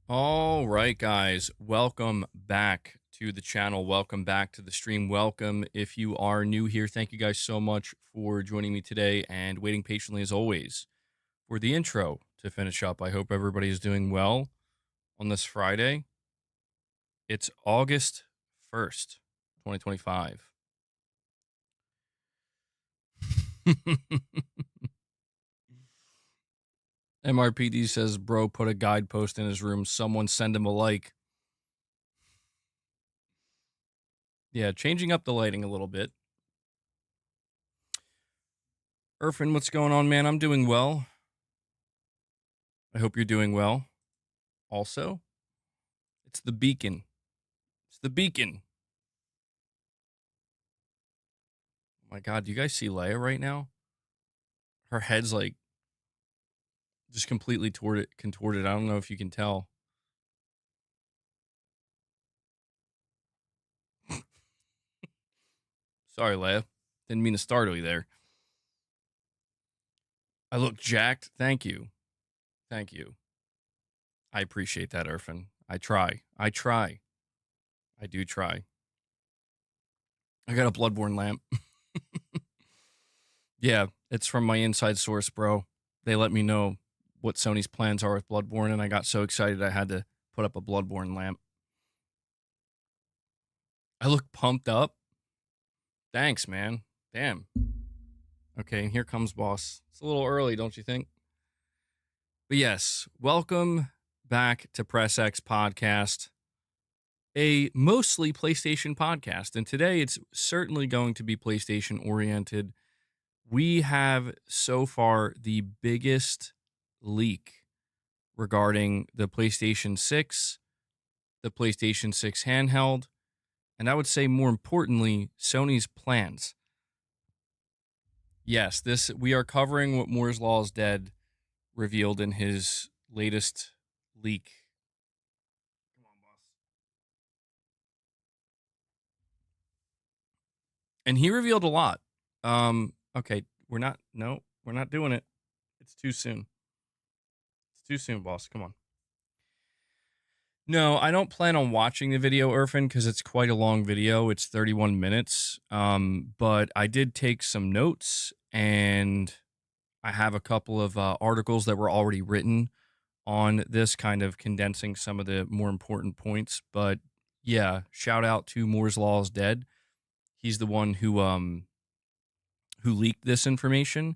All right, guys, welcome back to the channel. Welcome back to the stream. Welcome if you are new here. Thank you guys so much for joining me today and waiting patiently as always for the intro to finish up. I hope everybody is doing well on this Friday. It's August 1st, 2025. MRPD says, bro, put a guidepost in his room. Someone send him a like. Yeah, changing up the lighting a little bit. Irfan, what's going on, man? I'm doing well. I hope you're doing well. Also, it's the beacon. It's the beacon. Oh my God, do you guys see Leia right now? Her head's like just completely contorted. I don't know if you can tell. Sorry, Leia. Didn't mean to startle you there. I look jacked. Thank you. Thank you. I appreciate that, Irfan. I try. I do try. I got a Bloodborne lamp. Yeah, it's from my inside source, bro. They let me know what Sony's plans are with Bloodborne, and I got so excited I had to put up a Bloodborne lamp. I look pumped up. Thanks, man. Damn. Okay, and here comes boss. It's a little early, don't you think? But yes, welcome back to Press X Podcast, a mostly PlayStation podcast. And today it's certainly going to be PlayStation oriented. We have so far the biggest leak regarding the PlayStation 6, the PlayStation 6 handheld, and I would say more importantly, Sony's plans. Yes, we are covering what Moore's Law is Dead revealed in his latest leak. Come on, boss. And he revealed a lot. Okay, we're not doing it. It's too soon. It's too soon, boss. Come on. No, I don't plan on watching the video, Irfan, because it's quite a long video. It's 31 minutes. But I did take some notes, and I have a couple of articles that were already written on this, kind of condensing some of the more important points. But yeah, shout out to Moore's Law is Dead. He's the one who leaked this information,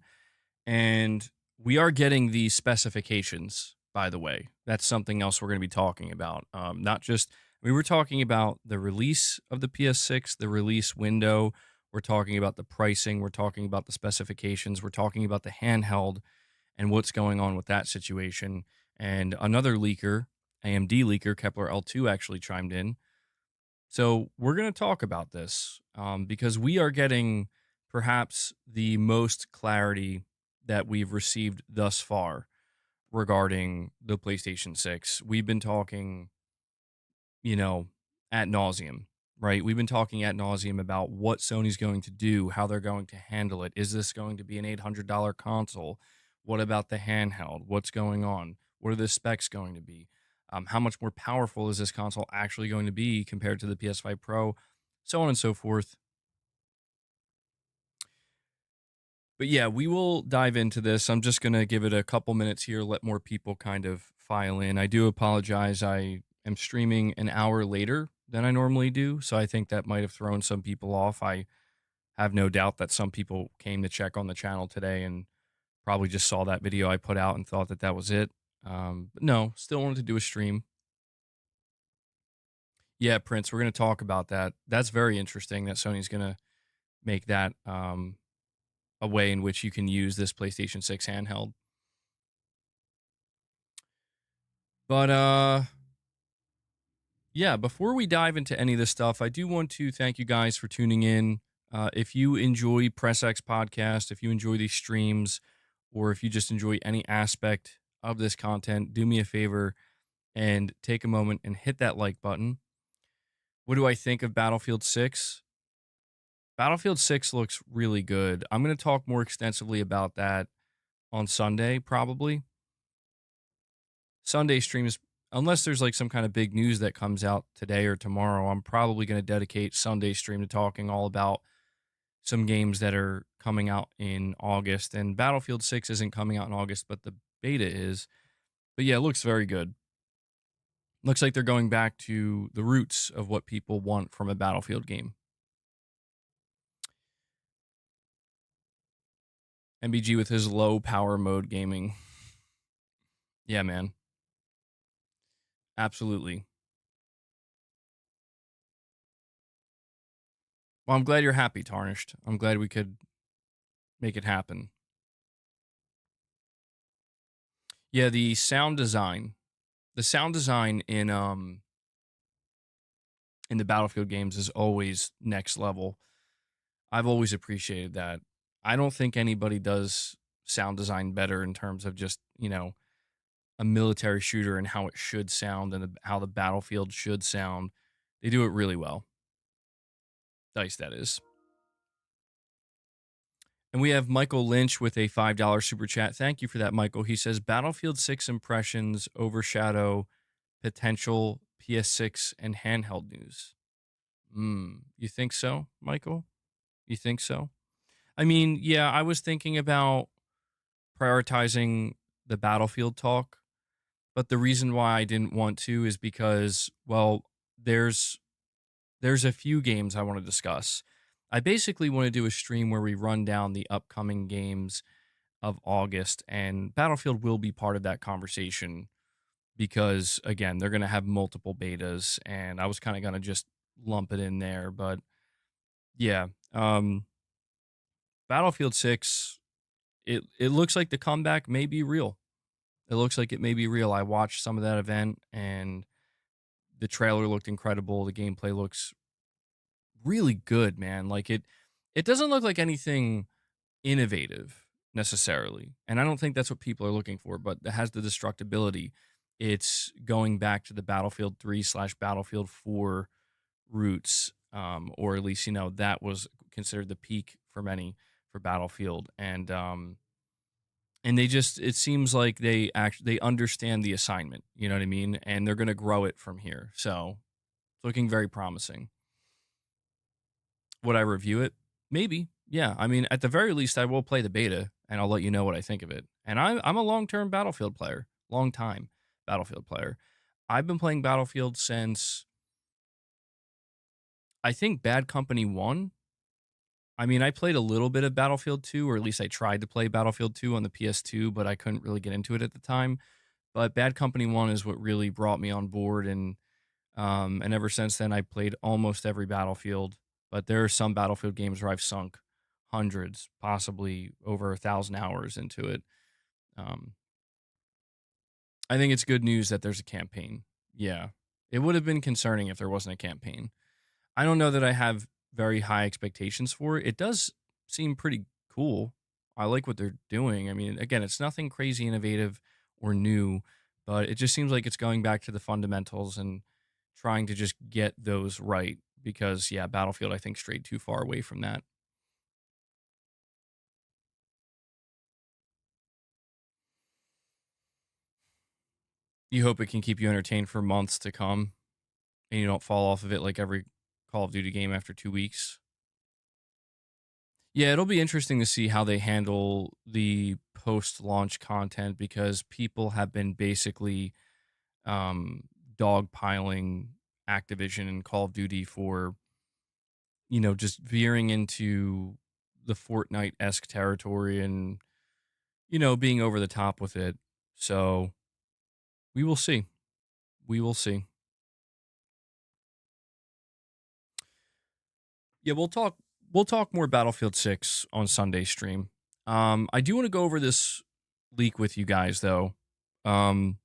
and we are getting the specifications, by the way. That's something else we're going to be talking about. Not just, we were talking about the release of the PS6, the release window. We're talking about the pricing. We're talking about the specifications. We're talking about the handheld and what's going on with that situation. And another leaker, AMD leaker, Kepler L2, actually chimed in. So we're going to talk about this because we are getting perhaps the most clarity that we've received thus far regarding the PlayStation 6. We've been talking, ad nauseum, right? We've been talking ad nauseum about what Sony's going to do, how they're going to handle it. Is this going to be an $800 console? What about the handheld? What's going on? What are the specs going to be? How much more powerful is this console actually going to be compared to the PS5 Pro? So on and so forth. But yeah, we will dive into this. I'm just going to give it a couple minutes here, let more people kind of file in. I do apologize. I am streaming an hour later than I normally do. So I think that might have thrown some people off. I have no doubt that some people came to check on the channel today and probably just saw that video I put out and thought that that was it. But no, still wanted to do a stream. Yeah, Prince, we're going to talk about that. That's very interesting that Sony's going to make that a way in which you can use this PlayStation 6 handheld. But yeah, before we dive into any of this stuff, I do want to thank you guys for tuning in. If you enjoy Press X Podcast, if you enjoy these streams, or if you just enjoy any aspect of this content, do me a favor and take a moment and hit that like button. What do I think of Battlefield 6? Battlefield 6 looks really good. I'm going to talk more extensively about that on Sunday, probably. Sunday stream is unless there's like some kind of big news that comes out today or tomorrow, I'm probably going to dedicate Sunday stream to talking all about some games that are coming out in August. And Battlefield 6 isn't coming out in August, but the beta is. But yeah, it looks very good. Looks like they're going back to the roots of what people want from a Battlefield game. MBG with his low power mode gaming. Yeah, man. Absolutely. Well, I'm glad you're happy, Tarnished. I'm glad we could make it happen. Yeah, the sound design. The sound design in the Battlefield games is always next level. I've always appreciated that. I don't think anybody does sound design better in terms of just, a military shooter and how it should sound and how the battlefield should sound. They do it really well. Dice, that is. And we have Michael Lynch with a $5 super chat. Thank you for that, Michael. He says Battlefield 6 impressions overshadow potential PS6 and handheld news. You think so, Michael? You think so? I mean, yeah, I was thinking about prioritizing the Battlefield talk, but the reason why I didn't want to is because, well, there's a few games I want to discuss. I basically want to do a stream where we run down the upcoming games of August, and Battlefield will be part of that conversation because, again, they're going to have multiple betas, and I was kind of going to just lump it in there. But yeah, Battlefield 6, it looks like the comeback may be real. It looks like it may be real. I watched some of that event, and the trailer looked incredible. The gameplay looks really good, man. Like it doesn't look like anything innovative necessarily. And I don't think that's what people are looking for, but it has the destructibility. It's going back to the Battlefield 3/Battlefield 4 roots, or at least, that was considered the peak for many for Battlefield. And it seems like they understand the assignment, you know what I mean? And they're going to grow it from here. So it's looking very promising. Would I review it? Maybe. Yeah. I mean, at the very least, I will play the beta and I'll let you know what I think of it. And I'm a long-term Battlefield player, long-time Battlefield player. I've been playing Battlefield since, I think, Bad Company 1. I mean, I played a little bit of Battlefield 2, or at least I tried to play Battlefield 2 on the PS2, but I couldn't really get into it at the time. But Bad Company 1 is what really brought me on board, and ever since then, I played almost every Battlefield. But there are some Battlefield games where I've sunk hundreds, possibly over 1,000 hours into it. I think it's good news that there's a campaign. Yeah. It would have been concerning if there wasn't a campaign. I don't know that I have very high expectations for it. It does seem pretty cool. I like what they're doing. I mean, again, it's nothing crazy innovative or new, but it just seems like it's going back to the fundamentals and trying to just get those right because, yeah, Battlefield, I think, strayed too far away from that. You hope it can keep you entertained for months to come and you don't fall off of it like every Call of Duty game after 2 weeks. Yeah, it'll be interesting to see how they handle the post-launch content because people have been basically um, dogpiling Activision and Call of Duty for, just veering into the Fortnite-esque territory and, being over the top with it. So we will see. We will see. Yeah, we'll talk more Battlefield 6 on Sunday stream. I do want to go over this leak with you guys though. Um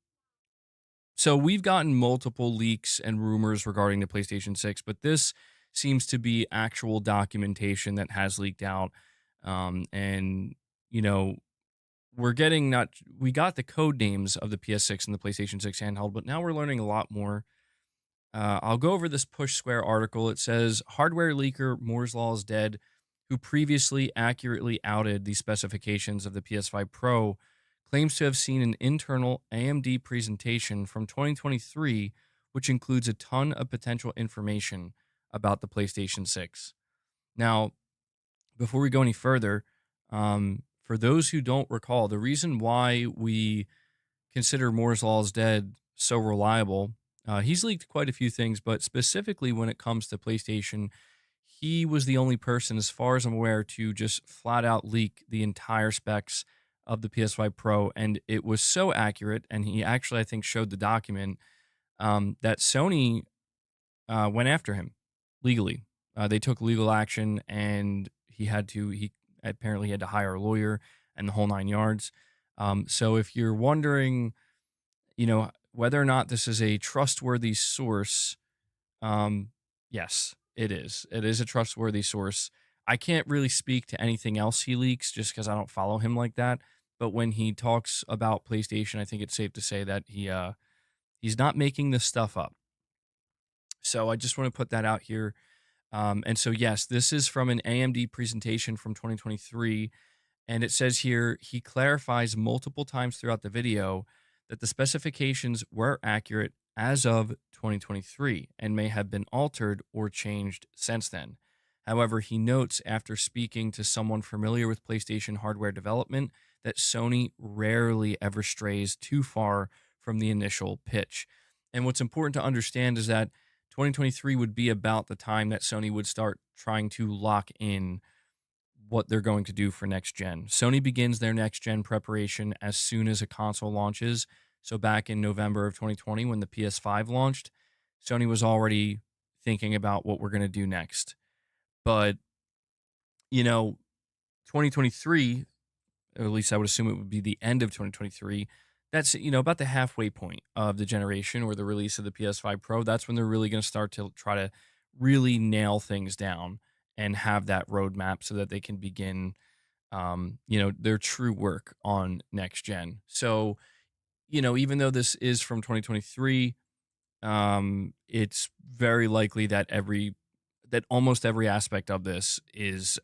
so we've gotten multiple leaks and rumors regarding the PlayStation 6, but this seems to be actual documentation that has leaked out. And you know, we got the code names of the PS6 and the PlayStation 6 handheld, but now we're learning a lot more. I'll go over this Push Square article. It says hardware leaker Moore's Law is dead, who previously accurately outed the specifications of the PS5 Pro, claims to have seen an internal AMD presentation from 2023, which includes a ton of potential information about the PlayStation 6. Now, before we go any further, for those who don't recall, the reason why we consider Moore's Law is Dead so reliable, he's leaked quite a few things, but specifically when it comes to PlayStation, he was the only person, as far as I'm aware, to just flat out leak the entire specs of the PS5 Pro. And it was so accurate. And he actually, I think, showed the document that Sony went after him legally. They took legal action, and he apparently had to hire a lawyer and the whole nine yards. So if you're wondering, whether or not this is a trustworthy source, um, yes, it is. It is a trustworthy source. I can't really speak to anything else he leaks just because I don't follow him like that. But when he talks about PlayStation, I think it's safe to say that he's not making this stuff up. So I just want to put that out here. And so yes, this is from an AMD presentation from 2023. And it says here, he clarifies multiple times throughout the video that the specifications were accurate as of 2023 and may have been altered or changed since then. However, he notes after speaking to someone familiar with PlayStation hardware development that Sony rarely ever strays too far from the initial pitch. And what's important to understand is that 2023 would be about the time that Sony would start trying to lock in what they're going to do for next gen. Sony begins their next gen preparation as soon as a console launches. So back in November of 2020, when the PS5 launched, Sony was already thinking about what we're going to do next. But, 2023, or at least I would assume it would be the end of 2023. That's, about the halfway point of the generation or the release of the PS5 Pro. That's when they're really going to start to try to really nail things down and have that roadmap so that they can begin, their true work on next gen. So, even though this is from 2023, it's very likely that almost every aspect of this is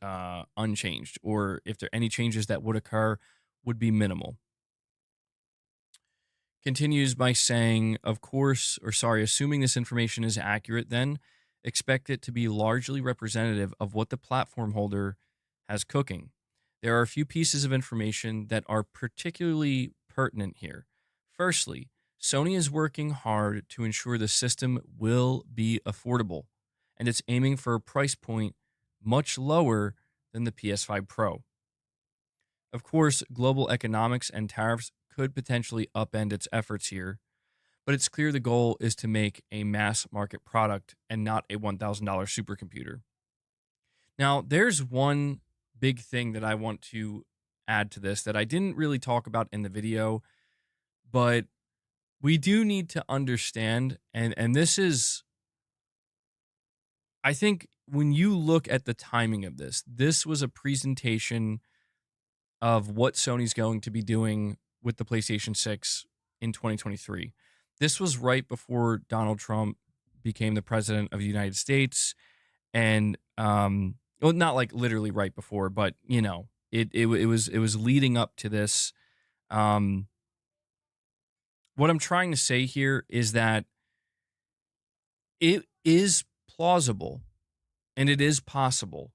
unchanged, or if there are any changes that would occur, would be minimal. Continues by saying, assuming this information is accurate, then expect it to be largely representative of what the platform holder has cooking. There are a few pieces of information that are particularly pertinent here. Firstly, Sony is working hard to ensure the system will be affordable, and it's aiming for a price point much lower than the PS5 Pro. Of course, global economics and tariffs could potentially upend its efforts here, but it's clear the goal is to make a mass market product and not a $1,000 supercomputer. Now, there's one big thing that I want to add to this that I didn't really talk about in the video, but we do need to understand, and this is, I think when you look at the timing of this was a presentation of what Sony's going to be doing with the PlayStation 6 in 2023. This was right before Donald Trump became the president of the United States. And well, not like literally right before, but it was leading up to this. What I'm trying to say here is that it is plausible and it is possible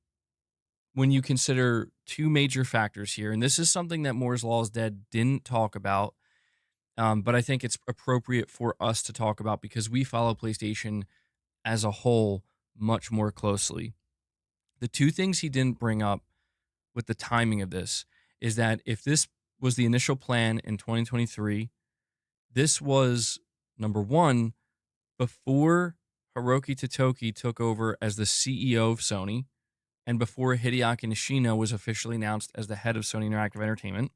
when you consider two major factors here. And this is something that Moore's Law is Dead didn't talk about, but I think it's appropriate for us to talk about because we follow PlayStation as a whole much more closely. The two things he didn't bring up with the timing of this is that if this was the initial plan in 2023, this was number one, before Hiroki Totoki took over as the CEO of Sony, and before Hideaki Nishino was officially announced as the head of Sony Interactive Entertainment.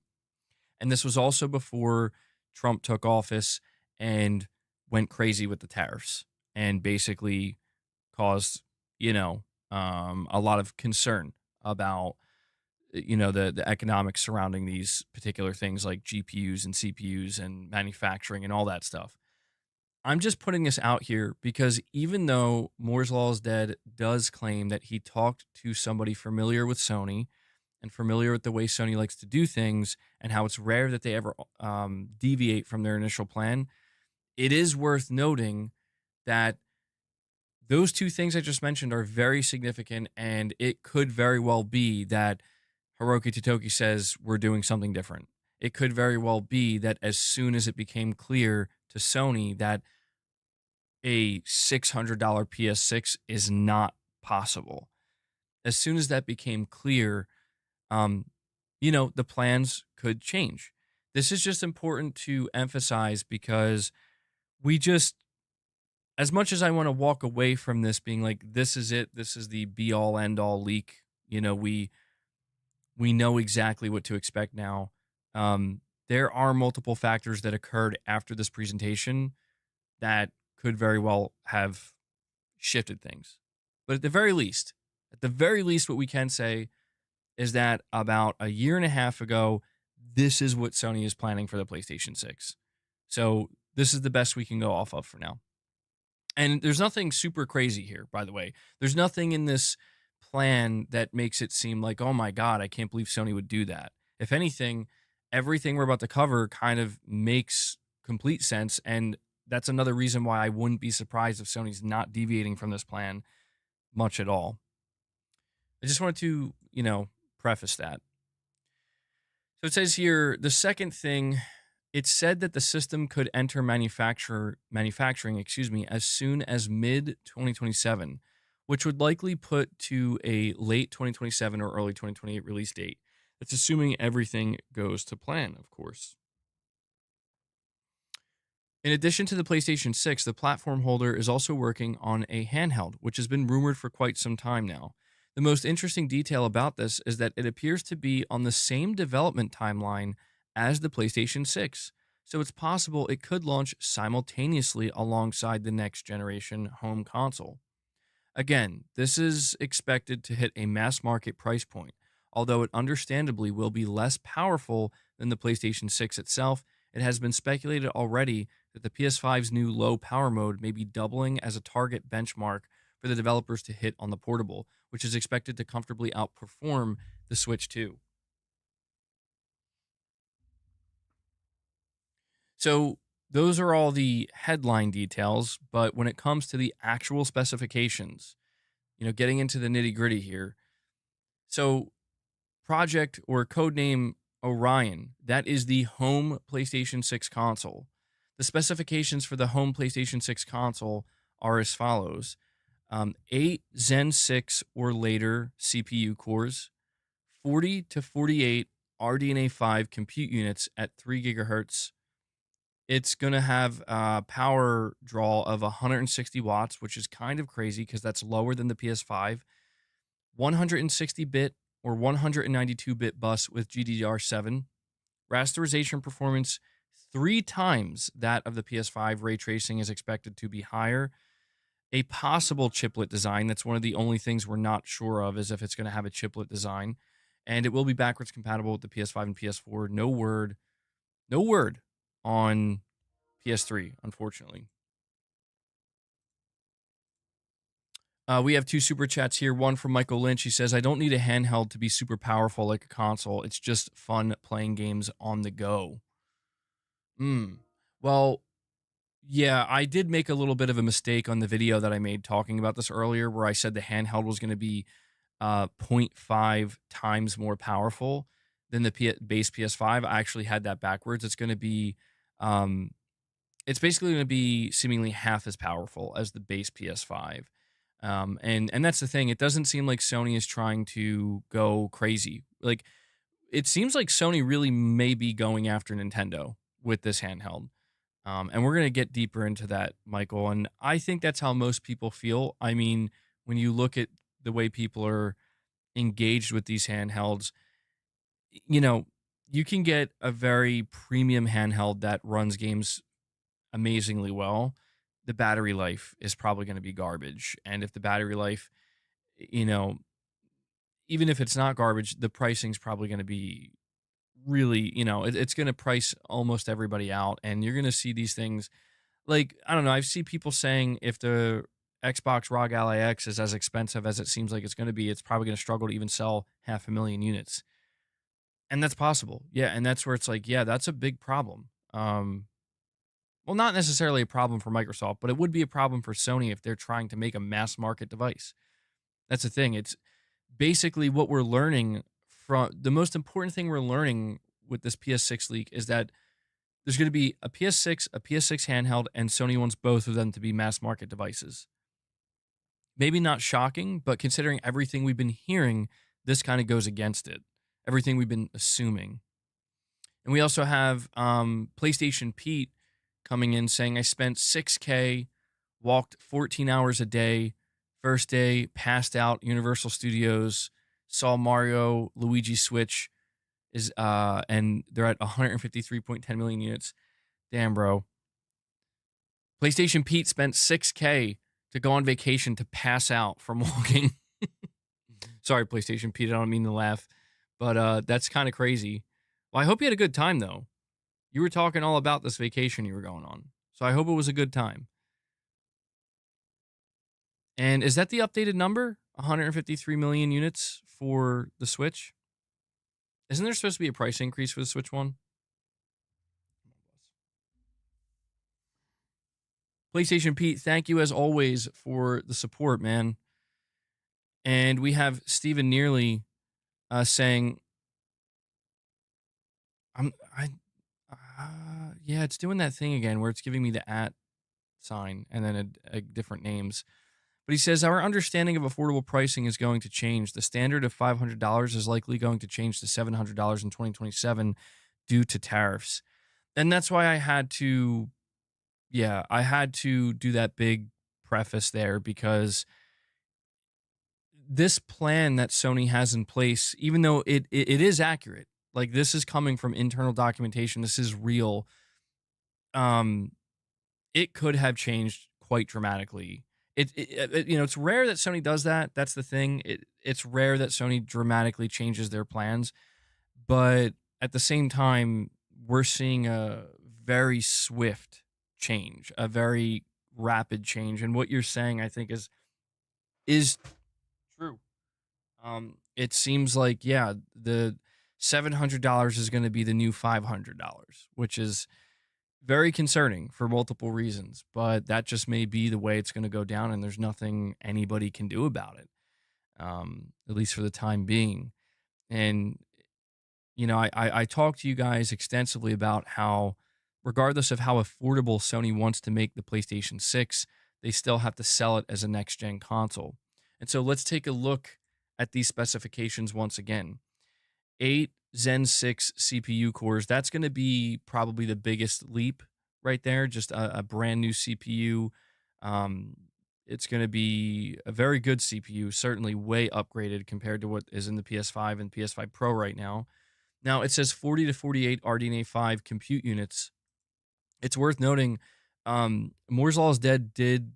And this was also before Trump took office and went crazy with the tariffs and basically caused, a lot of concern about, the economics surrounding these particular things like GPUs and CPUs and manufacturing and all that stuff. I'm just putting this out here because even though Moore's Law is Dead does claim that he talked to somebody familiar with Sony and familiar with the way Sony likes to do things and how it's rare that they ever deviate from their initial plan, it is worth noting that those two things I just mentioned are very significant, and it could very well be that Hiroki Totoki says we're doing something different. It could very well be that as soon as it became clear to Sony that a $600 PS6 is not possible, as soon as that became clear, um, the plans could change. This is just important to emphasize because we just, as much as I want to walk away from this being like, this is it, this is the be all end all leak, we know exactly what to expect now. There are multiple factors that occurred after this presentation that could very well have shifted things. But at the very least, what we can say is that about a year and a half ago, this is what Sony is planning for the PlayStation 6. So this is the best we can go off of for now. And there's nothing super crazy here, by the way. There's nothing in this plan that makes it seem like, oh my God, I can't believe Sony would do that. If anything, everything we're about to cover kind of makes complete sense. And that's another reason why I wouldn't be surprised if Sony's not deviating from this plan much at all. I just wanted to, preface that. So it says here, the second thing, it said that the system could enter manufacturing, as soon as mid 2027, which would likely put to a late 2027 or early 2028 release date. That's assuming everything goes to plan, of course. In addition to the PlayStation 6, the platform holder is also working on a handheld, which has been rumored for quite some time now. The most interesting detail about this is that it appears to be on the same development timeline as the PlayStation 6, so it's possible it could launch simultaneously alongside the next generation home console. Again, this is expected to hit a mass market price point, although it understandably will be less powerful than the PlayStation 6 itself. It has been speculated already that the PS5's new low power mode may be doubling as a target benchmark for the developers to hit on the portable, which is expected to comfortably outperform the Switch 2. So, those are all the headline details, but when it comes to the actual specifications, getting into the nitty gritty here. So, Project or codename Orion, that is the home PlayStation 6 console. The specifications for the home PlayStation 6 console are as follows: 8 Zen 6 or later CPU cores, 40 to 48 RDNA 5 compute units at 3 gigahertz. It's going to have a power draw of 160 watts, which is kind of crazy because that's lower than the PS5. 160-bit or 192-bit bus with GDDR7. Rasterization performance 3 times that of the PS5. Ray tracing is expected to be higher. A possible chiplet design. That's one of the only things we're not sure of, is if it's going to have a chiplet design. And it will be backwards compatible with the PS5 and PS4. No word on PS3, unfortunately. We have 2 super chats here. One from Michael Lynch. He says, I don't need a handheld to be super powerful like a console. It's just fun playing games on the go. Well, yeah, I did make a little bit of a mistake on the video that I made talking about this earlier, where I said the handheld was going to be zero point 0.5 times more powerful than the base PS5. I actually had that backwards. It's going to be, it's basically going to be seemingly half as powerful as the base PS5. And that's the thing. It doesn't seem like Sony is trying to go crazy. Like, it seems like Sony really may be going after Nintendo with this handheld. And we're going to get deeper into that, Michael. And I think that's how most people feel. I mean, when you look at the way people are engaged with these handhelds, you can get a very premium handheld that runs games amazingly well. The battery life is probably going to be garbage. And if the battery life, you know, even if it's not garbage, the pricing's probably going to be really, it's going to price almost everybody out. And you're going to see these things like, I don't know, I've seen people saying if the Xbox ROG Ally X is as expensive as it seems like it's going to be, it's probably going to struggle to even sell 500,000 units. And that's possible. Yeah, and that's where it's like, yeah, that's a big problem. Well, not necessarily a problem for Microsoft, but it would be a problem for Sony if they're trying to make a mass market device. That's the thing. It's basically what we're learning from the most important thing we're learning with this PS6 leak is that there's going to be a PS6, a PS6 handheld, and Sony wants both of them to be mass market devices. Maybe not shocking, but considering everything we've been hearing, this kind of goes against it. Everything we've been assuming. And we also have PlayStation Pete coming in saying, I spent 6K, walked 14 hours a day. First day, passed out, Universal Studios, saw Mario, Luigi Switch, and they're at 153.10 million units. Damn, bro. PlayStation Pete spent 6K to go on vacation to pass out from walking. Sorry, PlayStation Pete, I don't mean to laugh, but that's kind of crazy. Well, I hope you had a good time, though. You were talking all about this vacation you were going on, so I hope it was a good time. And is that the updated number? 153 million units for the Switch? Isn't there supposed to be a price increase for the Switch one? PlayStation Pete, thank you as always for the support, man. And we have Stephen Nearly saying, yeah, it's doing that thing again where it's giving me the at sign and then a different names. But he says, our understanding of affordable pricing is going to change. The standard of $500 is likely going to change to $700 in 2027 due to tariffs. And that's why I had to do that big preface there, because this plan that Sony has in place, even though it is accurate, like this is coming from internal documentation, this is real, it could have changed quite dramatically. It's rare that Sony does that. That's the thing. It's rare that Sony dramatically changes their plans, but at the same time, we're seeing a very swift change, a very rapid change. And what you're saying, I think, is true. It seems like, yeah, the $700 is going to be the new $500, which is very concerning for multiple reasons, but that just may be the way it's going to go down, and there's nothing anybody can do about it, at least for the time being. And, I talked to you guys extensively about how, regardless of how affordable Sony wants to make the PlayStation 6, they still have to sell it as a next-gen console. And so let's take a look at these specifications once again. 8 Zen 6 CPU cores. That's going to be probably the biggest leap right there. Just a brand new CPU. It's going to be a very good CPU, certainly way upgraded compared to what is in the PS5 and PS5 Pro right now. Now, it says 40 to 48 RDNA 5 compute units. It's worth noting, Moore's Law is Dead did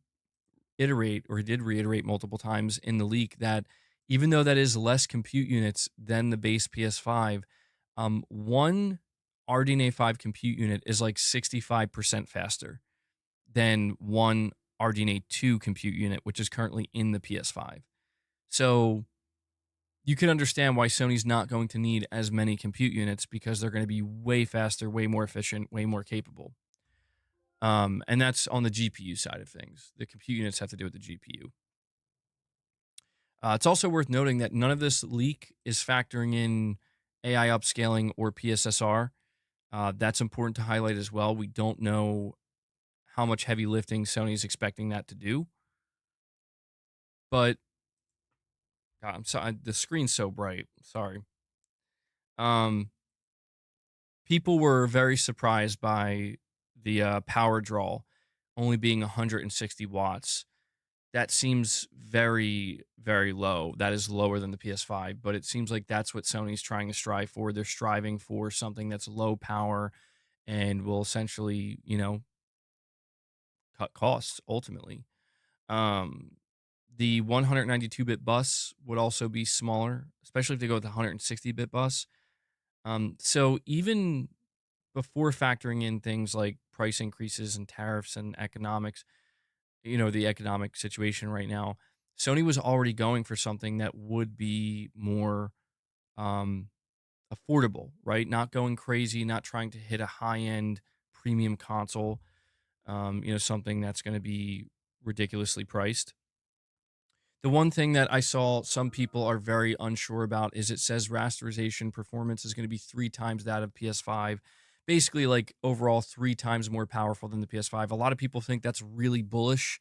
reiterate multiple times in the leak that even though that is less compute units than the base PS5, one RDNA 5 compute unit is like 65% faster than one RDNA 2 compute unit, which is currently in the PS5. So you can understand why Sony's not going to need as many compute units, because they're going to be way faster, way more efficient, way more capable. And that's on the GPU side of things. The compute units have to do with the GPU. It's also worth noting that none of this leak is factoring in AI upscaling or PSSR. That's important to highlight as well. We don't know how much heavy lifting Sony is expecting that to do. But God, I'm sorry, the screen's so bright. Sorry. People were very surprised by the power draw only being 160 watts. That seems very, very low. That is lower than the PS5, but it seems like that's what Sony's trying to strive for. They're striving for something that's low power and will essentially, cut costs ultimately. The 192-bit bus would also be smaller, especially if they go with the 160-bit bus. So even before factoring in things like price increases and tariffs and economics, the economic situation right now, Sony was already going for something that would be more um, affordable, right? Not going crazy, not trying to hit a high end premium console, something that's going to be ridiculously priced. The one thing that I saw some people are very unsure about is it says rasterization performance is going to be 3 times that of PS5. Basically, like overall 3 times more powerful than the PS5. A lot of people think that's really bullish.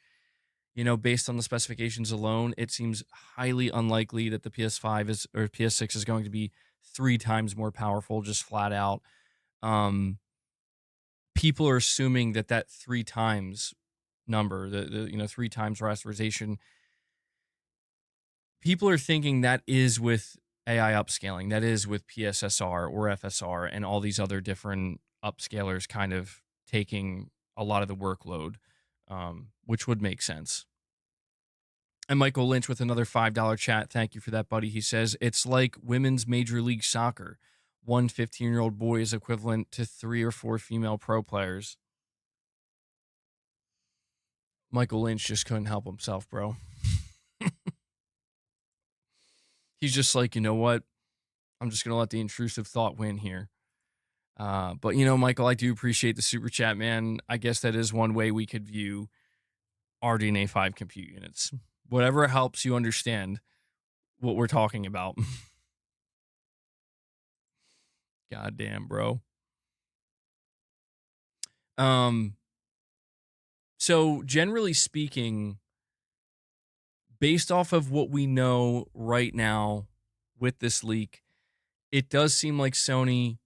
Based on the specifications alone, it seems highly unlikely that the PS5 is or PS6 is going to be 3 times more powerful, just flat out. Um, People are assuming that 3 times number, the 3 times rasterization, people are thinking that is with AI upscaling, that is with PSSR or FSR and all these other different upscalers kind of taking a lot of the workload, which would make sense. And Michael Lynch with another $5 chat. Thank you for that, buddy. He says, it's like women's Major League Soccer. One 15-year-old boy is equivalent to 3 or 4 female pro players. Michael Lynch just couldn't help himself, bro. He's just like, you know what? I'm just going to let the intrusive thought win here. But, Michael, I do appreciate the super chat, man. I guess that is one way we could view RDNA 5 compute units. Whatever helps you understand what we're talking about. Goddamn, bro. So generally speaking, based off of what we know right now with this leak, it does seem like Sony.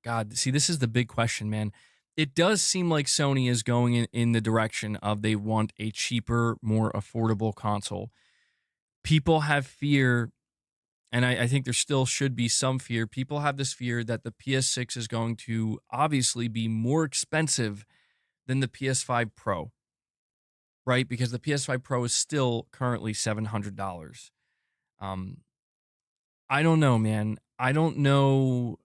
God, see, this is the big question, man. It does seem like Sony is going in the direction of they want a cheaper, more affordable console. People have fear, and I think there still should be some fear. People have this fear that the PS6 is going to obviously be more expensive than the PS5 Pro, right? Because the PS5 Pro is still currently $700. Um, I don't know, man. I don't know.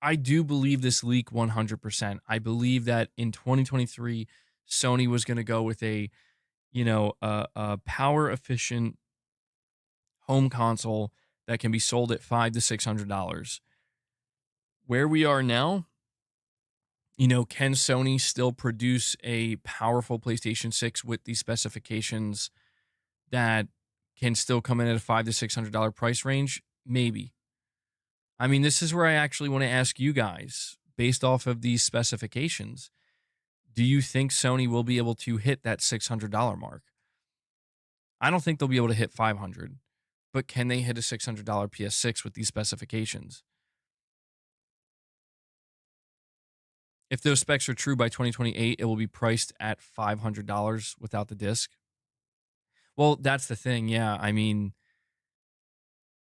I do believe this leak 100%. I believe that in 2023, Sony was going to go with a power efficient home console that can be sold at $500 to $600. Where we are now, can Sony still produce a powerful PlayStation 6 with these specifications that can still come in at a $500 to $600 price range? Maybe. I mean, this is where I actually want to ask you guys, based off of these specifications, do you think Sony will be able to hit that $600 mark? I don't think they'll be able to hit $500, but can they hit a $600 PS6 with these specifications? If those specs are true by 2028, it will be priced at $500 without the disc. Well, that's the thing. Yeah. I mean,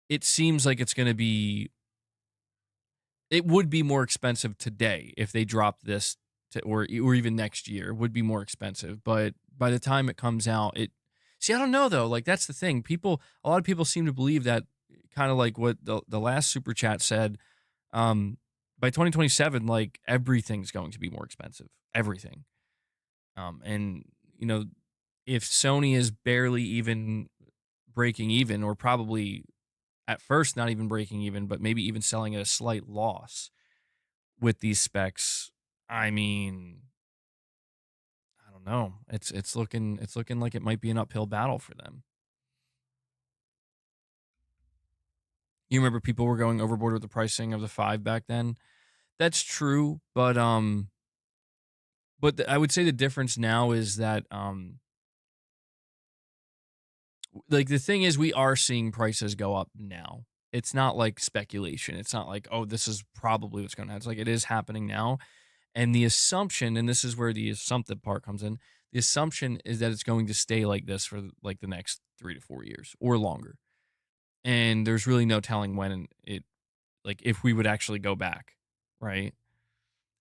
it seems like it would be more expensive today if they dropped this or even next year. It would be more expensive. But by the time it comes out, I don't know though. Like that's the thing. A lot of people seem to believe that, kind of like what the last super chat said. By 2027, like everything's going to be more expensive. Everything. And if Sony is barely even breaking even, or probably at first not even breaking even, but maybe even selling at a slight loss with these specs, I mean, I don't know. It's looking like it might be an uphill battle for them. You remember people were going overboard with the pricing of the 5 back then? That's true, but I would say the difference now is that like the thing is we are seeing prices go up now. It's not like speculation. It's not like, oh, this is probably what's going to happen. It's like it is happening now. And the assumption, and this is where the assumptive part comes in, the assumption is that it's going to stay like this for like the next 3 to 4 years or longer. And there's really no telling when like if we would actually go back, right?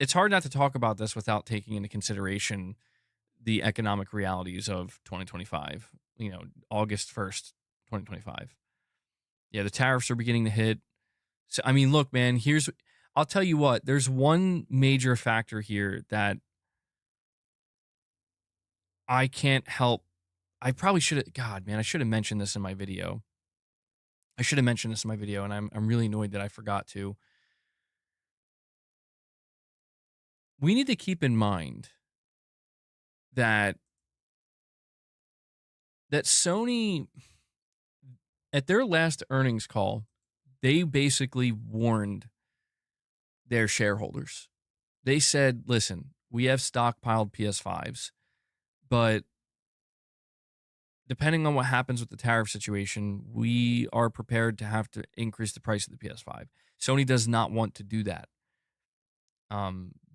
It's hard not to talk about this without taking into consideration the economic realities of 2025, August 1st, 2025. Yeah, the tariffs are beginning to hit. So, I mean, look, man, I'll tell you what, there's one major factor here that I can't help. I probably should have. God, man, I should have mentioned this in my video. I should have mentioned this in my video, and I'm really annoyed that I forgot to. We need to keep in mind that Sony, at their last earnings call, they basically warned their shareholders. They said, "Listen, we have stockpiled PS5s, but depending on what happens with the tariff situation, we are prepared to have to increase the price of the PS5. Sony does not want to do that.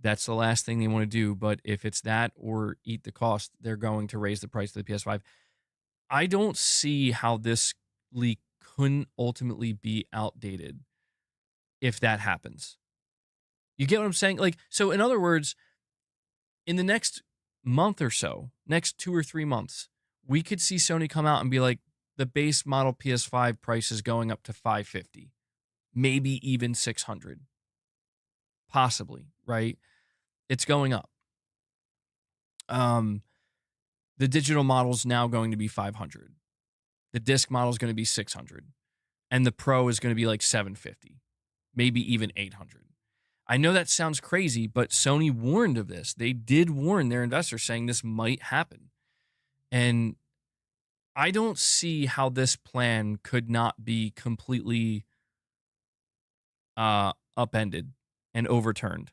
That's the last thing they want to do. But if it's that or eat the cost, they're going to raise the price of the PS5. I don't see how this leak couldn't ultimately be outdated if that happens. You get what I'm saying? Like, so in other words, in the next month or so, next 2 or 3 months, we could see Sony come out and be like, the base model PS5 price is going up to 550, maybe even 600, possibly, right? It's going up. The digital model is now going to be 500. The disc model is going to be 600, and the Pro is going to be like 750, maybe even 800. I know that sounds crazy, but Sony warned of this. They did warn their investors saying this might happen. And I don't see how this plan could not be completely upended and overturned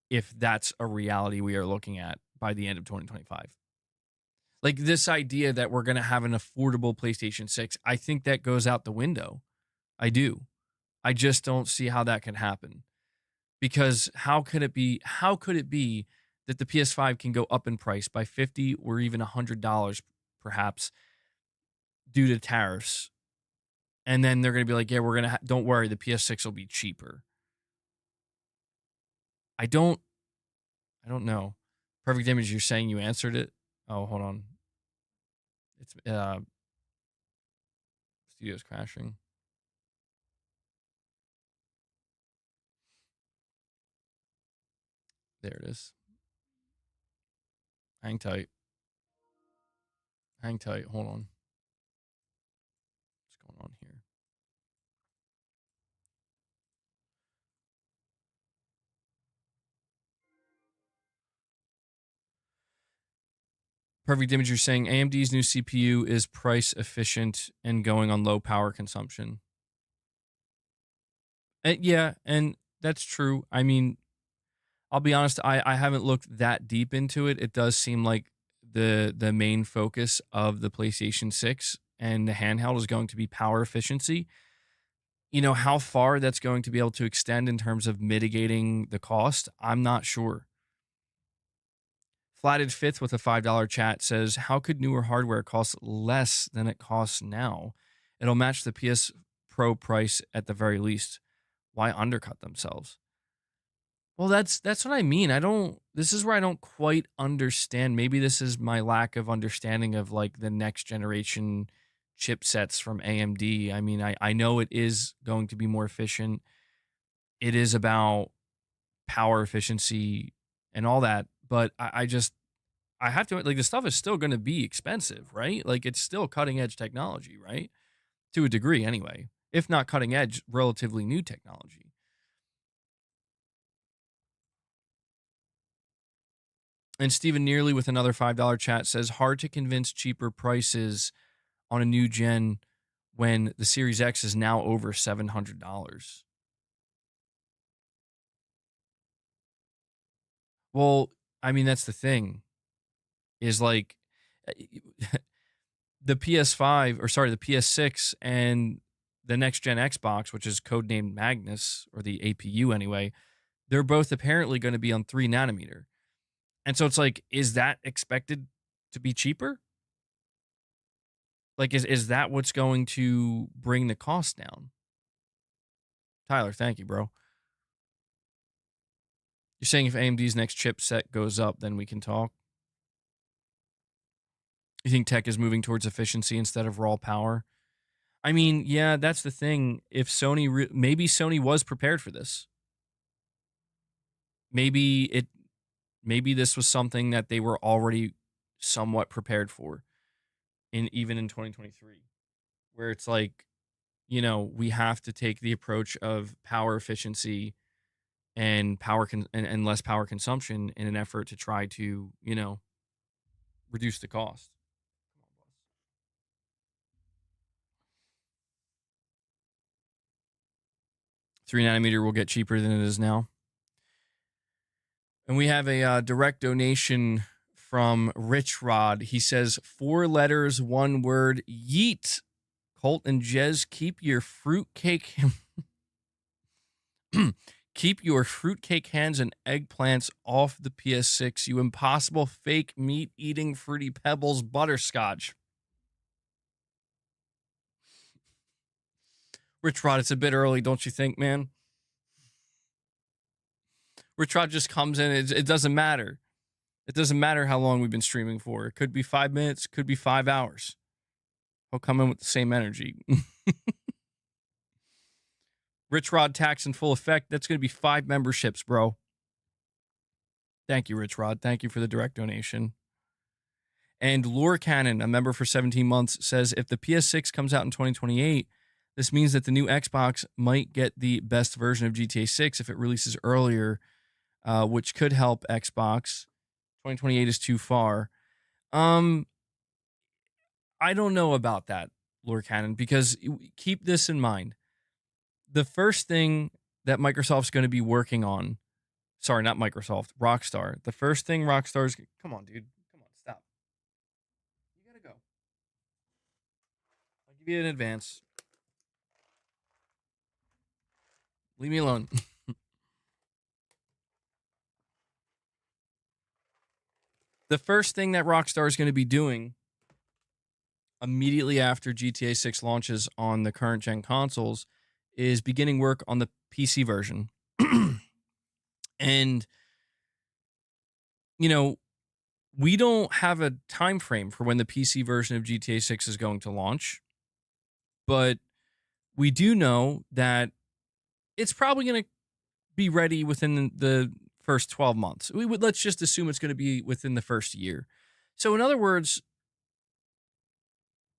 if that's a reality we are looking at by the end of 2025. Like this idea that we're going to have an affordable PlayStation 6, I think that goes out the window. I do. I just don't see how that can happen. Because how could it be that the PS5 can go up in price by $50 or even $100 perhaps due to tariffs? And then they're going to be like, yeah, we're going to don't worry, the PS6 will be cheaper. I don't know. Perfect Image, you're saying you answered it? Oh, hold on. It's studio's crashing. There it is. Hang tight. Hang tight. Hold on. What's going on here? Perfect Image, you're saying AMD's new CPU is price efficient and going on low power consumption. Yeah, and that's true. I mean, I'll be honest, I haven't looked that deep into it. It does seem like the main focus of the PlayStation 6 and the handheld is going to be power efficiency. You know, how far that's going to be able to extend in terms of mitigating the cost, I'm not sure. Flatted Fifth with a $5 chat says, how could newer hardware cost less than it costs now? It'll match the PS Pro price at the very least. Why undercut themselves? Well, that's what I mean. This is where I don't quite understand. Maybe this is my lack of understanding of like the next generation chipsets from AMD. I mean, I know it is going to be more efficient. It is about power efficiency and all that, but I have to like the stuff is still going to be expensive, right? Like it's still cutting edge technology, right? To a degree anyway. If not cutting edge, relatively new technology. And Stephen Nearly with another $5 chat says, hard to convince cheaper prices on a new gen when the Series X is now over $700. Well, I mean, that's the thing is like the PS5 or sorry, the PS6 and the next gen Xbox, which is codenamed Magnus or the APU anyway, they're both apparently going to be on 3 nanometer. And so it's like, is that expected to be cheaper? Like, is that what's going to bring the cost down? Tyler, thank you, bro. You're saying if AMD's next chipset goes up, then we can talk? You think tech is moving towards efficiency instead of raw power? I mean, yeah, that's the thing. If Sony, maybe Sony was prepared for this. Maybe this was something that they were already somewhat prepared for even in 2023, where it's like, we have to take the approach of power efficiency and and less power consumption in an effort to try to, reduce the cost. 3 nanometer will get cheaper than it is now. And we have a direct donation from RichRod. He says 4 letters, 1 word, yeet. Colt and Jez, keep your fruitcake keep your fruitcake hands and eggplants off the PS6, you impossible fake meat eating fruity pebbles butterscotch. RichRod, it's a bit early, don't you think, man? RichRod just comes in. It doesn't matter. It doesn't matter how long we've been streaming for. It could be 5 minutes, could be 5 hours. He'll come in with the same energy. RichRod tax in full effect. That's going to be 5 memberships, bro. Thank you, RichRod. Thank you for the direct donation. And Lore Cannon, a member for 17 months, says if the PS6 comes out in 2028, this means that the new Xbox might get the best version of GTA 6 if it releases earlier, which could help Xbox. 2028 is too far. I don't know about that, Lore Cannon, because keep this in mind. The first thing that Microsoft's going to be working on, sorry, not Microsoft, Rockstar. The first thing Rockstar's, come on, dude. Come on, stop. You got to go. I'll give you an advance. Leave me alone. The first thing that Rockstar is going to be doing immediately after GTA 6 launches on the current gen consoles is beginning work on the PC version. And, we don't have a time frame for when the PC version of GTA 6 is going to launch, but we do know that it's probably going to be ready within the first 12 months. Let's just assume it's going to be within the first year. So in other words,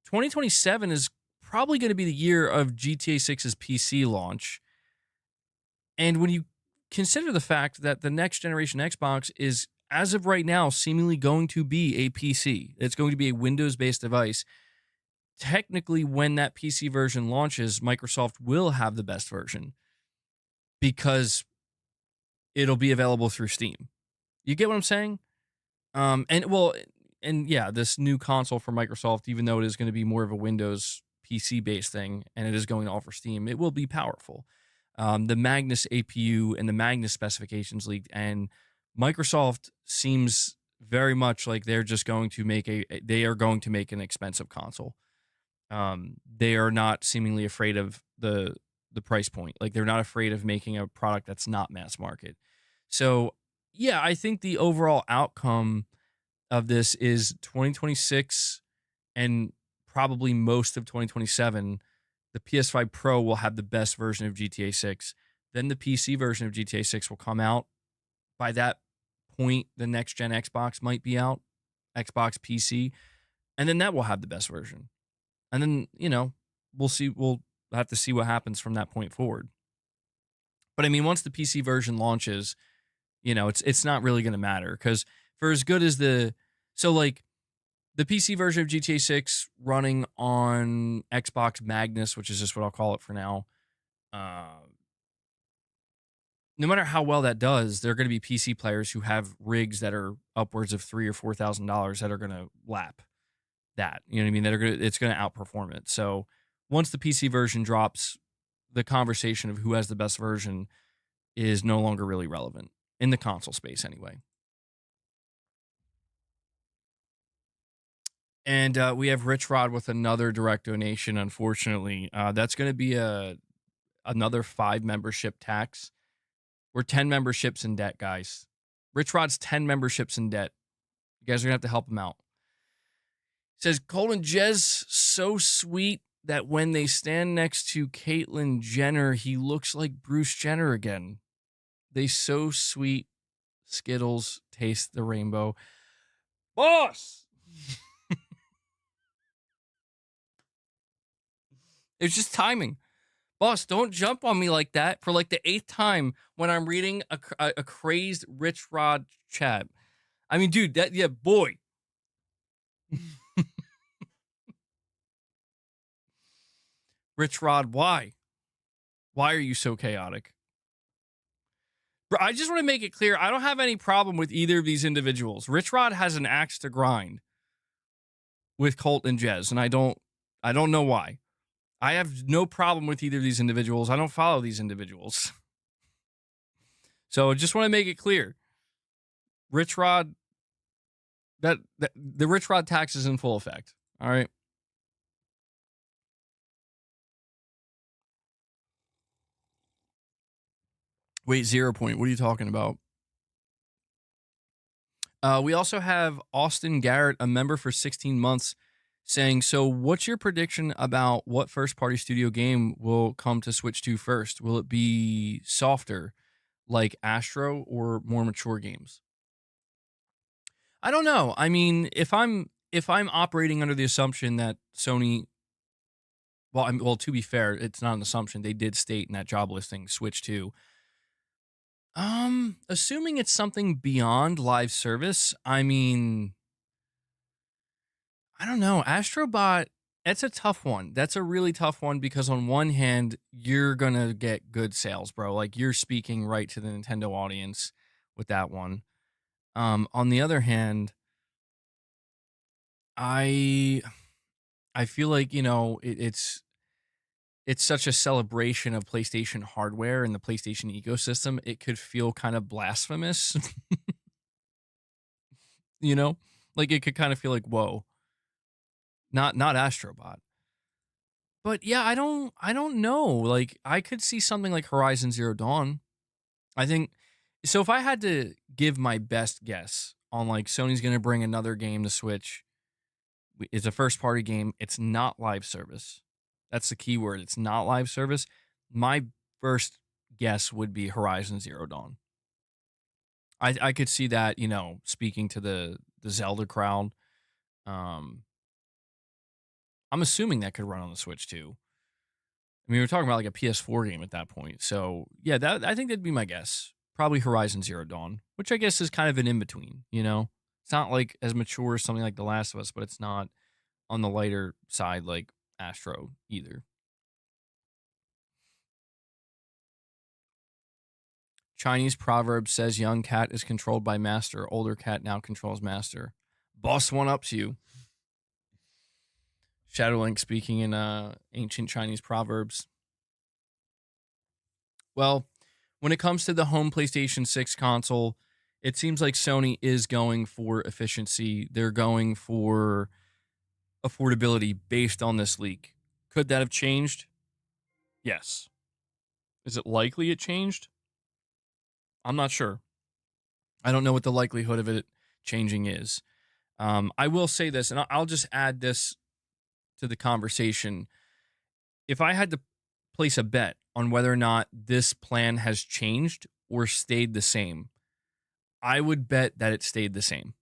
2027 is probably going to be the year of GTA 6's PC launch. And when you consider the fact that the next generation Xbox is, as of right now, seemingly going to be a PC, it's going to be a Windows-based device. Technically, when that PC version launches, Microsoft will have the best version because it'll be available through Steam. You get what I'm saying? And yeah, this new console for Microsoft, even though it is going to be more of a Windows PC-based thing and it is going to offer Steam, it will be powerful. The Magnus APU and the Magnus specifications leaked, and Microsoft seems very much like they're just going to make an expensive console. They are not seemingly afraid of the price point. Like, they're not afraid of making a product that's not mass market. So yeah, I think the overall outcome of this is 2026 and probably most of 2027. The PS5 Pro will have the best version of GTA 6. Then the PC version of GTA 6 will come out. By that point, the next gen Xbox might be out, Xbox PC, and then that will have the best version. And then, we'll see. We'll have to see what happens from that point forward. But I mean, once the PC version launches, it's not really going to matter, because for as good as the PC version of GTA 6 running on Xbox Magnus, which is just what I'll call it for now, no matter how well that does, there are going to be PC players who have rigs that are upwards of $3,000 or $4,000 that are going to lap that. You know what I mean? It's going to outperform it. So once the PC version drops, the conversation of who has the best version is no longer really relevant in the console space, anyway. And we have RichRod with another direct donation. Unfortunately, that's going to be another 5 membership tax. We're 10 memberships in debt, guys. RichRod's 10 memberships in debt. You guys are going to have to help him out. It says, Cole and Jez, so sweet that when they stand next to Caitlyn Jenner, he looks like Bruce Jenner again. They so sweet. Skittles taste the rainbow. Boss! It's just timing. Boss, don't jump on me like that for like the eighth time when I'm reading a crazed RichRod chat. I mean, dude, yeah, boy. RichRod, why? Why are you so chaotic? Bro, I just want to make it clear I don't have any problem with either of these individuals. RichRod has an axe to grind with Colt and Jez, and I don't know why. I have no problem with either of these individuals. I don't follow these individuals. So I just want to make it clear. RichRod, that the RichRod tax is in full effect. All right. Wait, 0 point. What are you talking about? We also have Austin Garrett, a member for 16 months, saying, so what's your prediction about what first party studio game will come to Switch 2 first? Will it be softer like Astro or more mature games? I don't know. I mean, if I'm operating under the assumption that Sony, well, to be fair, it's not an assumption. They did state in that job listing Switch 2. Assuming it's something beyond live service, I mean, I don't know. Astrobot, that's a tough one. That's a really tough one because on one hand, you're gonna get good sales, bro. Like you're speaking right to the Nintendo audience with that one. On the other hand, I I feel like, it's such a celebration of PlayStation hardware and the PlayStation ecosystem. It could feel kind of blasphemous, you know? Like it could kind of feel like, whoa, not Astrobot. But yeah, I don't know. Like I could see something like Horizon Zero Dawn. I think so if I had to give my best guess on like Sony's going to bring another game to Switch, it's a first party game, it's not live service. That's the key word. It's not live service. My first guess would be Horizon Zero Dawn. I could see that, speaking to the Zelda crowd. Um I'm assuming that could run on the Switch too. I mean, we're talking about like a PS4 game at that point. So yeah, that I think that'd be my guess. Probably Horizon Zero Dawn, which I guess is kind of an in between. It's not like as mature as something like The Last of Us, but it's not on the lighter side like Astro either. Chinese proverb says young cat is controlled by master, older cat now controls master. Boss one ups you. Shadowlink speaking in ancient Chinese proverbs. Well, when it comes to the home PlayStation 6 console, it seems like Sony is going for efficiency. They're going for affordability based on this leak. Could that have changed? Yes. Is it likely it changed? I'm not sure. I don't know what the likelihood of it changing is. I will say this, and I'll just add this to the conversation. If I had to place a bet on whether or not this plan has changed or stayed the same, I would bet that it stayed the same.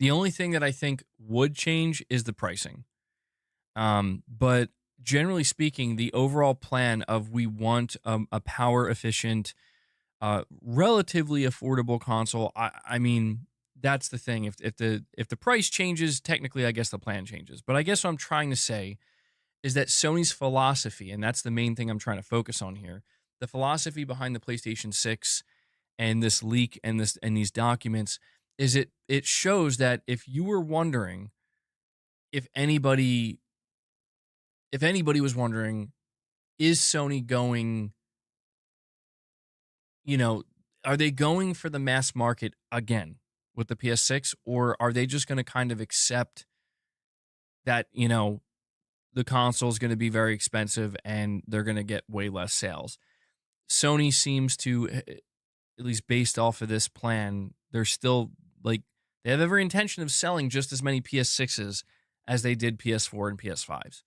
The only thing that I think would change is the pricing. But generally speaking, the overall plan of we want a power efficient, relatively affordable console. I mean, that's the thing. If the price changes, technically, I guess the plan changes. But I guess what I'm trying to say is that Sony's philosophy, and that's the main thing I'm trying to focus on here. The philosophy behind the PlayStation 6 and this leak and these documents is it shows that if you were wondering if anybody was wondering, is Sony going, you know, are they going for the mass market again with the PS6, or are they just going to kind of accept that, the console is going to be very expensive and they're going to get way less sales? Sony seems to, at least based off of this plan, they're still like, they have every intention of selling just as many PS6s as they did PS4 and PS5s.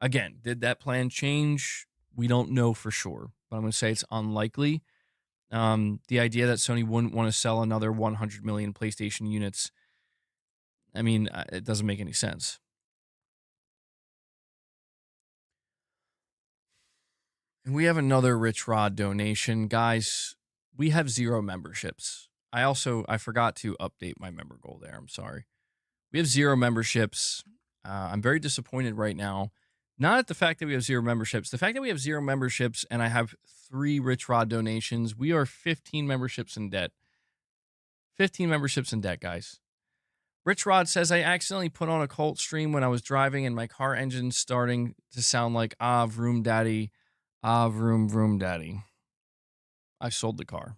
Again, did that plan change? We don't know for sure, but I'm going to say it's unlikely. The idea that Sony wouldn't want to sell another 100 million PlayStation units, I mean, it doesn't make any sense. And we have another RichRod donation. Guys, we have 0 memberships. I forgot to update my member goal there. I'm sorry. We have 0 memberships. I'm very disappointed right now. Not at the fact that we have 0 memberships. The fact that we have 0 memberships and I have 3 RichRod donations, we are 15 memberships in debt. 15 memberships in debt, guys. RichRod says, I accidentally put on a cult stream when I was driving and my car engine starting to sound like, ah, vroom daddy, ah, vroom, vroom daddy. I sold the car.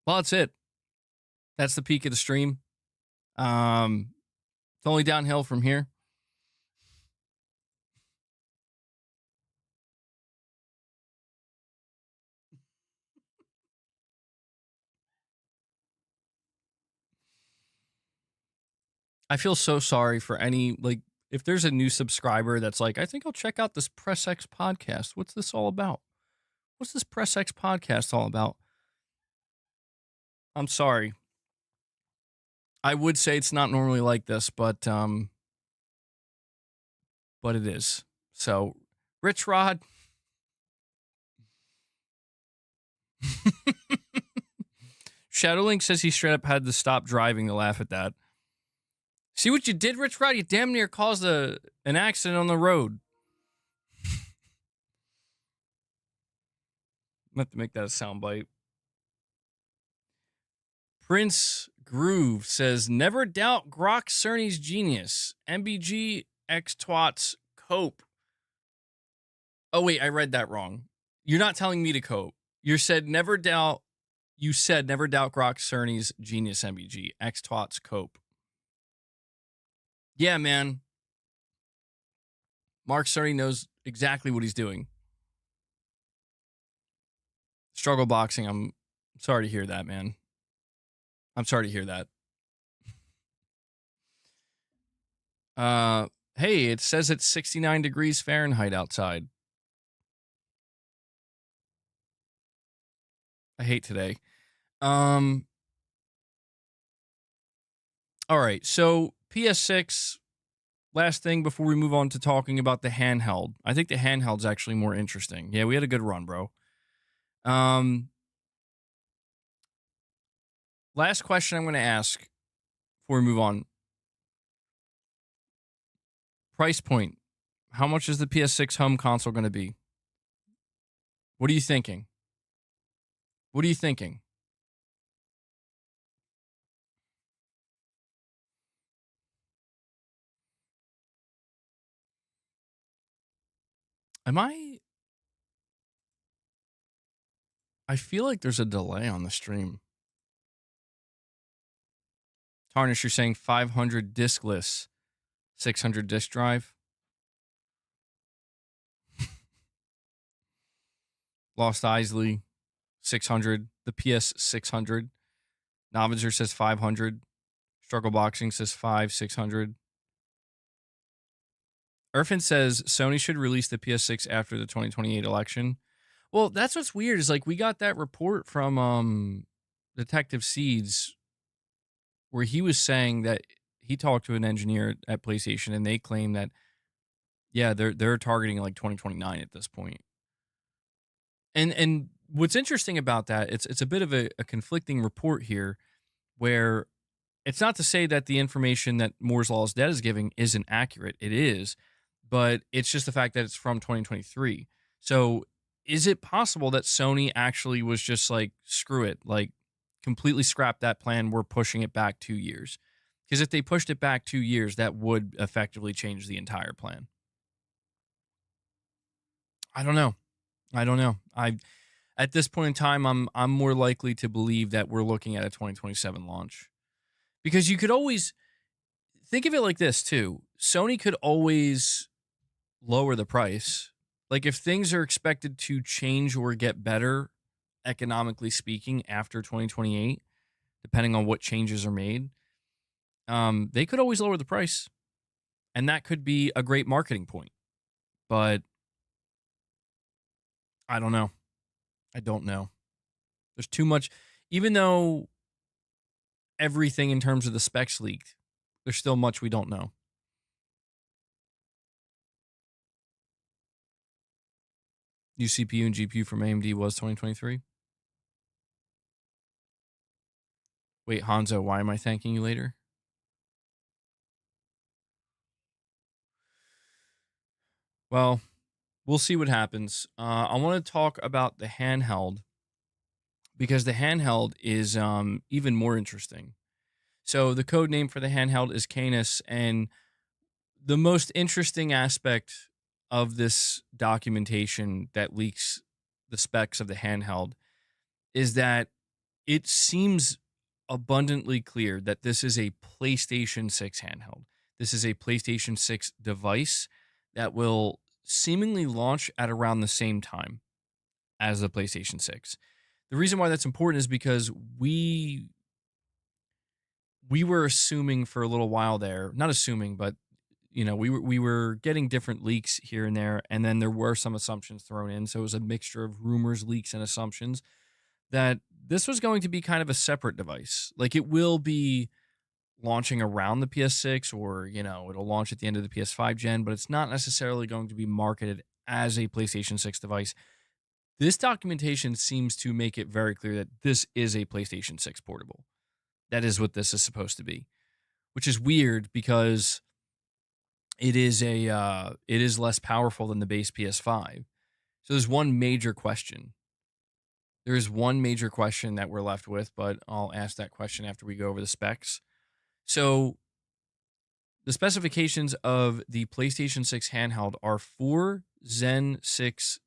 Well, that's it. That's the peak of the stream. It's only downhill from here. I feel so sorry for any, like, if there's a new subscriber that's like, I think I'll check out this Press X podcast. What's this all about? What's this Press X podcast all about? I'm sorry. I would say it's not normally like this, but it is. So, RichRod. Shadowlink says he straight up had to stop driving to laugh at that. See what you did, RichRod? You damn near caused an accident on the road. I'm going to have to make that a soundbite. Prince Groove says, never doubt Grok Cerny's genius. MBG X Twats cope. Oh, wait, I read that wrong. You're not telling me to cope. You said never doubt Grok Cerny's genius, MBG. X Twats cope. Yeah, man. Mark Cerny knows exactly what he's doing. Struggle boxing, I'm sorry to hear that, man. I'm sorry to hear that. Hey, it says it's 69 degrees Fahrenheit outside. I hate today. All right, so PS6, last thing before we move on to talking about the handheld. I think the handheld's actually more interesting. Yeah, we had a good run, bro. Last question I'm going to ask before we move on. Price point. How much is the PS6 home console going to be? What are you thinking? What are you thinking? I feel like there's a delay on the stream. Tarnish, you're saying 500 diskless, 600 disk drive? Lost Isley, 600. The PS 600. Novizer says 500. Struggle Boxing says 600. Irfan says Sony should release the PS6 after the 2028 election. Well, that's what's weird is like we got that report from Detective Seeds where he was saying that he talked to an engineer at PlayStation and they claim that they're targeting like 2029 at this point. And what's interesting about that, it's a bit of a conflicting report here where it's not to say that the information that Moore's Law is Dead is giving isn't accurate. It is, but it's just the fact that it's from 2023. So is it possible that Sony actually was just like, screw it, like completely scrap that plan, we're pushing it back 2 years? Because if they pushed it back 2 years, that would effectively change the entire plan. I don't know. At this point in time, I'm more likely to believe that we're looking at a 2027 launch. Because you could always think of it like this too. Sony could always lower the price. Like if things are expected to change or get better, economically speaking, after 2028, depending on what changes are made, they could always lower the price. And that could be a great marketing point. But I don't know. There's too much, even though everything in terms of the specs leaked, there's still much we don't know. New CPU and GPU from AMD was 2023. Wait, Hanzo, why am I thanking you later? Well, we'll see what happens. I want to talk about the handheld because the handheld is even more interesting. So the code name for the handheld is Canis, and the most interesting aspect of this documentation that leaks the specs of the handheld is that it seems abundantly clear that this is a PlayStation 6 handheld. This is a PlayStation 6 device that will seemingly launch at around the same time as the PlayStation 6. The reason why that's important is because we were assuming for a little while there, not assuming, but we were getting different leaks here and there, and then there were some assumptions thrown in. So it was a mixture of rumors, leaks, and assumptions that this was going to be kind of a separate device. Like it will be launching around the PS6, or it'll launch at the end of the PS5 gen, but it's not necessarily going to be marketed as a PlayStation 6 device. This documentation seems to make it very clear that this is a PlayStation 6 portable. That is what this is supposed to be, which is weird because it is less powerful than the base PS5. So there's one major question. There is one major question that we're left with, but I'll ask that question after we go over the specs. So the specifications of the PlayStation 6 handheld are 4 Zen 6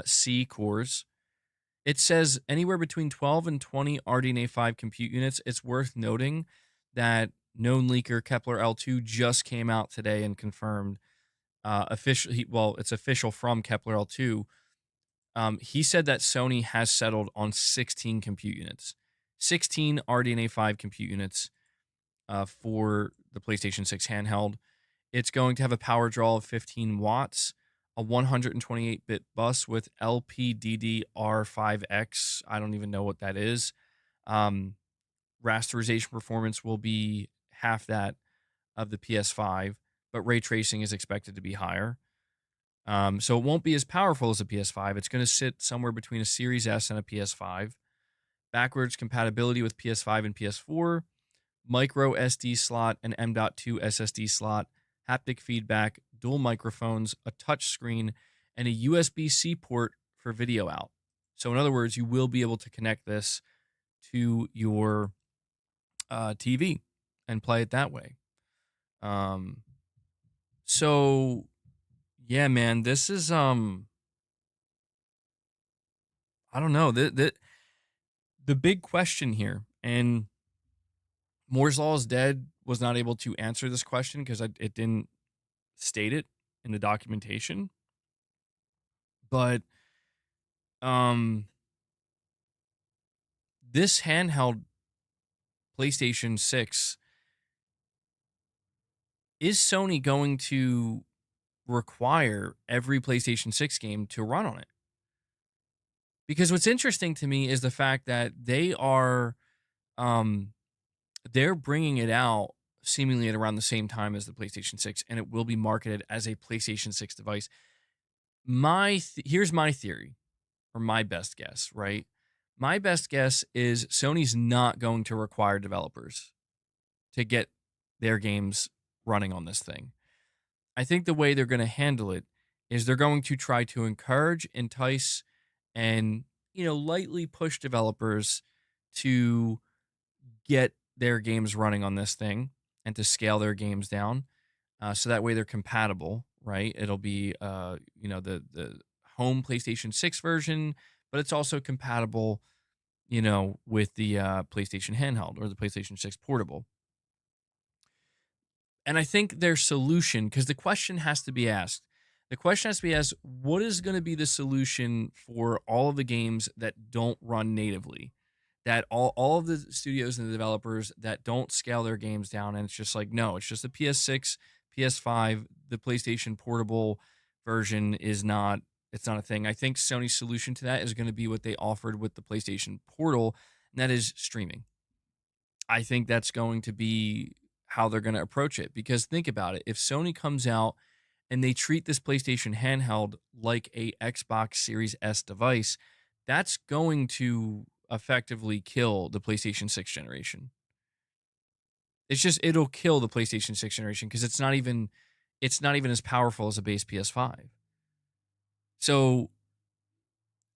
C cores. It says anywhere between 12 and 20 RDNA 5 compute units. It's worth noting that known leaker Kepler L2 just came out today and confirmed it's official from Kepler L2. He said that Sony has settled on 16 compute units, 16 RDNA 5 compute units for the PlayStation 6 handheld. It's going to have a power draw of 15 watts, a 128-bit bus with LPDDR5X. I don't even know what that is. Rasterization performance will be half that of the PS5, but ray tracing is expected to be higher. So it won't be as powerful as a PS5. It's going to sit somewhere between a Series S and a PS5. Backwards compatibility with PS5 and PS4. Micro SD slot and M.2 SSD slot. Haptic feedback. Dual microphones. A touch screen. And a USB-C port for video out. So in other words, you will be able to connect this to your TV and play it that way. So yeah, man, this is I don't know. The big question here, and Moore's Law is Dead was not able to answer this question because it didn't state it in the documentation. But this handheld PlayStation 6, is Sony going to require every PlayStation 6 game to run on it? Because what's interesting to me is the fact that they're bringing it out seemingly at around the same time as the PlayStation 6, and it will be marketed as a PlayStation 6 device. Here's my theory, or my best guess, right? My best guess is Sony's not going to require developers to get their games running on this thing. I think the way they're going to handle it is they're going to try to encourage, entice, and lightly push developers to get their games running on this thing and to scale their games down, so that way they're compatible, right? It'll be the home PlayStation 6 version, but it's also compatible with the PlayStation handheld or the PlayStation 6 portable. And I think their solution, because the question has to be asked, what is going to be the solution for all of the games that don't run natively? That all of the studios and the developers that don't scale their games down, and it's just like, no, it's just the PS6, PS5, the PlayStation portable version is not It's not a thing. I think Sony's solution to that is going to be what they offered with the PlayStation Portal, and that is streaming. I think that's going to be how they're going to approach it. Because think about it. If Sony comes out and they treat this PlayStation handheld like a Xbox Series S device, that's going to effectively kill the PlayStation 6 generation. It'll kill the PlayStation 6 generation because it's not even as powerful as a base PS5. So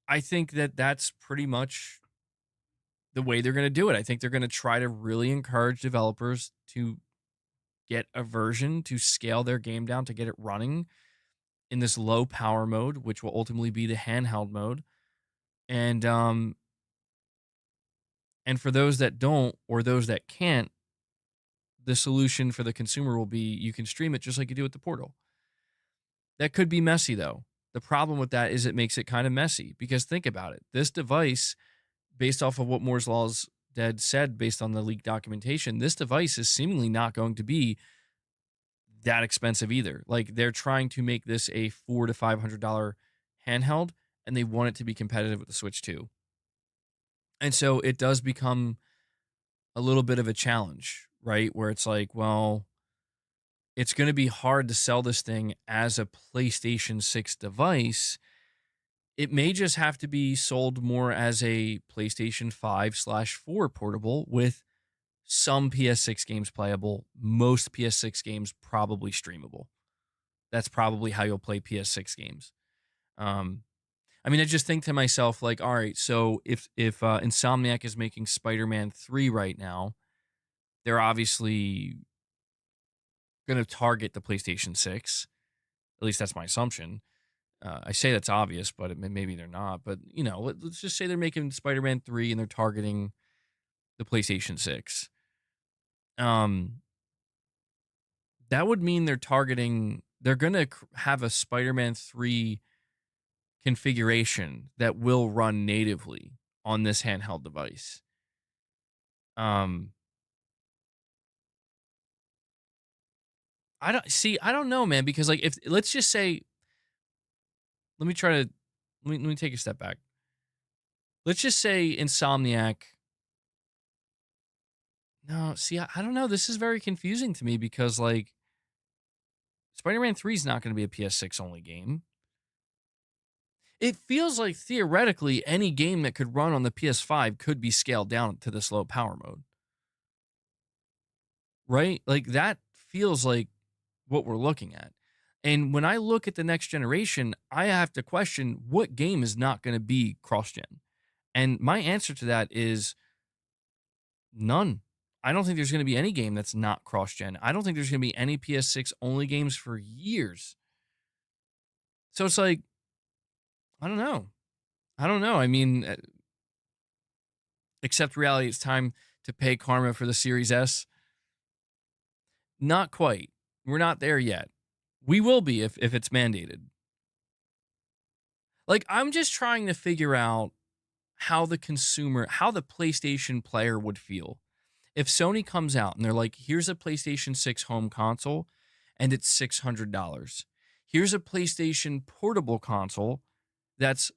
I think that that's pretty much the way they're going to do it. I think they're going to try to really encourage developers to get a version to scale their game down to get it running in this low power mode, which will ultimately be the handheld mode. And and for those that don't or those that can't, the solution for the consumer will be you can stream it just like you do with the Portal. That could be messy though. The problem with that is it makes it kind of messy because think about it. This device, based off of what Moore's Law's Dead said, based on the leaked documentation, this device is seemingly not going to be that expensive either. Like they're trying to make this a $400 to $500 handheld, and they want it to be competitive with the Switch 2. And so it does become a little bit of a challenge, right? Where it's like, well, it's going to be hard to sell this thing as a PlayStation 6 device. It may just have to be sold more as a PlayStation 5/4 portable with some PS6 games playable, most PS6 games probably streamable. That's probably how you'll play PS6 games. Um, I mean, I just think to myself, like, all right, so if Insomniac is making Spider-Man 3 right now, they're obviously going to target the PlayStation 6. At least that's my assumption. I say that's obvious, but maybe they're not. But, let's just say they're making Spider-Man 3 and they're targeting the PlayStation 6. That would mean they're going to have a Spider-Man 3 configuration that will run natively on this handheld device. Um, I don't know, man, because like if let's just say, let me take a step back. Let's just say Insomniac. No, see, I don't know. This is very confusing to me because like Spider-Man 3 is not going to be a PS6 only game. It feels like theoretically any game that could run on the PS5 could be scaled down to this low power mode. Right? Like that feels like what we're looking at. And when I look at the next generation, I have to question what game is not going to be cross gen. And my answer to that is none. I don't think there's going to be any game that's not cross gen. I don't think there's going to be any PS6 only games for years. So it's like, I don't know. I don't know. I mean, accept reality. It's time to pay karma for the Series S. Not quite. We're not there yet. We will be if it's mandated. Like, I'm just trying to figure out how the PlayStation player would feel if Sony comes out and they're like, here's a PlayStation 6 home console and it's $600. Here's a PlayStation portable console that's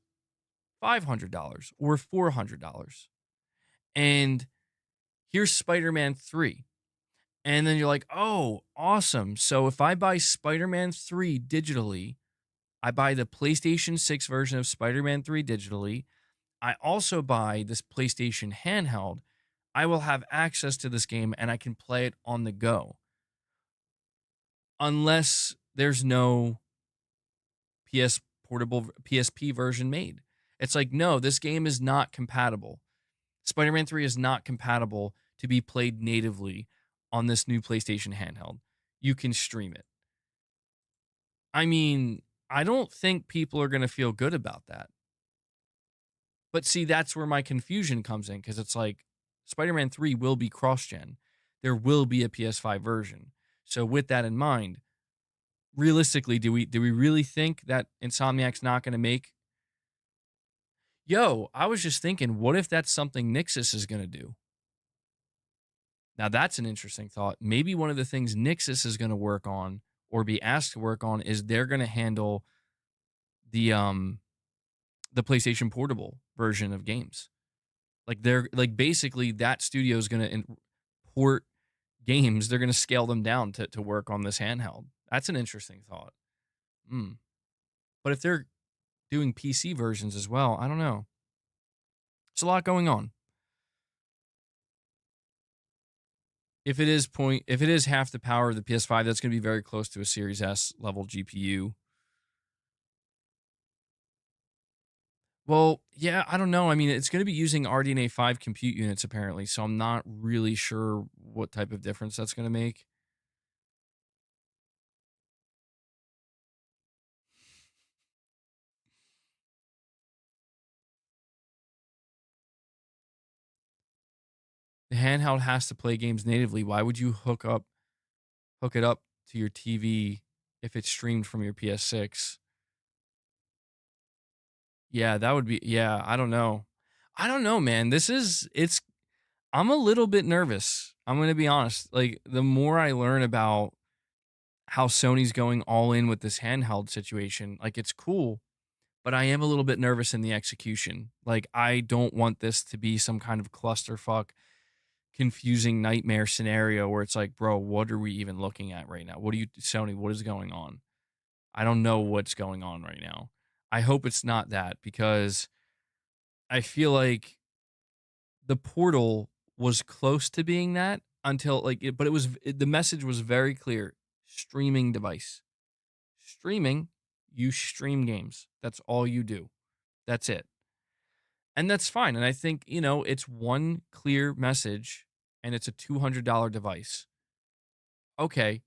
$500 or $400. And here's Spider-Man 3. And then you're like, oh, awesome. So if I buy Spider-Man 3 digitally, I buy the PlayStation 6 version of Spider-Man 3 digitally. I also buy this PlayStation handheld. I will have access to this game and I can play it on the go. Unless there's no PSP version made. It's like, no, this game is not compatible. Spider-Man 3 is not compatible to be played natively on this new PlayStation handheld. You can stream it. I mean, I don't think people are going to feel good about that. But see, that's where my confusion comes in because it's like Spider-Man 3 will be cross-gen. There will be a PS5 version. So with that in mind, realistically, do we really think that Insomniac's not going to make? Yo, I was just thinking, what if that's something Nixxes is going to do? Now that's an interesting thought. Maybe one of the things Nixxes is going to work on or be asked to work on is they're going to handle the the PlayStation Portable version of games. Like they're like basically that studio is going to import games. They're going to scale them down to work on this handheld. That's an interesting thought. Mm. But if they're doing PC versions as well, I don't know. It's a lot going on. If it is half the power of the PS5, that's going to be very close to a Series S level GPU. Well, yeah, I don't know. I mean, it's going to be using RDNA 5 compute units apparently, so I'm not really sure what type of difference that's going to make. The handheld has to play games natively. Why would you hook it up to your TV if it's streamed from your PS6? Yeah, that would be yeah, I don't know. I don't know, man. It's I'm a little bit nervous. I'm going to be honest. Like the more I learn about how Sony's going all in with this handheld situation, like it's cool, but I am a little bit nervous in the execution. Like I don't want this to be some kind of clusterfuck confusing nightmare scenario where it's like, bro, what are we even looking at right now? What are you, Sony? What is going on? I don't know what's going on right now. I hope it's not that because I feel like the Portal was close to being that until but the message was very clear: streaming device, streaming. You stream games. That's all you do. That's it. And that's fine. And I think, it's one clear message and it's a $200 device. Okay.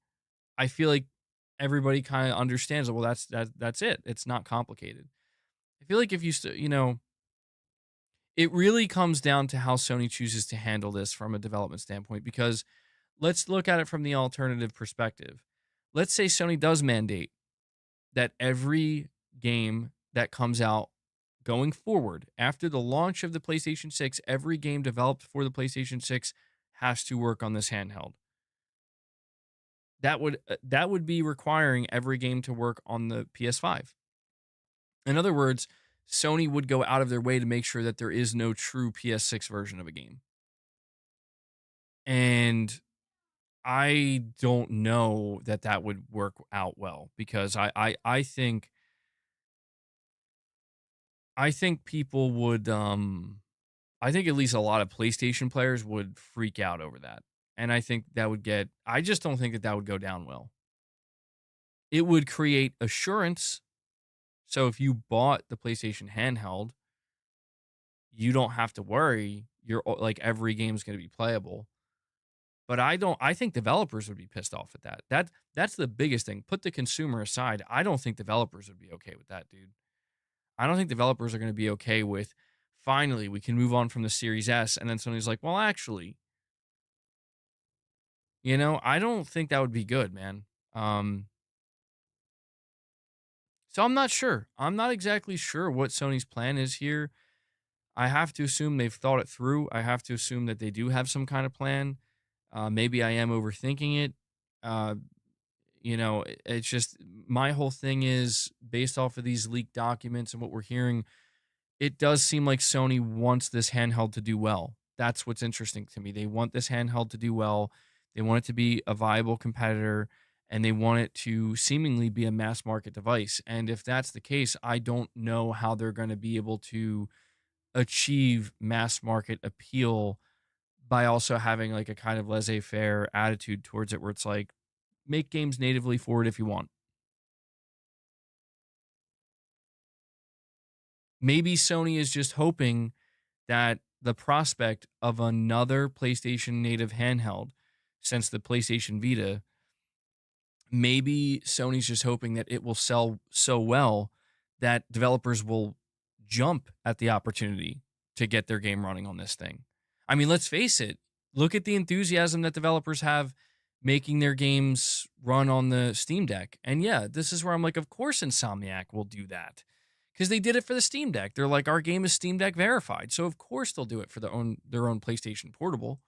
I feel like everybody kind of understands it. Well, that's it. It's not complicated. I feel like if it really comes down to how Sony chooses to handle this from a development standpoint because let's look at it from the alternative perspective. Let's say Sony does mandate that every game that comes out going forward after the launch of the PlayStation 6, every game developed for the PlayStation 6 has to work on this handheld. That would be requiring every game to work on the PS5. In other words, Sony would go out of their way to make sure that there is no true PS6 version of a game. And I don't know that that would work out well because I think people would I think at least a lot of PlayStation players would freak out over that. And I think that would get I just don't think that that would go down well. It would create assurance. So if you bought the PlayStation handheld, you don't have to worry. You're like every game's going to be playable. But I think developers would be pissed off at that. That's the biggest thing. Put the consumer aside. I don't think developers would be okay with that, dude. I don't think developers are going to be okay with finally we can move on from the Series S and then somebody's like, "Well, actually, I don't think that would be good, man." Um so I'm not sure. I'm not exactly sure what Sony's plan is here. I have to assume they've thought it through. I have to assume that they do have some kind of plan. Maybe I am overthinking it. Uh, it's just my whole thing is based off of these leaked documents and what we're hearing. It does seem like Sony wants this handheld to do well. That's what's interesting to me. They want this handheld to do well. They want it to be a viable competitor and they want it to seemingly be a mass market device. And if that's the case, I don't know how they're going to be able to achieve mass market appeal by also having like a kind of laissez-faire attitude towards it where it's like make games natively for it if you want. Maybe Sony is just hoping that the prospect of another PlayStation native handheld since the PlayStation Vita, maybe Sony's just hoping that it will sell so well that developers will jump at the opportunity to get their game running on this thing. I mean, let's face it, look at the enthusiasm that developers have making their games run on the Steam Deck. And yeah, this is where I'm like, of course Insomniac will do that because they did it for the Steam Deck. They're like, our game is Steam Deck verified, so of course they'll do it for their own PlayStation Portable.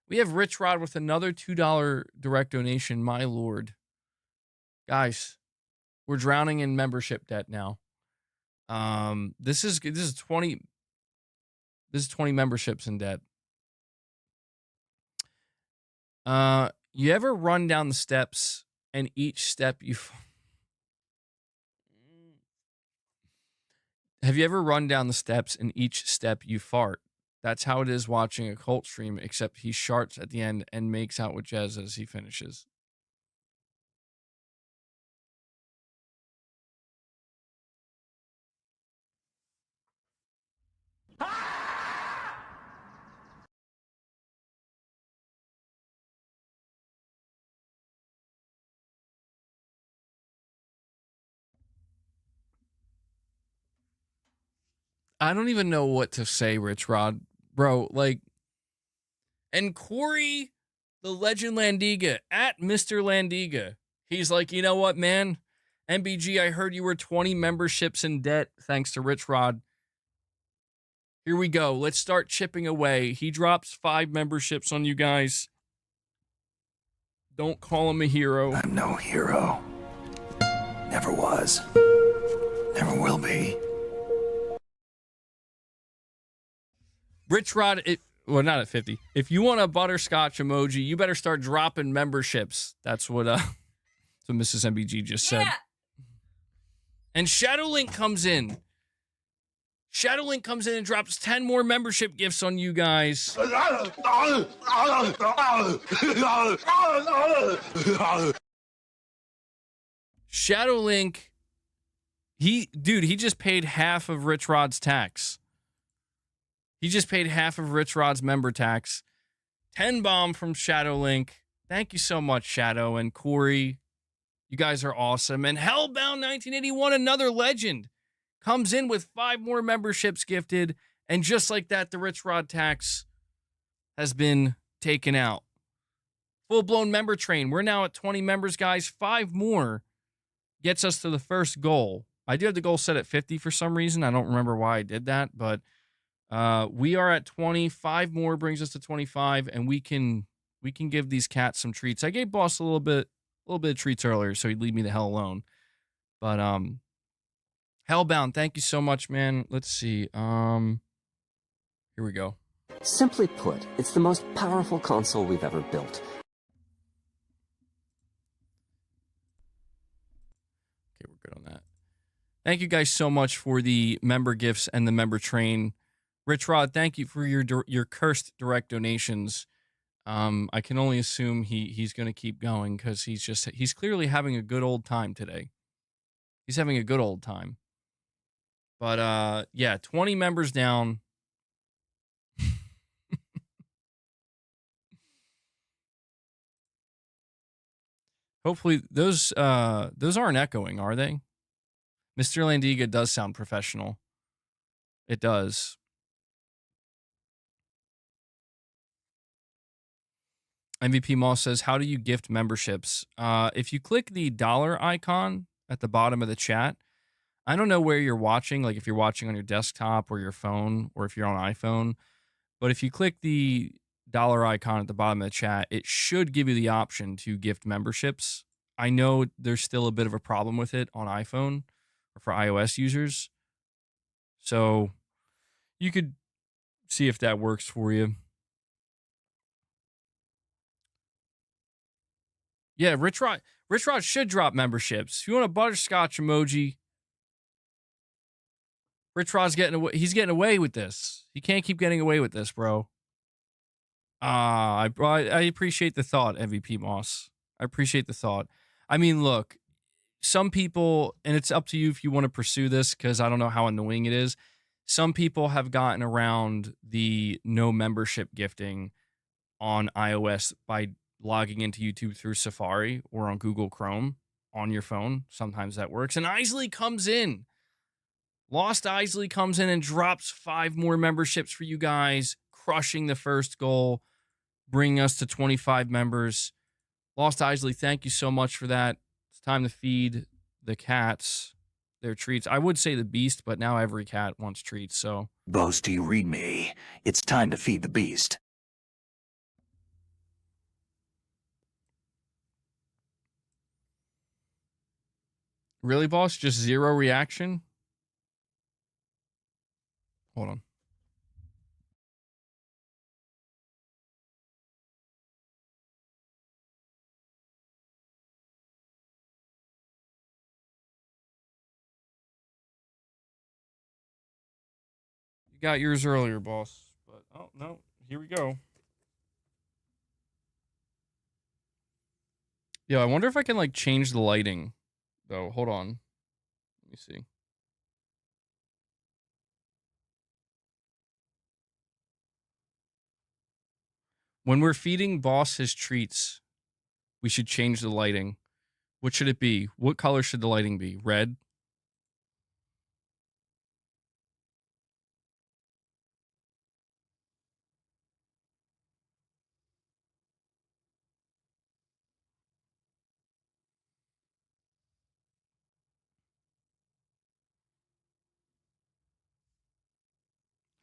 We have RichRod with another $2 direct donation. My lord, Guys, we're drowning in membership debt now. This is 20 memberships in debt. You ever run down the steps and each step you Have you ever run down the steps and each step you fart? That's how it is watching a cult stream, except he sharts at the end and makes out with Jez as he finishes. I don't even know what to say, RichRod. Bro, like, and Corey, the legend Landiga, at Mr. Landiga, he's like, you know what, man? MBG, I heard you were 20 memberships in debt thanks to RichRod. Here we go. Let's start chipping away. He drops 5 memberships on you guys. Don't call him a hero. I'm no hero. Never was. Never will be. RichRod, well, not at 50. If you want a butterscotch emoji, you better start dropping memberships. That's what Mrs. MBG just said. And Shadowlink comes in. Shadowlink comes in and drops 10 more membership gifts on you guys. Shadowlink, he just paid half of RichRod's tax. He just paid half of RichRod's member tax. 10 bomb from Shadowlink. Thank you so much, Shadow and Corey. You guys are awesome. And Hellbound 1981, another legend, comes in with 5 more memberships gifted. And just like that, the RichRod tax has been taken out. Full-blown member train. We're now at 20 members, guys. 5 more gets us to the first goal. I do have the goal set at 50 for some reason. I don't remember why I did that, but we are at 20. 5 more brings us to 25, and we can give these cats some treats. I gave Boss a little bit of treats earlier, so he'd leave me the hell alone. But Hellbound, thank you so much, man. Let's see. Here we go. Simply put, it's the most powerful console we've ever built. Okay, we're good on that. Thank you guys so much for the member gifts and the member train. RichRod, thank you for your cursed direct donations. I can only assume he's going to keep going because he's clearly having a good old time today. He's having a good old time. But yeah, 20 members down. Hopefully those aren't echoing, are they? Mr. Landiga does sound professional. It does. MVP Moss says, how do you gift memberships? If you click the dollar icon at the bottom of the chat, I don't know where you're watching, like if you're watching on your desktop or your phone, or if you're on iPhone, but if you click the dollar icon at the bottom of the chat, it should give you the option to gift memberships. I know there's still a bit of a problem with it on iPhone or for iOS users. So you could see if that works for you. Yeah, RichRod should drop memberships. If you want a butterscotch emoji, RichRod's getting away. He's getting away with this. He can't keep getting away with this, bro. I appreciate the thought, MVP Moss. I appreciate the thought. I mean, look, some people, and it's up to you if you want to pursue this, because I don't know how annoying it is. Some people have gotten around the no membership gifting on iOS by logging into YouTube through Safari or on Google Chrome on your phone. Sometimes that works. And Isley comes in. Lost Isley comes in and drops 5 more memberships for you guys, crushing the first goal, bringing us to 25 members. Lost Isley, thank you so much for that. It's time to feed the cats their treats. I would say the beast, but now every cat wants treats, so. Boasty, read me. It's time to feed the beast. Really, boss? Just zero reaction? Hold on. You got yours earlier, boss. But, oh, no. Here we go. Yo, I wonder if I can, like, change the lighting, though. Hold on. Let me see. When we're feeding boss his treats, we should change the lighting. What should it be? What color should the lighting be? Red?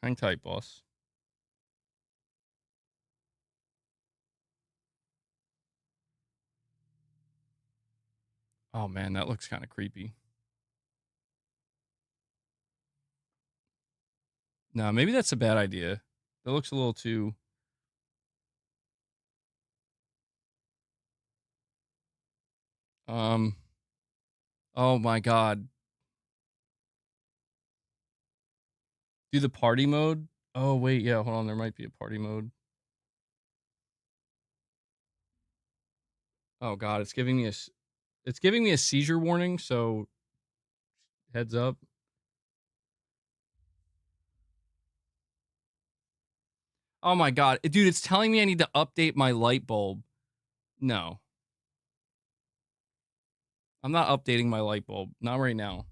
Hang tight, boss. Oh, man, that looks kind of creepy. No, maybe that's a bad idea. That looks a little too... Oh, my God. Do the party mode? Oh, wait, yeah, hold on. There might be a party mode. Oh, God, it's giving me a seizure warning, so heads up. Oh, my God. Dude, it's telling me I need to update my light bulb. No. I'm not updating my light bulb. Not right now.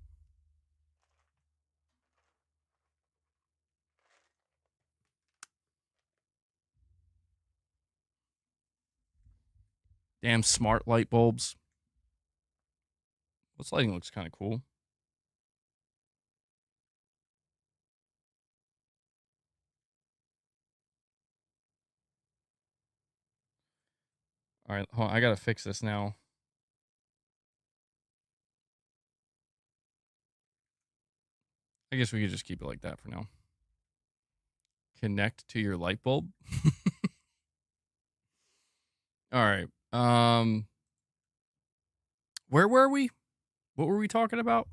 Damn smart light bulbs. This lighting looks kind of cool. All right, hold on. I gotta fix this now. I guess we could just keep it like that for now. Connect to your light bulb. All right. Where were we? What were we talking about?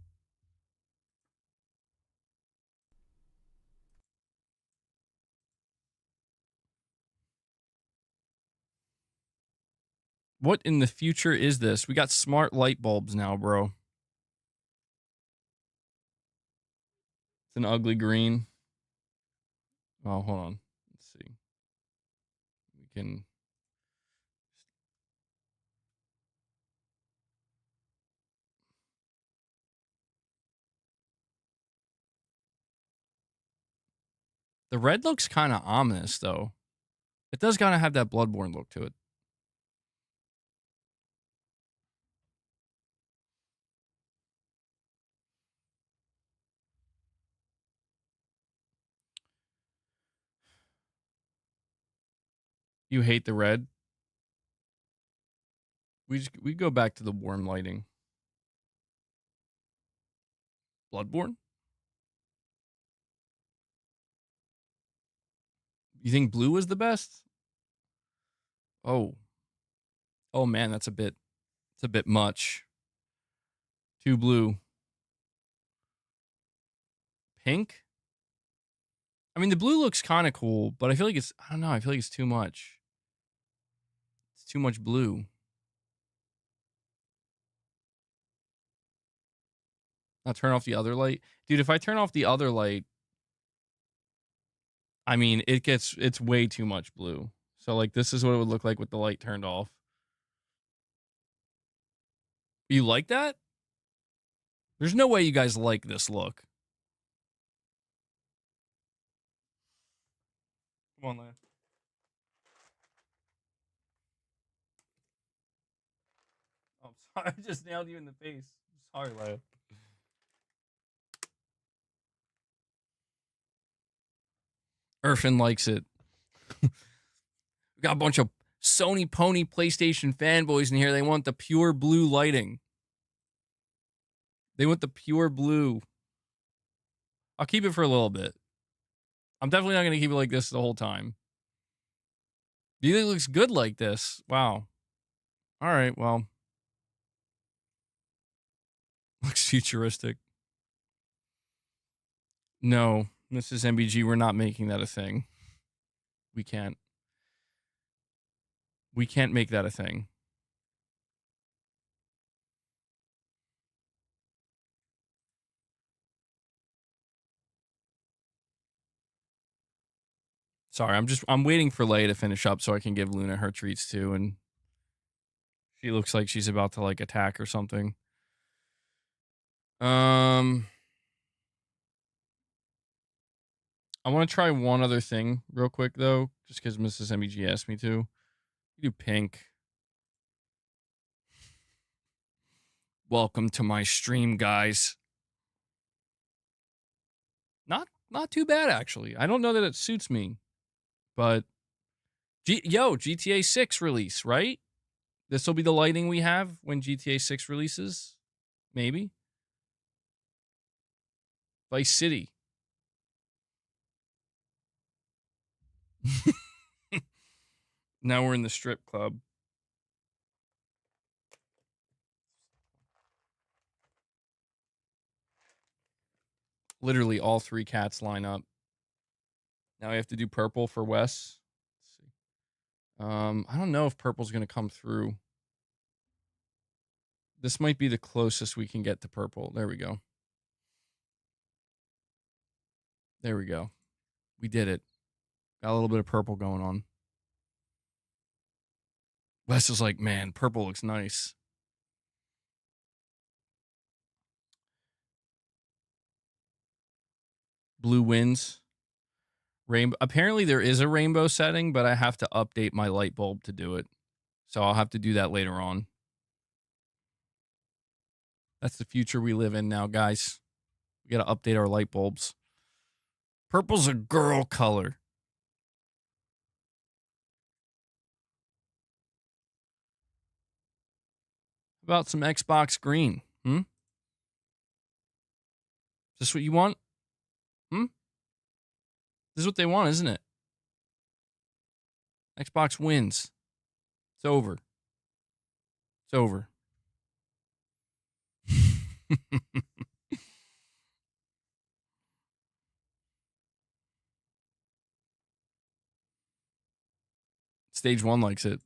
What in the future is this? We got smart light bulbs now, bro. It's an ugly green. Oh, hold on. Let's see. We can... The red looks kind of ominous, though. It does kind of have that Bloodborne look to it. You hate the red? We go back to the warm lighting. Bloodborne? You think blue is the best? Oh. Oh man, it's a bit much. Too blue. Pink? I mean, the blue looks kind of cool, but I feel like I don't know, I feel like it's too much. It's too much blue. I'll turn off the other light. Dude, if I turn off the other light, I mean, it's way too much blue. So like this is what it would look like with the light turned off. You like that? There's no way you guys like this look. Come on, Lan. Oh, I'm sorry. I just nailed you in the face. Sorry, Lan. Irfan likes it. We got a bunch of Sony pony PlayStation fanboys in here. They want the pure blue lighting. They went the pure blue. I'll keep it for a little bit. I'm definitely not going to keep it like this the whole time. Do you think it looks good like this? Wow. All right, well. Looks futuristic. No, Mrs. MBG, we're not making that a thing. We can't. We can't make that a thing. Sorry, I'm waiting for Leia to finish up so I can give Luna her treats too, and she looks like she's about to like attack or something. I want to try one other thing real quick though, just because Mrs. MBG asked me to. You do pink. Welcome to my stream, guys. Not too bad actually. I don't know that it suits me, but GTA 6 release, right? This will be the lighting we have when GTA 6 releases. Maybe. Vice City. Now we're in the strip club. Literally all three cats line up. Now we have to do purple for Wes. Let's see. I don't know if purple's going to come through. This might be the closest we can get to purple. There we go. There we go. We did it. Got a little bit of purple going on. Wes is like, man, purple looks nice. Blue wins. Rainbow. Apparently there is a rainbow setting, but I have to update my light bulb to do it. So I'll have to do that later on. That's the future we live in now, guys. We got to update our light bulbs. Purple's a girl color. How about some Xbox green? Is this what you want? This is what they want, isn't it? Xbox wins. It's over. It's over. Stage 1 likes it.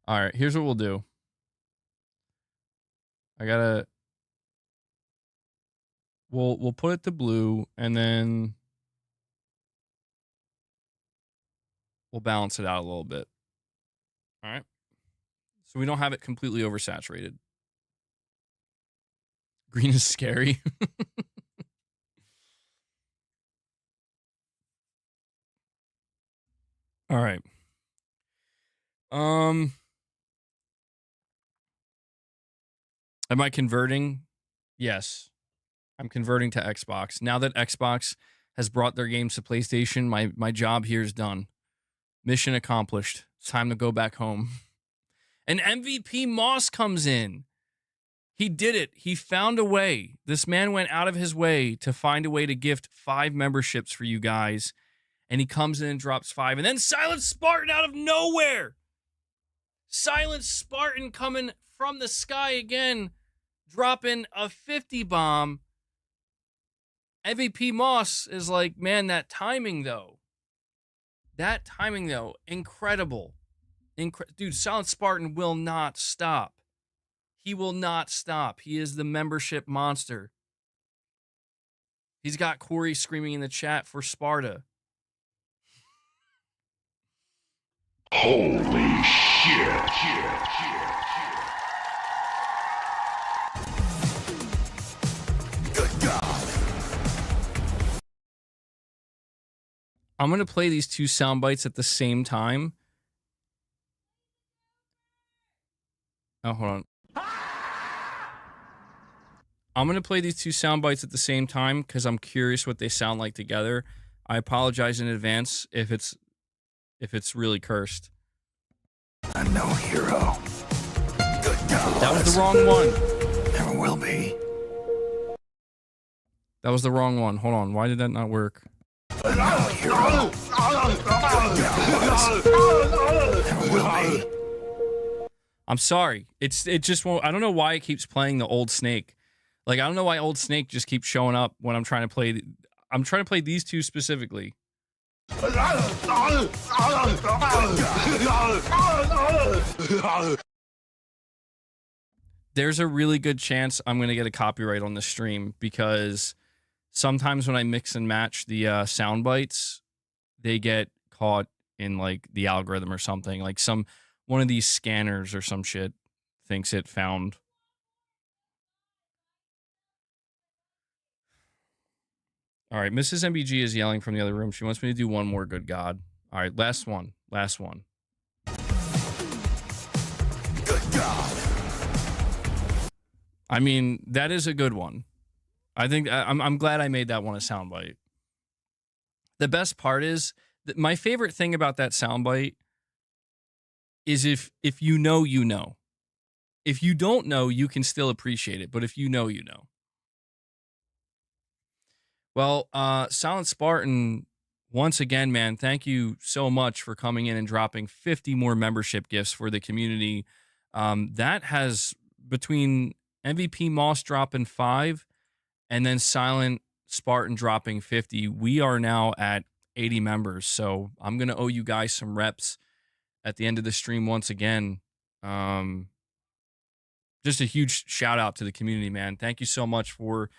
All right, here's what we'll do. We'll put it to blue, and then we'll balance it out a little bit. All right? So we don't have it completely oversaturated. Green is scary. All right. Am I converting? Yes. I'm converting to Xbox. Now that Xbox has brought their games to PlayStation, my job here is done. Mission accomplished. It's time to go back home. And MVP Moss comes in. He did it. He found a way. This man went out of his way to find a way to gift 5 memberships for you guys. And he comes in and drops 5. And then Silent Spartan out of nowhere. Silent Spartan coming from the sky again, dropping a 50 bomb. MVP Moss is like, man, that timing, though. Incredible. Dude, Silent Spartan will not stop. He will not stop. He is the membership monster. He's got Corey screaming in the chat for Sparta. Holy shit. Good God. I'm going to play these 2 sound bites at the same time. Oh, hold on. I'm going to play these 2 sound bites at the same time because I'm curious what they sound like together. I apologize in advance if it's really cursed. I'm no hero. Good God. That was the wrong one. Never will be. That was the wrong one. Hold on. Why did that not work? But now, hero. Never will be. I'm sorry. It just won't. I don't know why it keeps playing the old Snake. Like, I don't know why old Snake just keeps showing up when I'm trying to play. I'm trying to play these two specifically. There's a really good chance I'm going to get a copyright on the stream because sometimes when I mix and match the sound bites, they get caught in like the algorithm or something. Like one of these scanners or some shit thinks it found. All right, Mrs. MBG is yelling from the other room. She wants me to do one more, good God. All right, last one. Last one. Good God. I mean, that is a good one. I think I'm glad I made that one a soundbite. The best part is that my favorite thing about that soundbite is if you know, you know. If you don't know, you can still appreciate it. But if you know, you know. Well, Silent Spartan, once again, man, thank you so much for coming in and dropping 50 more membership gifts for the community. That has, between MVP Moss dropping 5 and then Silent Spartan dropping 50, we are now at 80 members. So I'm going to owe you guys some reps at the end of the stream once again. Just a huge shout out to the community, man. Thank you so much for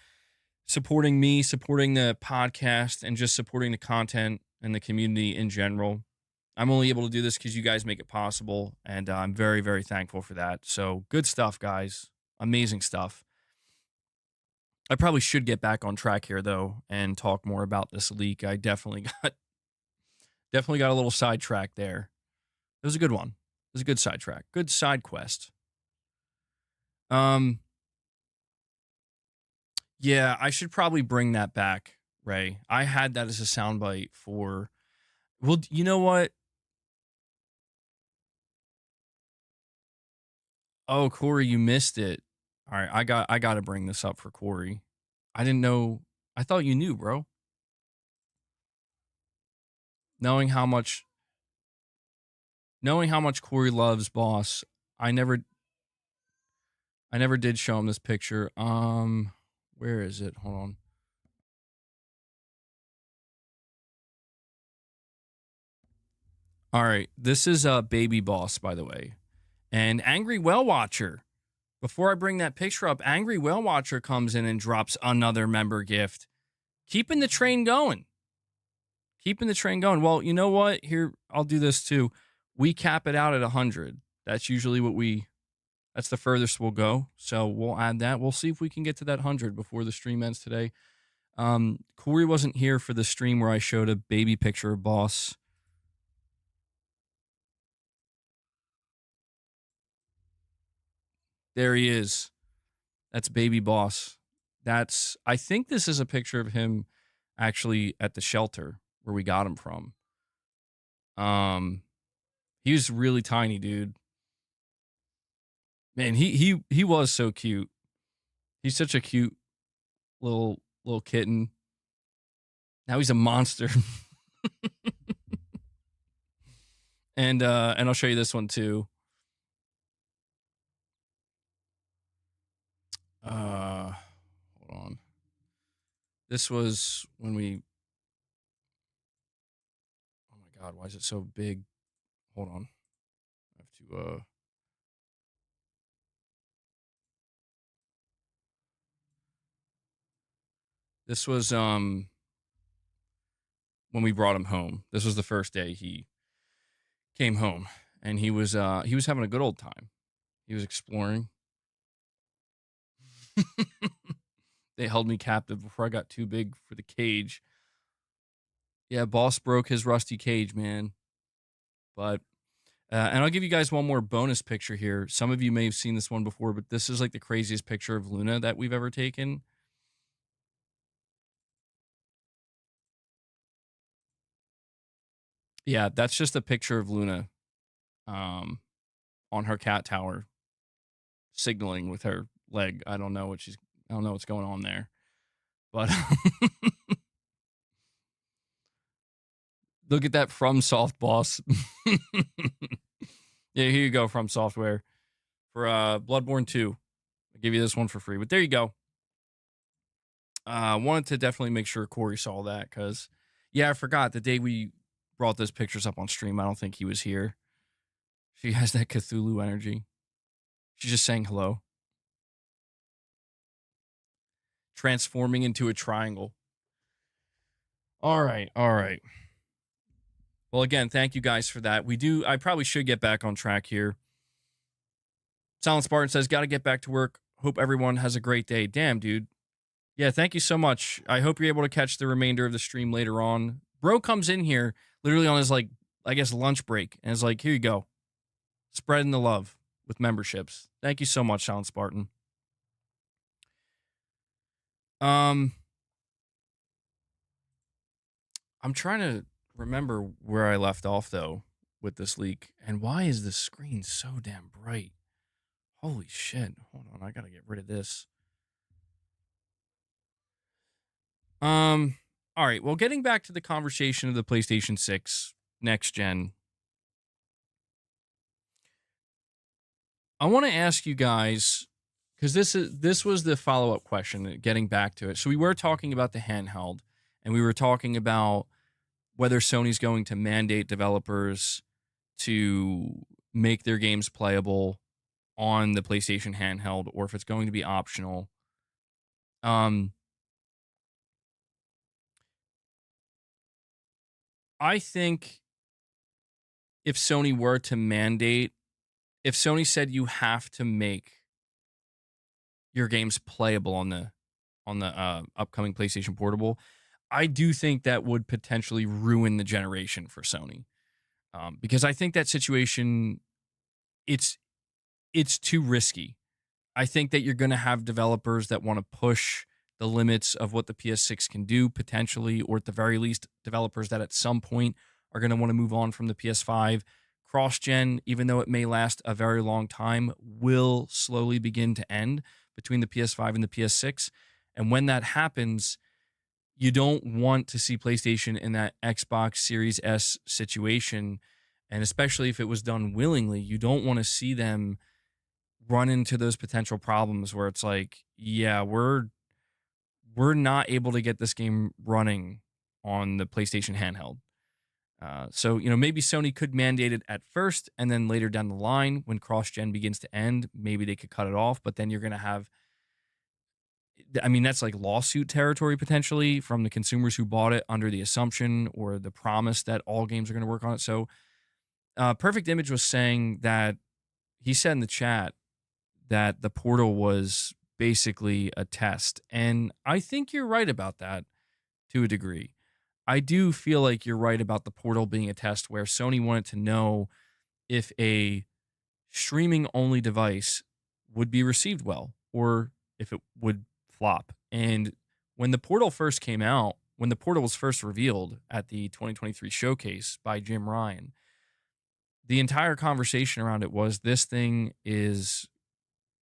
supporting me, supporting the podcast, and just supporting the content and the community in general. I'm only able to do this because you guys make it possible, and I'm very, very thankful for that. So good stuff, guys. Amazing stuff. I probably should get back on track here, though, and talk more about this leak. I definitely got a little sidetracked there. It was a good one. It was a good sidetrack. Good side quest. Yeah, I should probably bring that back, Ray. I had that as a soundbite for. Well, you know what? Oh, Corey, you missed it. All right, I got to bring this up for Corey. I didn't know. I thought you knew, bro. Knowing how much Corey loves Boss, I never did show him this picture. Where is it? Hold on. All right, this is Baby Boss, by the way, and Angry Whale Watcher. Before I bring that picture up, Angry Whale Watcher comes in and drops another member gift, keeping the train going. Well, you know what? Here, I'll do this too. We cap it out at 100. That's usually that's the furthest we'll go. So we'll add that. We'll see if we can get to that 100 before the stream ends today. Corey wasn't here for the stream where I showed a baby picture of Boss. There he is. That's Baby Boss. I think this is a picture of him actually at the shelter where we got him from. He was really tiny, dude. Man, he was so cute. He's such a cute little kitten. Now he's a monster. And I'll show you this one too. Hold on. This was when we. Oh my God, why is it so big? Hold on. I have to. This was when we brought him home. This was the first day he came home, and he was having a good old time. He was exploring. They held me captive before I got too big for the cage. Yeah, Boss broke his rusty cage, man. But and I'll give you guys one more bonus picture here. Some of you may have seen this one before, but this is like the craziest picture of Luna that we've ever taken. Yeah, that's just a picture of Luna on her cat tower, signaling with her leg. I don't know what's going on there. But look at that from Soft boss. Yeah, here you go, From Software. For Bloodborne 2. I'll give you this one for free. But there you go. Wanted to definitely make sure Corey saw that because, yeah, I forgot the day we brought those pictures up on stream. I don't think he was here. She has that Cthulhu energy. She's just saying hello. Transforming into a triangle. All right. Well, again, thank you guys for that. I probably should get back on track here. Silent Spartan says, got to get back to work. Hope everyone has a great day. Damn, dude. Yeah, thank you so much. I hope you're able to catch the remainder of the stream later on. Bro comes in here literally on his, like, I guess, lunch break and is like, here you go. Spreading the love with memberships. Thank you so much, Silent Spartan. I'm trying to remember where I left off, though, with this leak. And why is the screen so damn bright? Holy shit. Hold on, I gotta get rid of this. All right, well, getting back to the conversation of the PlayStation 6 next gen, I want to ask you guys, because this was the follow-up question, getting back to it. So we were talking about the handheld, and we were talking about whether Sony's going to mandate developers to make their games playable on the PlayStation handheld, or if it's going to be optional. I think if Sony were to mandate, if Sony said you have to make your games playable on the upcoming PlayStation Portable, I do think that would potentially ruin the generation for Sony, because I think that situation, it's too risky. I think that you're going to have developers that want to push the limits of what the PS6 can do potentially, or at the very least, developers that at some point are going to want to move on from the PS5. Cross-gen, even though it may last a very long time, will slowly begin to end between the PS5 and the PS6. And when that happens, you don't want to see PlayStation in that Xbox Series S situation. And especially if it was done willingly, you don't want to see them run into those potential problems where it's like, yeah, we're not able to get this game running on the PlayStation handheld. So, maybe Sony could mandate it at first, and then later down the line, when cross-gen begins to end, maybe they could cut it off. But then you're going to have, that's like lawsuit territory potentially from the consumers who bought it under the assumption or the promise that all games are going to work on it. So, Perfect Image was saying that he said in the chat that the Portal was basically a test. And I think you're right about that to a degree. I do feel like you're right about the Portal being a test where Sony wanted to know if a streaming only device would be received well or if it would flop. And when the Portal first came out, when the Portal was first revealed at the 2023 showcase by Jim Ryan, the entire conversation around it was, this thing is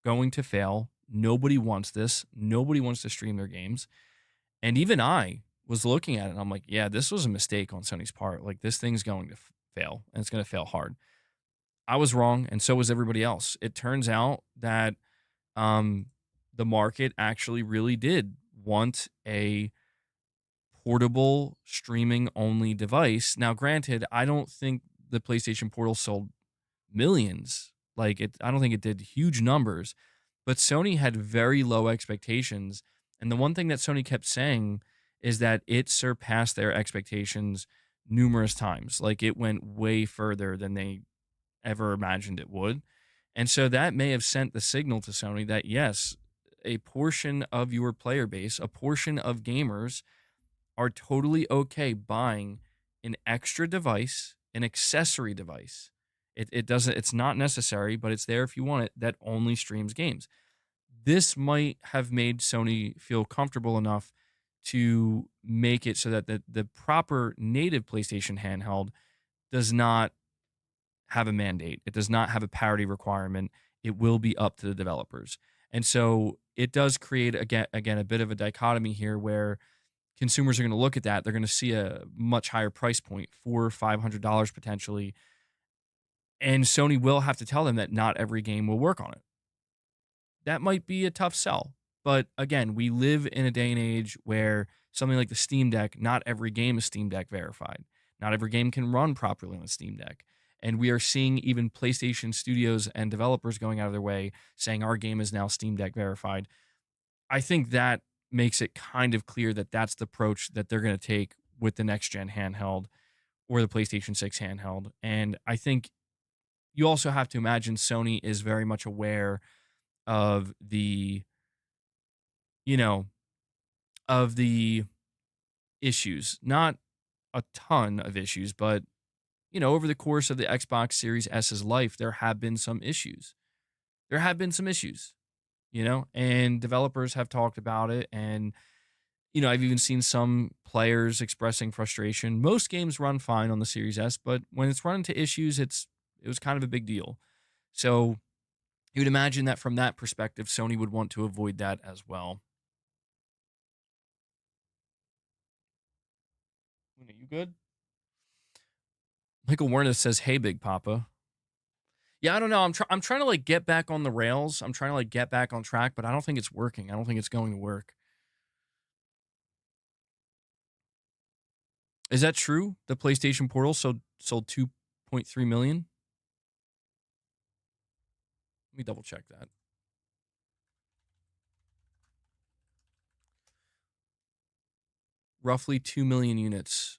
going to fail. Nobody wants this. Nobody wants to stream their games. And even I was looking at it and I'm like, yeah, this was a mistake on Sony's part. Like, this thing's going to fail, and it's going to fail hard. I was wrong, and so was everybody else. It turns out that the market actually really did want a portable streaming only device. Now, granted, I don't think the PlayStation Portal sold millions. I don't think it did huge numbers, but Sony had very low expectations. And the one thing that Sony kept saying is that it surpassed their expectations numerous times. Like, it went way further than they ever imagined it would. And so that may have sent the signal to Sony that, yes, a portion of your player base, a portion of gamers are totally okay buying an extra device, an accessory device. It's not necessary, but it's there if you want it, that only streams games. This might have made Sony feel comfortable enough to make it so that the proper native PlayStation handheld does not have a mandate. It does not have a parity requirement. It will be up to the developers. And so it does create again a bit of a dichotomy here where consumers are going to look at that. They're going to see a much higher price point, $400-$500 potentially, and Sony will have to tell them that not every game will work on it. That might be a tough sell. But again, we live in a day and age where something like the Steam Deck, not every game is Steam Deck verified. Not every game can run properly on the Steam Deck. And we are seeing even PlayStation studios and developers going out of their way saying our game is now Steam Deck verified. I think that makes it kind of clear that that's the approach that they're going to take with the next gen handheld or the PlayStation 6 handheld. And I think you also have to imagine Sony is very much aware of the, you know, of the issues. Not a ton of issues, but over the course of the Xbox Series S's life, there have been some issues. There have been some issues, and developers have talked about it. And, I've even seen some players expressing frustration. Most games run fine on the Series S, but when it's run into issues, it was kind of a big deal. So you would imagine that from that perspective, Sony would want to avoid that as well. Are you good? Michael Werner says, "Hey, Big Papa." Yeah, I don't know. I'm trying to like get back on the rails. I'm trying to like get back on track, but I don't think it's working. I don't think it's going to work. Is that true? The PlayStation Portal sold 2.3 million. Let me double check that. Roughly 2 million units.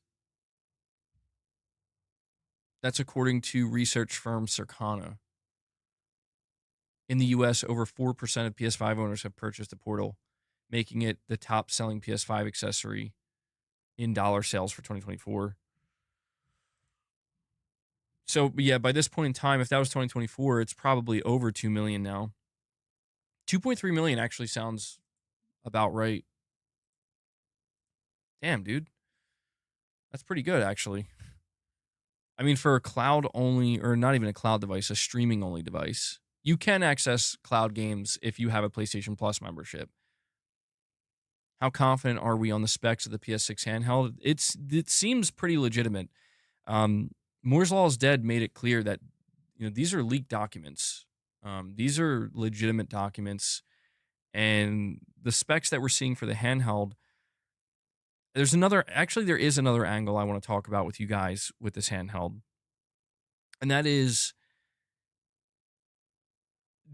That's according to research firm Circana. In the US, over 4% of PS5 owners have purchased a Portal, making it the top-selling PS5 accessory in dollar sales for 2024. So, yeah, by this point in time, if that was 2024, it's probably over 2 million now. 2.3 million actually sounds about right. Damn, dude. That's pretty good, actually. I mean, for a cloud only, or not even a cloud device, a streaming only device, you can access cloud games if you have a PlayStation Plus membership. How confident are we on the specs of the PS6 handheld? It seems pretty legitimate. Moore's Law is Dead made it clear that these are leaked documents. These are legitimate documents, and the specs that we're seeing for the handheld. There is another angle I want to talk about with you guys with this handheld, and that is,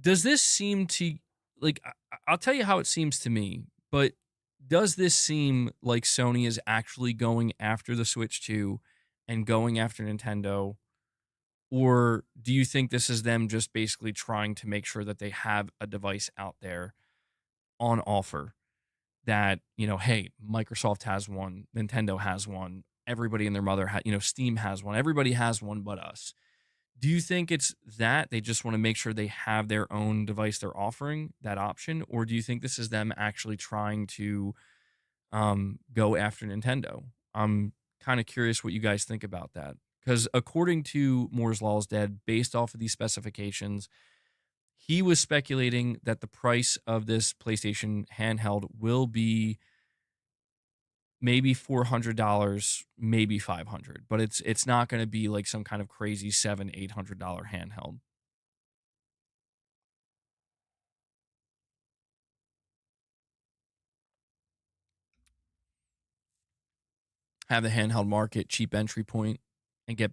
does this seem to like? I'll tell you how it seems to me, but does this seem like Sony is actually going after the Switch 2 and going after Nintendo? Or do you think this is them just basically trying to make sure that they have a device out there on offer that, hey, Microsoft has one, Nintendo has one, everybody and their mother, Steam has one, everybody has one but us. Do you think it's that they just want to make sure they have their own device they're offering, that option? Or do you think this is them actually trying to go after Nintendo? I'm kind of curious what you guys think about that. Because according to Moore's Law is Dead, based off of these specifications, he was speculating that the price of this PlayStation handheld will be maybe $400, maybe $500, but it's not going to be like some kind of crazy $700-$800 handheld. Have the handheld market cheap entry point and get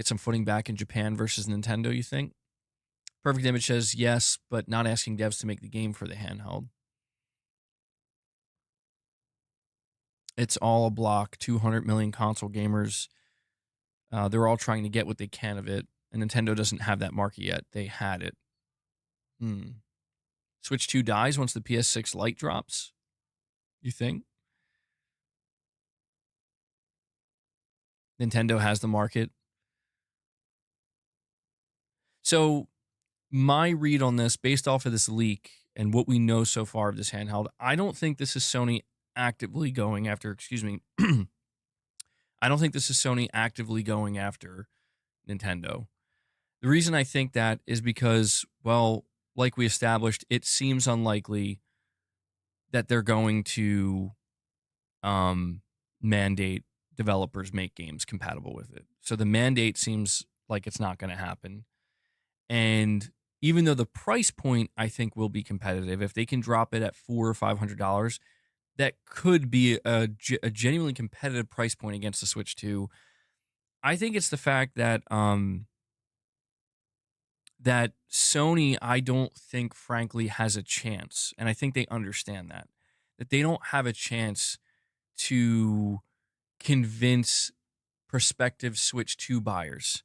some footing back in Japan versus Nintendo, you think? Perfect Image says yes, but not asking devs to make the game for the handheld. It's all a block. 200 million console gamers. They're all trying to get what they can of it. And Nintendo doesn't have that market yet. They had it. Switch 2 dies once the PS6 Lite drops? You think? Nintendo has the market. So my read on this, based off of this leak and what we know so far of this handheld, I don't think this is Sony actively going after, I don't think this is Sony actively going after Nintendo. The reason I think that is because, well, like we established, it seems unlikely that they're going to um, mandate developers make games compatible with it. So the mandate seems like it's not going to happen. And even though the price point I think will be competitive, if they can drop it at $400 or $500, that could be a genuinely competitive price point against the Switch 2. I think it's the fact that that Sony, I don't think, frankly, has a chance, and I think they understand that they don't have a chance to convince prospective Switch 2 buyers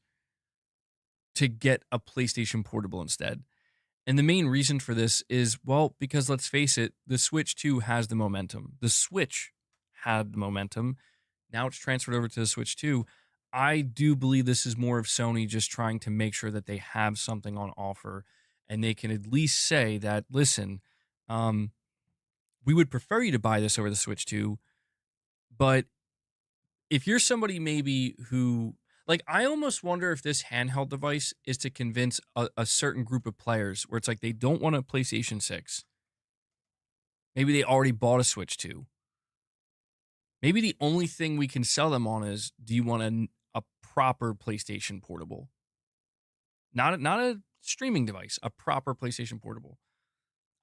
to get a PlayStation Portable instead. And the main reason for this is, well, because let's face it, the Switch 2 has the momentum. The Switch had the momentum. Now it's transferred over to the Switch 2. I do believe this is more of Sony just trying to make sure that they have something on offer and they can at least say that, listen, um, we would prefer you to buy this over the Switch 2, but if you're somebody maybe who, like, I almost wonder if this handheld device is to convince a certain group of players where it's like they don't want a PlayStation 6. Maybe they already bought a Switch 2. Maybe the only thing we can sell them on is, do you want a proper PlayStation Portable? Not a streaming device, a proper PlayStation Portable.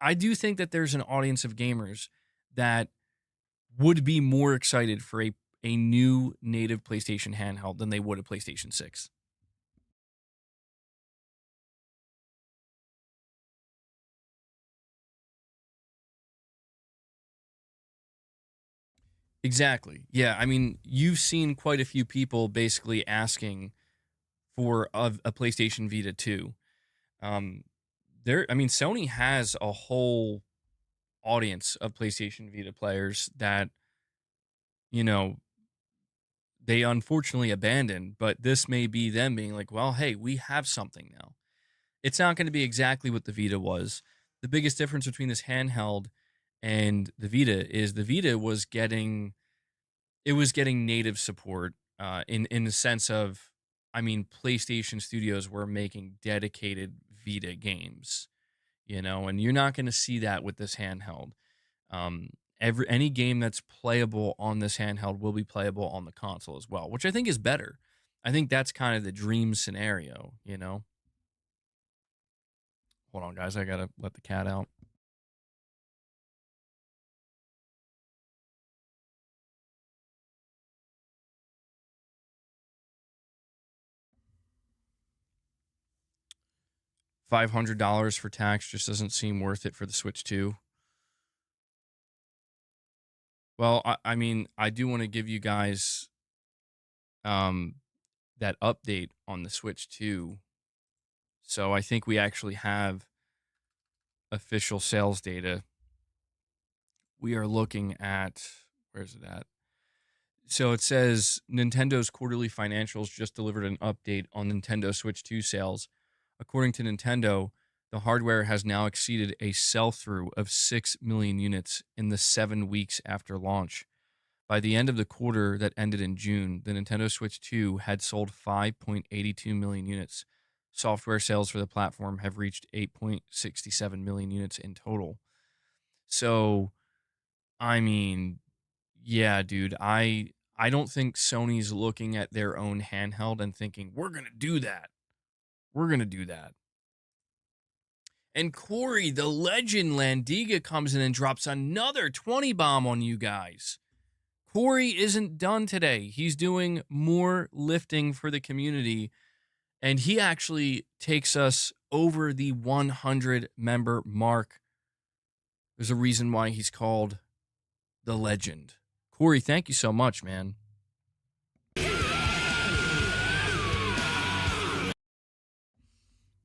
I do think that there's an audience of gamers that would be more excited for a new native PlayStation handheld than they would a PlayStation 6. Exactly. Yeah. I mean, you've seen quite a few people basically asking for a PlayStation Vita 2. Um, I mean, Sony has a whole audience of PlayStation Vita players that, you know, they unfortunately abandoned, but this may be them being like, well, hey, we have something now. It's not going to be exactly what the Vita was. The biggest difference between this handheld and the Vita is the Vita was getting native support in the sense of, I mean, PlayStation Studios were making dedicated Vita games, and you're not going to see that with this handheld. Um, any game that's playable on this handheld will be playable on the console as well, which I think is better. I think that's kind of the dream scenario. Hold on, guys, I gotta let the cat out. $500 for tax just doesn't seem worth it for the Switch 2. Well, I mean, I do want to give you guys um, that update on the Switch 2. So I think we actually have official sales data. We are looking at, where's it at? So it says Nintendo's quarterly financials just delivered an update on Nintendo Switch 2 sales. According to Nintendo, the hardware has now exceeded a sell-through of 6 million units in the 7 weeks after launch. By the end of the quarter that ended in June, the Nintendo Switch 2 had sold 5.82 million units. Software sales for the platform have reached 8.67 million units in total. So, I mean, yeah, dude, I don't think Sony's looking at their own handheld and thinking, "We're going to do that. We're going to do that." And Corey, the legend Landiga, comes in and drops another 20 bomb on you guys. Corey isn't done today. He's doing more lifting for the community, and he actually takes us over the 100 member mark. There's a reason why he's called the legend. Corey, thank you so much, man.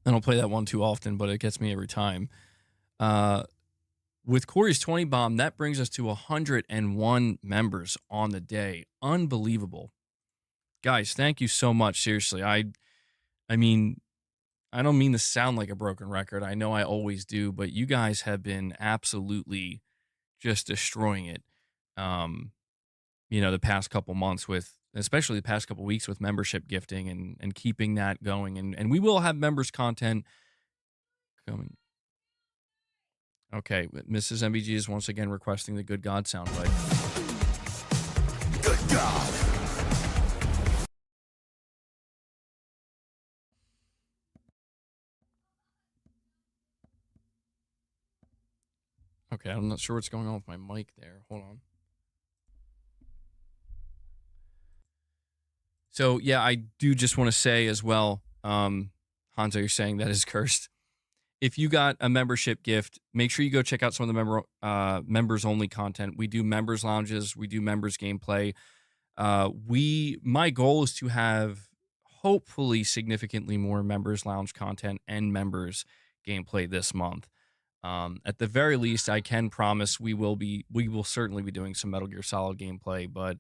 I don't play that one too often, but it gets me every time. With Corey's 20 bomb, that brings us to 101 members on the day. Unbelievable. Guys, thank you so much. Seriously, I mean, I don't mean to sound like a broken record. I know I always do, but you guys have been absolutely just destroying it. Um, the past couple months especially the past couple weeks with membership gifting and keeping that going. And we will have members content coming. Okay, Mrs. MBG is once again requesting the Good God soundbite. Good God! Okay, I'm not sure what's going on with my mic there. Hold on. So yeah, I do just want to say as well, Hanzo, you're saying that is cursed. If you got a membership gift, make sure you go check out some of the members only content. We do members lounges, we do members gameplay. My goal is to have hopefully significantly more members lounge content and members gameplay this month. At the very least, I can promise we will certainly be doing some Metal Gear Solid gameplay, but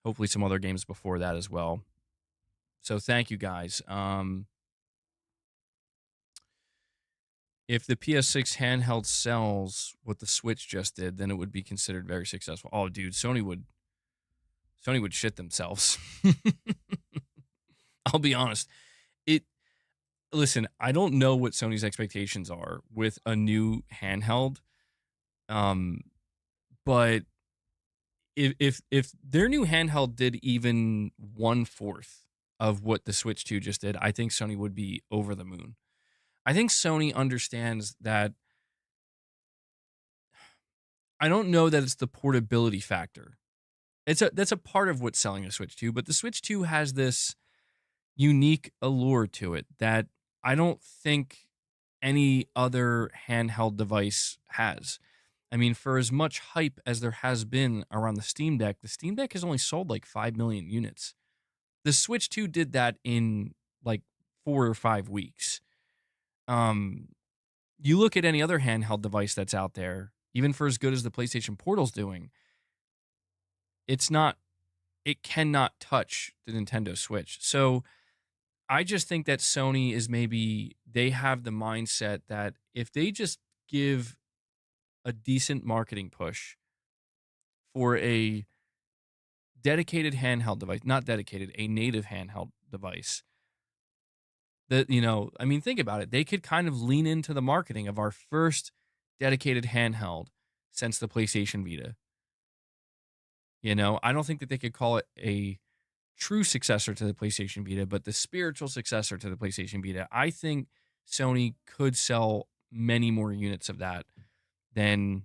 hopefully some other games before that as well. So thank you guys. If the PS6 handheld sells what the Switch just did, then it would be considered very successful. Oh, dude, Sony would shit themselves. I'll be honest. Listen, I don't know what Sony's expectations are with a new handheld. But if their new handheld did even 1/4 of what the Switch 2 just did, I think Sony would be over the moon. I think Sony understands that. I don't know that it's the portability factor. That's a part of what's selling a Switch 2, but the Switch 2 has this unique allure to it that I don't think any other handheld device has. I mean, for as much hype as there has been around the Steam Deck has only sold like 5 million units. The Switch 2 did that in like 4 or 5 weeks. You look at any other handheld device that's out there, even for as good as the PlayStation Portal's doing, it cannot touch the Nintendo Switch. So I just think that Sony is they have the mindset that if they just give a decent marketing push for a dedicated handheld device, not dedicated, a native handheld device, that, I mean, think about it. They could kind of lean into the marketing of our first dedicated handheld since the PlayStation Vita. I don't think that they could call it a true successor to the PlayStation Vita, but the spiritual successor to the PlayStation Vita. I think Sony could sell many more units of that than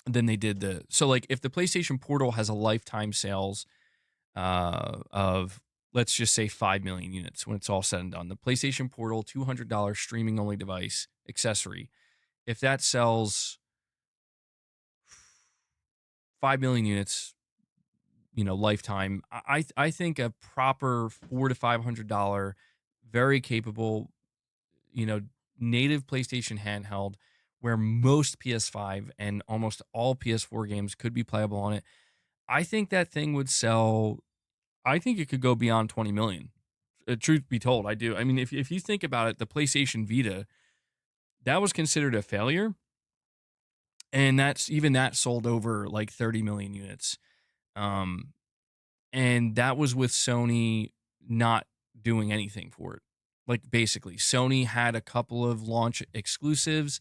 they did so like if the PlayStation Portal has a lifetime sales of, let's just say, 5 million units when it's all said and done. The PlayStation Portal $200 streaming only device accessory, if that sells 5 million units, lifetime, I think a proper $400 to $500 very capable, native PlayStation handheld where most PS5 and almost all PS4 games could be playable on it. I think that thing would sell. I think it could go beyond 20 million. Truth be told, I do. I mean, if you think about it, the PlayStation Vita, that was considered a failure. And that sold over like 30 million units. And that was with Sony not doing anything for it. Like basically, Sony had a couple of launch exclusives.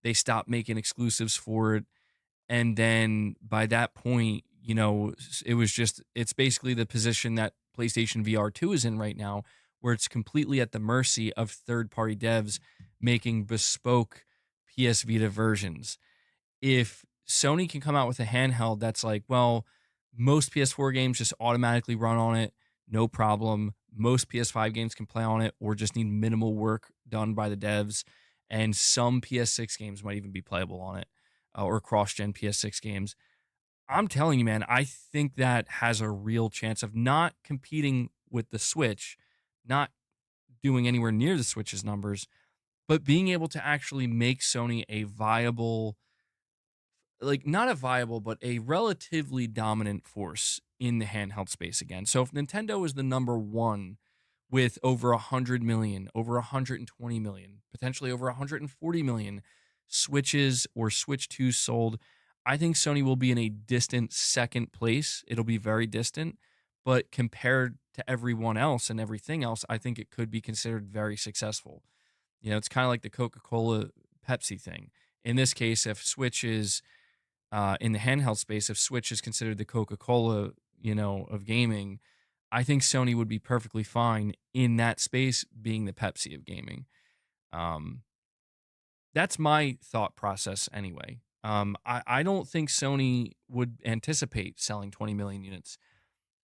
They stopped making exclusives for it. And then by that point, it's basically the position that PlayStation VR 2 is in right now, where it's completely at the mercy of third-party devs making bespoke PS Vita versions. If Sony can come out with a handheld that's like, well, most PS4 games just automatically run on it, no problem. Most PS5 games can play on it or just need minimal work done by the devs. And some PS6 games might even be playable on it, or cross-gen PS6 games. I'm telling you, man, I think that has a real chance of not competing with the Switch, not doing anywhere near the Switch's numbers, but being able to actually make Sony a viable, like not a viable, but a relatively dominant force in the handheld space again. So if Nintendo is the number one with over 100 million, over 120 million, potentially over 140 million Switches or Switch 2s sold, I think Sony will be in a distant second place. It'll be very distant, but compared to everyone else and everything else, I think it could be considered very successful. It's kind of like the Coca-Cola Pepsi thing. In this case, if Switch is in the handheld space, if Switch is considered the Coca-Cola, of gaming, I think Sony would be perfectly fine in that space being the Pepsi of gaming. Um, that's my thought process anyway. I don't think Sony would anticipate selling 20 million units.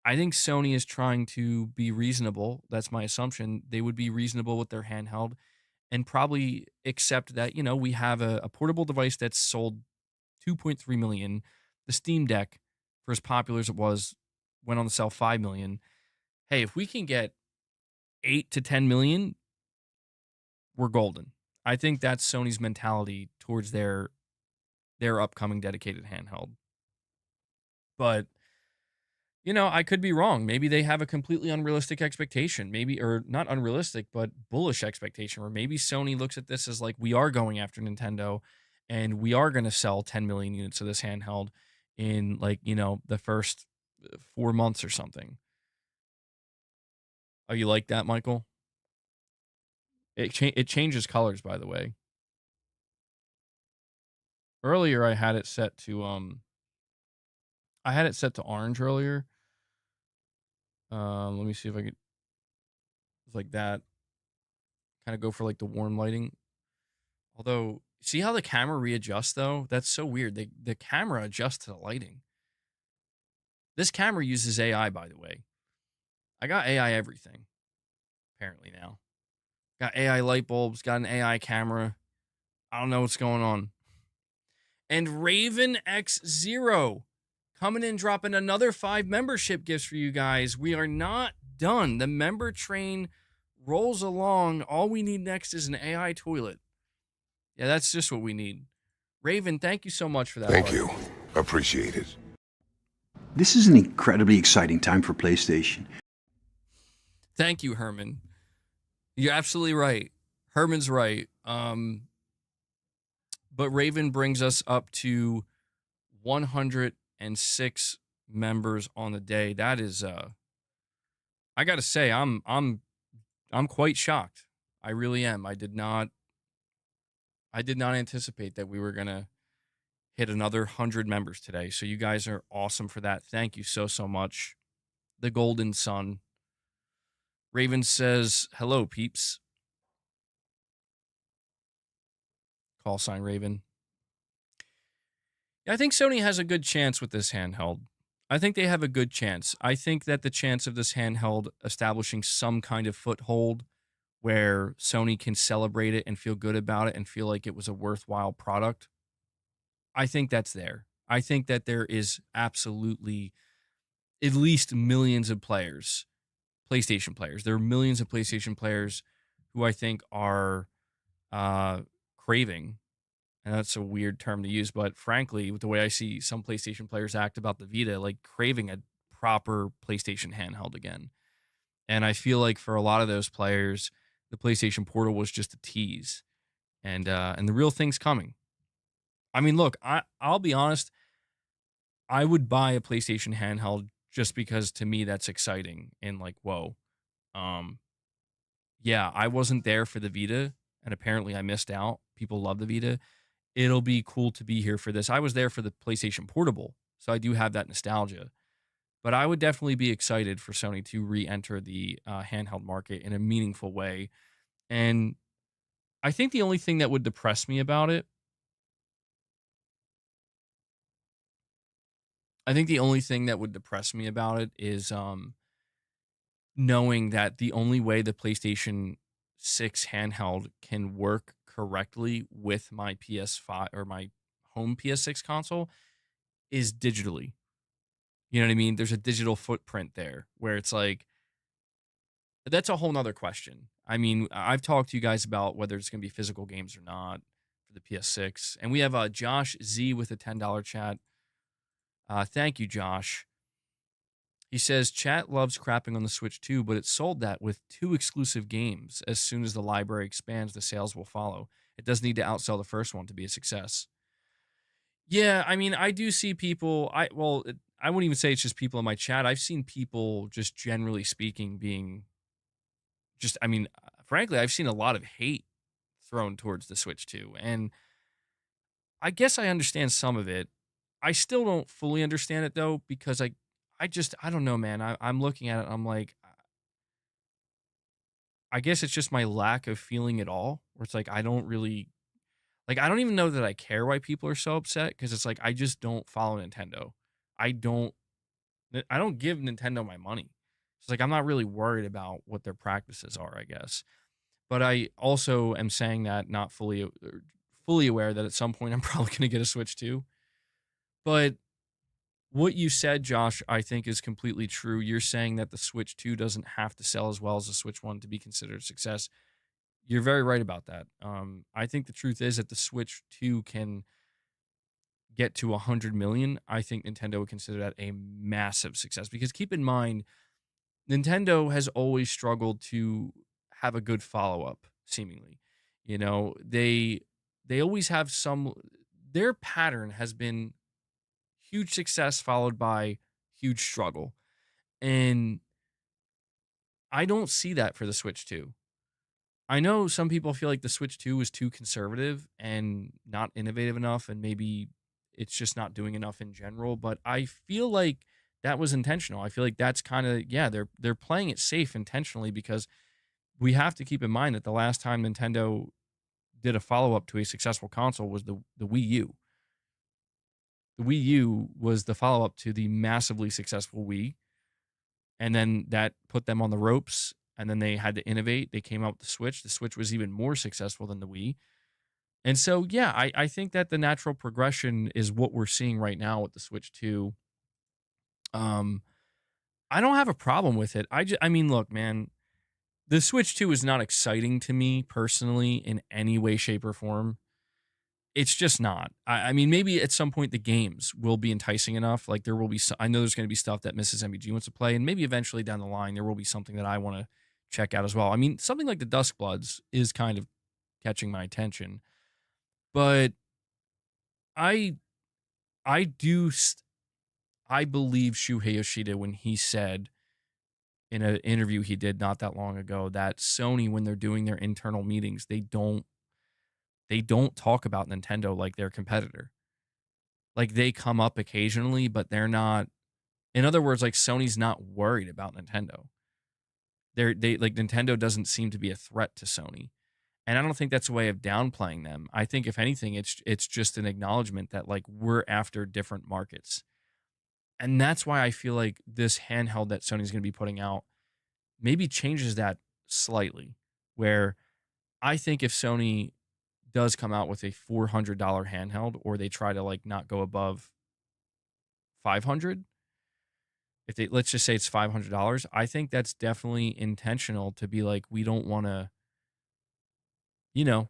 I think Sony is trying to be reasonable. That's my assumption. They would be reasonable with their handheld and probably accept that, we have a portable device that's sold 2.3 million. The Steam Deck, for as popular as it was, went on to sell 5 million. Hey, if we can get 8 to 10 million, we're golden. I think that's Sony's mentality towards their upcoming dedicated handheld. But I could be wrong. Maybe they have a completely unrealistic expectation. Maybe, or not unrealistic, but bullish expectation, where maybe Sony looks at this as like, we are going after Nintendo and we are going to sell 10 million units of this handheld in like, the first 4 months or something. Oh, you like that, Michael? It changes colors, by the way. Earlier, I had it set to orange earlier. Let me see if I could, it's like that. Kind of go for like the warm lighting. Although, see how the camera readjusts though? That's so weird. The camera adjusts to the lighting. This camera uses AI, by the way. I got AI everything, apparently now. Got AI light bulbs, got an AI camera. I don't know what's going on. And Raven X Zero coming in, dropping another 5 membership gifts for you guys. We are not done. The member train rolls along. All we need next is an AI toilet. Yeah, that's just what we need. Raven, thank you so much for that. Thank you. Appreciate it. This is an incredibly exciting time for PlayStation. Thank you, Herman. You're absolutely right. Herman's right. But Raven brings us up to 106 members on the day. That is I got to say I'm quite shocked. I really am. I did not anticipate that we were going to hit another 100 members today. So you guys are awesome for that. Thank you so much. The Golden Sun. Raven says, hello, peeps. Call sign Raven. I think Sony has a good chance with this handheld. I think they have a good chance. I think that the chance of this handheld establishing some kind of foothold where Sony can celebrate it and feel good about it and feel like it was a worthwhile product, I think that's there. I think that there is absolutely at least millions of players, PlayStation players. There are millions of PlayStation players who I think are craving, and that's a weird term to use, but frankly, with the way I see some PlayStation players act about the Vita, like craving a proper PlayStation handheld again. And I feel like for a lot of those players, the PlayStation Portal was just a tease, and the real thing's coming. I mean, look, I'll be honest. I would buy a PlayStation handheld just because to me that's exciting and like, whoa. Yeah, I wasn't there for the Vita, and apparently I missed out. People love the Vita. It'll be cool to be here for this. I was there for the PlayStation Portable, so I do have that nostalgia. But I would definitely be excited for Sony to re-enter the handheld market in a meaningful way. And I think the only thing that would depress me about it, is knowing that the only way the PlayStation 6 handheld can work correctly with my PS5 or my home PS6 console is digitally. You know what I mean? There's a digital footprint there where it's like, that's a whole nother question. I mean, I've talked to you guys about whether it's going to be physical games or not for the PS6. And we have Josh Z with a $10 chat. Thank you, Josh. He says, chat loves crapping on the Switch too, but it sold that with 2 exclusive games. As soon as the library expands, the sales will follow. It does need to outsell the first one to be a success. Yeah, I mean, I do see people, I wouldn't even say it's just people in my chat. I've seen people just generally speaking being just, I mean, frankly, I've seen a lot of hate thrown towards the Switch 2. And I guess I understand some of it. I still don't fully understand it though, because I don't know, man. I'm looking at it. I'm like, I guess it's just my lack of feeling at all. Where it's like I don't really like. I don't even know that I care why people are so upset because it's like I just don't follow Nintendo. I don't. I don't give Nintendo my money. It's like I'm not really worried about what their practices are. I guess, but I also am saying that not fully aware that at some point I'm probably going to get a Switch too. But what you said, Josh, I think is completely true. You're saying that the Switch 2 doesn't have to sell as well as the Switch 1 to be considered a success. You're very right about that. I think the truth is that the Switch 2 can get to 100 million. I think Nintendo would consider that a massive success because keep in mind, Nintendo has always struggled to have a good follow up, seemingly. You know, they always have some their pattern has been huge success followed by huge struggle. And I don't see that for the Switch 2. I know some people feel like the Switch 2 is too conservative and not innovative enough, and maybe it's just not doing enough in general. But I feel like that was intentional. I feel like that's kind of yeah, they're playing it safe intentionally because we have to keep in mind that the last time Nintendo did a follow up to a successful console was the Wii U. The Wii U was the follow up to the massively successful Wii, and then that put them on the ropes. And then they had to innovate. They came out with the Switch. The Switch was even more successful than the Wii. And so, yeah, I think that the natural progression is what we're seeing right now with the Switch 2. Um, I don't have a problem with it. I mean, look, man, the Switch 2 is not exciting to me personally in any way, shape, or form. It's just not. I mean, maybe at some point the games will be enticing enough. Like there will be, I know there's going to be stuff that Mrs. MBG wants to play, and maybe eventually down the line there will be something that I want to check out as well. I mean, something like the Duskbloods is kind of catching my attention, but I, I do, I believe Shuhei Yoshida when he said in an interview he did not that long ago that Sony, when they're doing their internal meetings, they don't talk about Nintendo like their competitor. Like they come up occasionally, but they're not. In other words, like Sony's not worried about Nintendo. They like Nintendo doesn't seem to be a threat to Sony, and I don't think that's a way of downplaying them. I think if anything, it's just an acknowledgement that like we're after different markets, and that's why I feel like this handheld that Sony's going to be putting out maybe changes that slightly. Where I think if Sony does come out with a $400 handheld, or they try to like not go above 500, if they let's just say it's $500, I think that's definitely intentional to be like we don't want to, you know,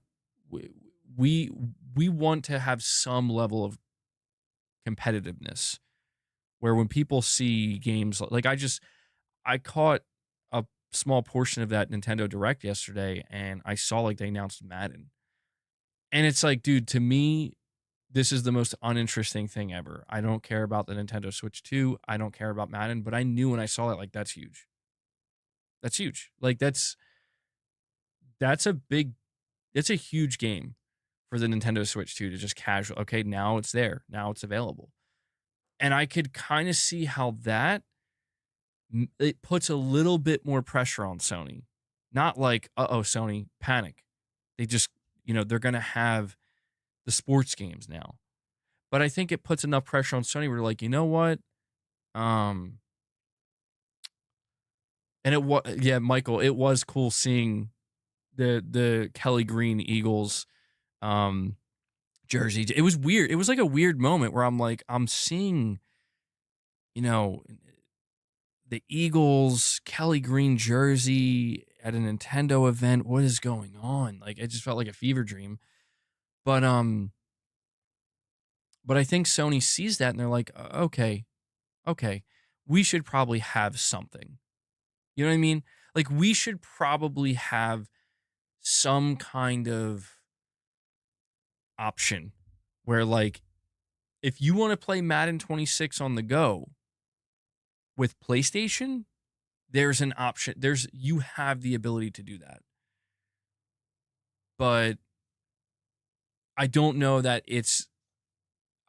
we, we we want to have some level of competitiveness where when people see games like I caught a small portion of that Nintendo Direct yesterday and I saw like they announced Madden. And it's like, dude, to me, this is the most uninteresting thing ever. I don't care about the Nintendo Switch 2. I don't care about Madden, but I knew when I saw it, like, that's huge. That's huge. Like, that's a big, it's a huge game for the Nintendo Switch 2 to just casual. Okay, now it's there. Now it's available. And I could kind of see how that it puts a little bit more pressure on Sony. Not like, uh-oh, Sony, panic. They just, they're going to have the sports games now. But I think it puts enough pressure on Sony where like, you know what? And it was yeah, Michael, it was cool seeing the Kelly Green Eagles jersey. It was weird. It was like a weird moment where I'm like, I'm seeing, you know, the Eagles Kelly Green jersey at a Nintendo event. What is going on? Like it just felt like a fever dream. But I think Sony sees that and they're like, okay, we should probably have something. You know what I mean? Like we should probably have some kind of option where like if you want to play Madden 26 on the go with PlayStation, there's an option. You have the ability to do that. But I don't know that it's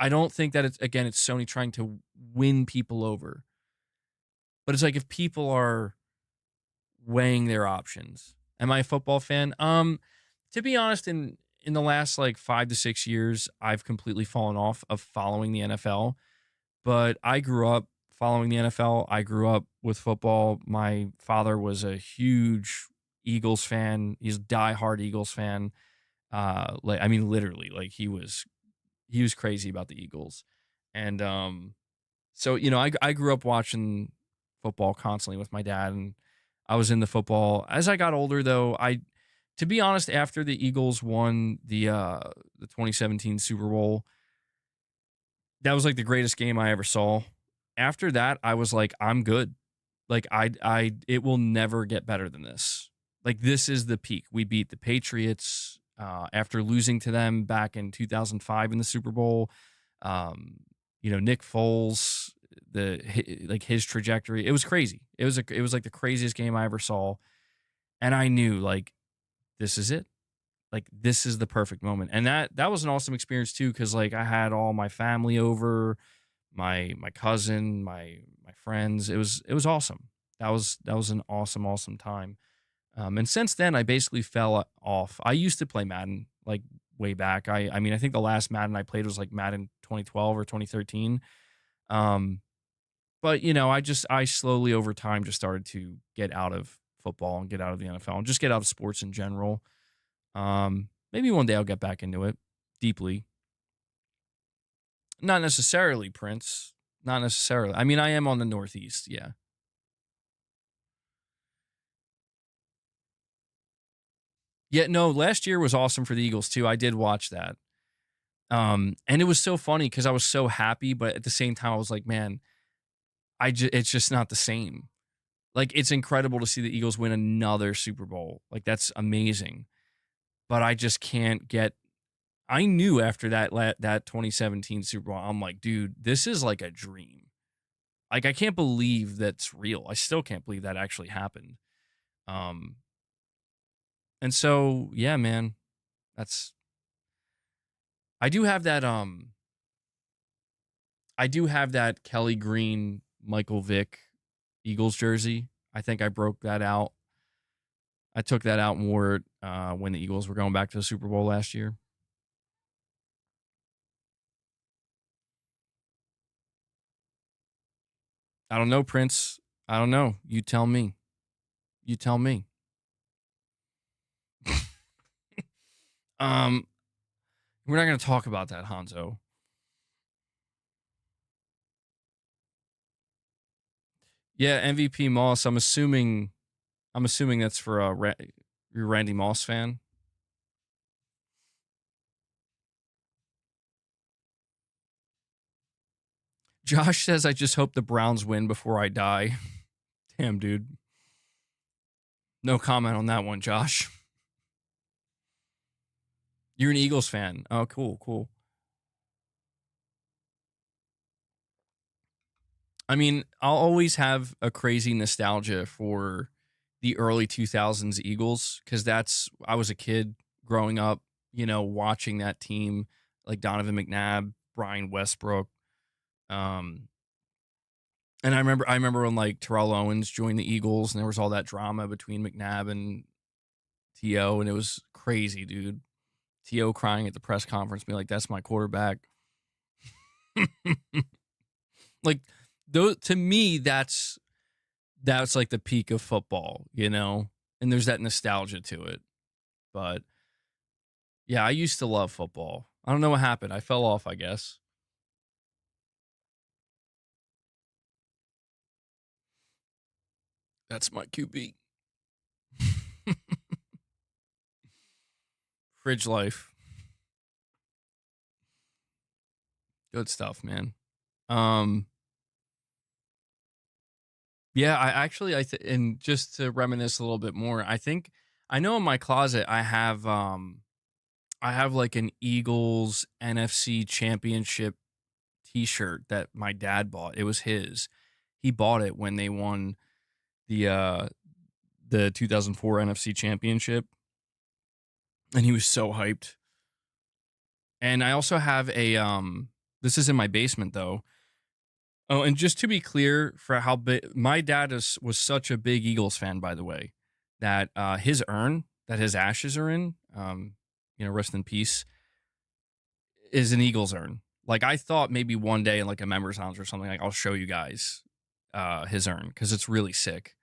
I don't think that it's Sony trying to win people over. But it's like if people are weighing their options. Am I a football fan? To be honest, in the last like 5 to 6 years, I've completely fallen off of following the NFL. But I grew up following the NFL. I grew up with football. My father was a huge Eagles fan. He's a diehard Eagles fan. Literally, like he was crazy about the Eagles. And so I grew up watching football constantly with my dad, and I was into football. As I got older, though, to be honest, after the Eagles won the 2017 Super Bowl, that was like the greatest game I ever saw. After that, I was like, I'm good. Like it will never get better than this. Like this is the peak. We beat the Patriots after losing to them back in 2005 in the Super Bowl. Nick Foles, his trajectory, it was crazy. It was like the craziest game I ever saw, and I knew like this is it. Like this is the perfect moment, and that was an awesome experience too, because like I had all my family over, my cousin, my friends. It was awesome. That was an awesome time. And since then, I basically fell off. I used to play Madden like way back. I mean, I think the last Madden I played was like Madden 2012 or 2013. But I slowly over time just started to get out of football and get out of the NFL and just get out of sports in general. Maybe one day I'll get back into it deeply. Not necessarily, Prince. Not necessarily. I mean, I am on the Northeast, yeah. Yeah, no, last year was awesome for the Eagles too. I did watch that. And it was so funny because I was so happy, but at the same time I was like, man, it's just not the same. Like it's incredible to see the Eagles win another Super Bowl. Like that's amazing. But I just can't get. I knew after that 2017 Super Bowl, I'm like, dude, this is like a dream. Like I can't believe that's real. I still can't believe that actually happened. And so yeah, man, that's. I do have that. I do have that Kelly Green, Michael Vick Eagles jersey. I think I broke that out. I took that out and wore it when the Eagles were going back to the Super Bowl last year. I don't know, Prince. I don't know. You tell me. You tell me. um, we're not going to talk about that, Hanzo. Yeah, MVP Moss. I'm assuming that's for your Randy Moss fan. Josh says, I just hope the Browns win before I die. Damn, dude. No comment on that one, Josh. You're an Eagles fan. Oh, cool. I mean, I'll always have a crazy nostalgia for the early 2000s Eagles because I was a kid growing up, watching that team like Donovan McNabb, Brian Westbrook. And I remember when like Terrell Owens joined the Eagles and there was all that drama between McNabb and T.O. and it was crazy, dude. T.O. crying at the press conference, being like, that's my quarterback. Like, to me, that's like the peak of football, and there's that nostalgia to it. But yeah, I used to love football. I don't know what happened. I fell off, I guess. That's my QB. Fridge life. Good stuff, man. Yeah, and just to reminisce a little bit more, I know in my closet I have like an Eagles NFC Championship T-shirt that my dad bought. It was his. He bought it when they won the 2004 NFC Championship, and he was so hyped. And I also have a This is in my basement though. Oh, and just to be clear, for how big my dad was such a big Eagles fan, by the way, that his urn that his ashes are in, rest in peace, is an Eagles urn. Like I thought maybe one day in like a members lounge or something, like I'll show you guys his urn because it's really sick.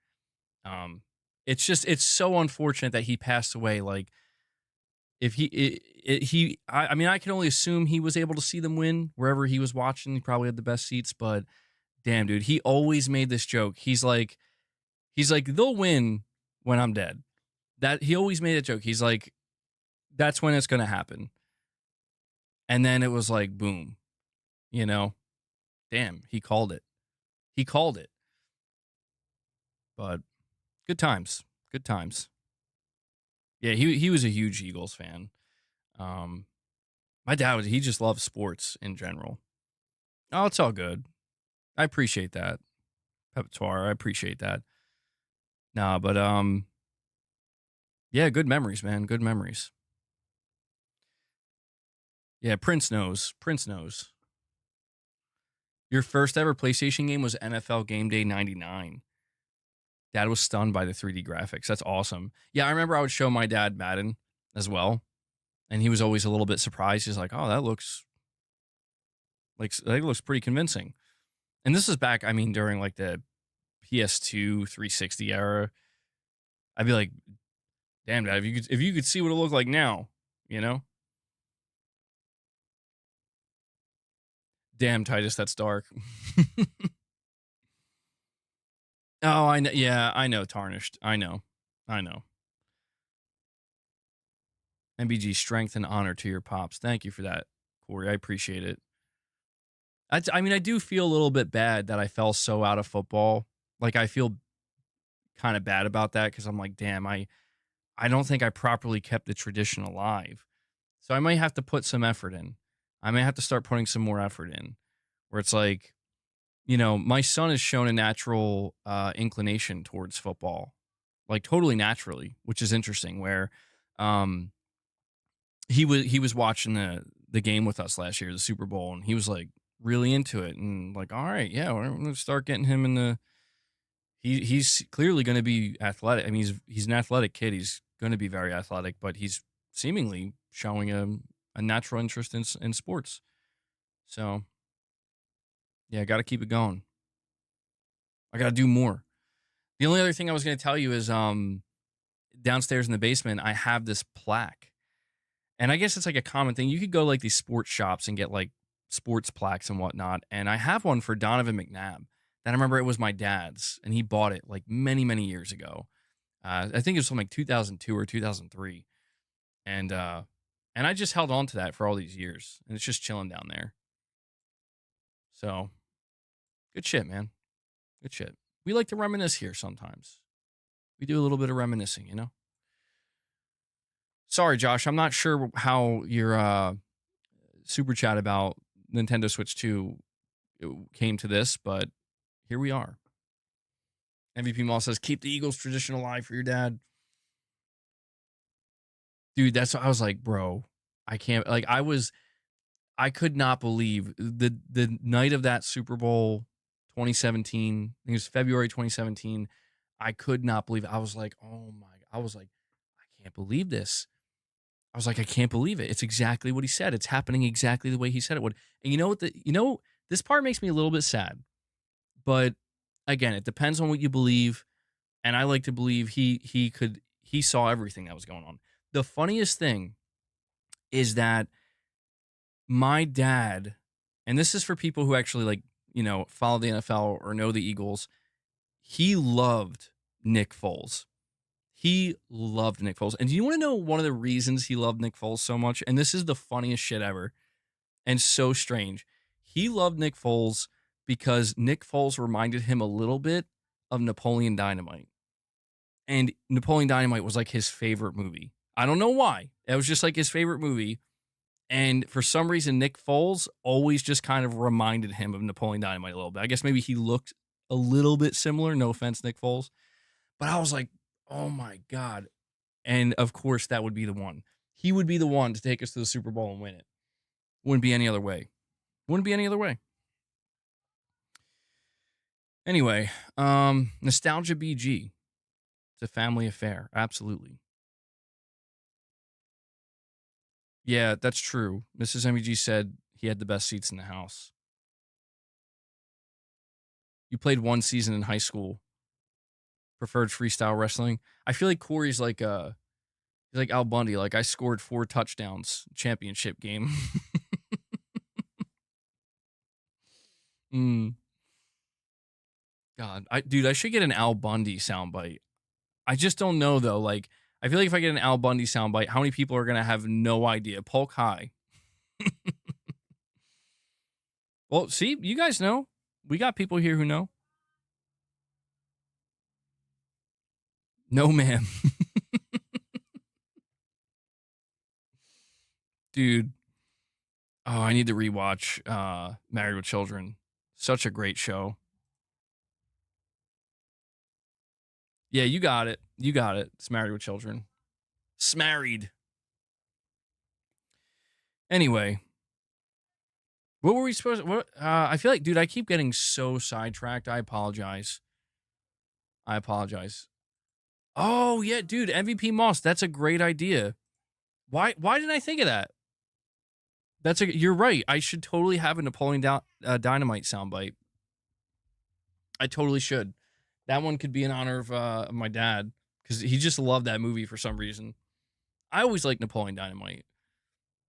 Um, it's so unfortunate that he passed away. Like if I mean, I can only assume he was able to see them win wherever he was watching. He probably had the best seats, but damn, dude, he always made this joke. He's like, they'll win when I'm dead. That he always made a joke. He's like, that's when it's gonna happen. And then it was like, boom, you know, damn, he called it. He called it. But good times, good times. Yeah, he was a huge Eagles fan. My dad he just loves sports in general. Oh, it's all good. I appreciate that. Peptoire, I appreciate that. Nah, but yeah, good memories, man. Good memories. Yeah, Prince knows. Prince knows. Your first ever PlayStation game was NFL Game Day 99. Dad was stunned by the 3D graphics. That's awesome. Yeah, I remember I would show my dad Madden as well, and he was always a little bit surprised. He's like, "Oh, that looks pretty convincing." And this is back, I mean, during like the PS2 360 era. I'd be like, "Damn, Dad, if you could see what it looked like now, you know?" Damn, Titus, that's dark. Oh, I know. Yeah, I know. Tarnished. I know. MBG, strength and honor to your pops. Thank you for that, Corey. I appreciate it. I mean, I do feel a little bit bad that I fell so out of football. Like, I feel kind of bad about that because I'm like, damn, I don't think I properly kept the tradition alive. So I might have to put some effort in. I may have to start putting some more effort in where it's like, my son has shown a natural inclination towards football, like totally naturally, which is interesting. Where he was watching the game with us last year, the Super Bowl, and he was like really into it, and like, all right, yeah, we're gonna start getting him in the. He's clearly going to be athletic. I mean, he's an athletic kid. He's going to be very athletic, but he's seemingly showing a natural interest in sports. So yeah, I got to keep it going. I got to do more. The only other thing I was going to tell you is downstairs in the basement, I have this plaque. And I guess it's like a common thing. You could go like these sports shops and get like sports plaques and whatnot. And I have one for Donovan McNabb that I remember it was my dad's and he bought it like many, many years ago. I think it was from like 2002 or 2003. And I just held on to that for all these years and it's just chilling down there. So good shit, man. Good shit. We like to reminisce here sometimes. We do a little bit of reminiscing, you know? Sorry, Josh. I'm not sure how your super chat about Nintendo Switch 2 came to this, but here we are. MVP Mall says, keep the Eagles tradition alive for your dad. Dude, that's what I was like, bro. I can't, like, I could not believe the night of that Super Bowl 2017, I think it was February 2017. I could not believe it. I was like, oh my, I was like, I can't believe this. I was like, I can't believe it. It's exactly what he said. It's happening exactly the way he said it would. And you know what? This part makes me a little bit sad. But again, it depends on what you believe. And I like to believe he saw everything that was going on. The funniest thing is that my dad, and this is for people who actually like, follow the NFL or know the Eagles, he loved Nick Foles. He loved Nick Foles. And do you want to know one of the reasons he loved Nick Foles so much? And this is the funniest shit ever and so strange. He loved Nick Foles because Nick Foles reminded him a little bit of Napoleon Dynamite. And Napoleon Dynamite was like his favorite movie. I don't know why. It was just like his favorite movie. And for some reason, Nick Foles always just kind of reminded him of Napoleon Dynamite a little bit. I guess maybe he looked a little bit similar. No offense, Nick Foles. But I was like, oh my God. And of course, that would be the one. He would be the one to take us to the Super Bowl and win it. Wouldn't be any other way. Wouldn't be any other way. Anyway, Nostalgia BG. It's a family affair. Absolutely. Yeah, that's true. Mrs. MVG said he had the best seats in the house. You played one season in high school. Preferred freestyle wrestling. I feel like Corey's like he's like Al Bundy. Like, I scored 4 touchdowns championship game. God, I should get an Al Bundy soundbite. I just don't know though. Like, I feel like if I get an Al Bundy soundbite, how many people are gonna have no idea? Polk high. Well, see, you guys know. We got people here who know. No, ma'am. Dude. Oh, I need to rewatch Married with Children. Such a great show. Yeah, you got it. You got it. It's Married with Children. Smarried. Anyway, what were we supposed to, what I feel like, dude, I keep getting so sidetracked. I apologize. Oh, yeah, dude, MVP Moss. That's a great idea. Why didn't I think of that? You're right. I should totally have a Napoleon Dynamite soundbite. I totally should. That one could be in honor of my dad, because he just loved that movie for some reason. I always liked Napoleon Dynamite,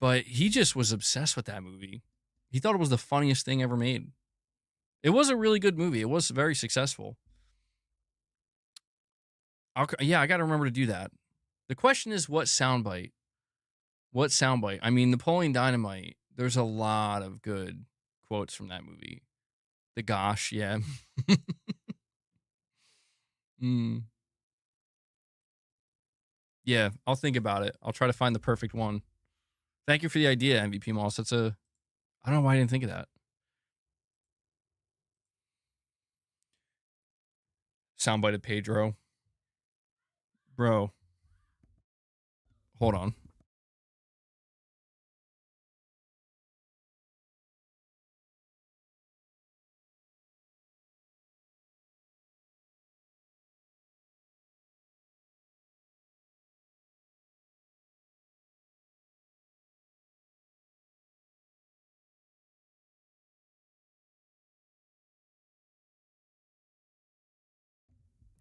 but he just was obsessed with that movie. He thought it was the funniest thing ever made. It was a really good movie. It was very successful. Yeah, I got to remember to do that. The question is, what soundbite? What soundbite? I mean, Napoleon Dynamite, there's a lot of good quotes from that movie. The gosh, yeah. Yeah, I'll think about it. I'll try to find the perfect one. Thank you for the idea, MVP Moss. I don't know why I didn't think of that. Soundbite of Pedro. Bro. Hold on.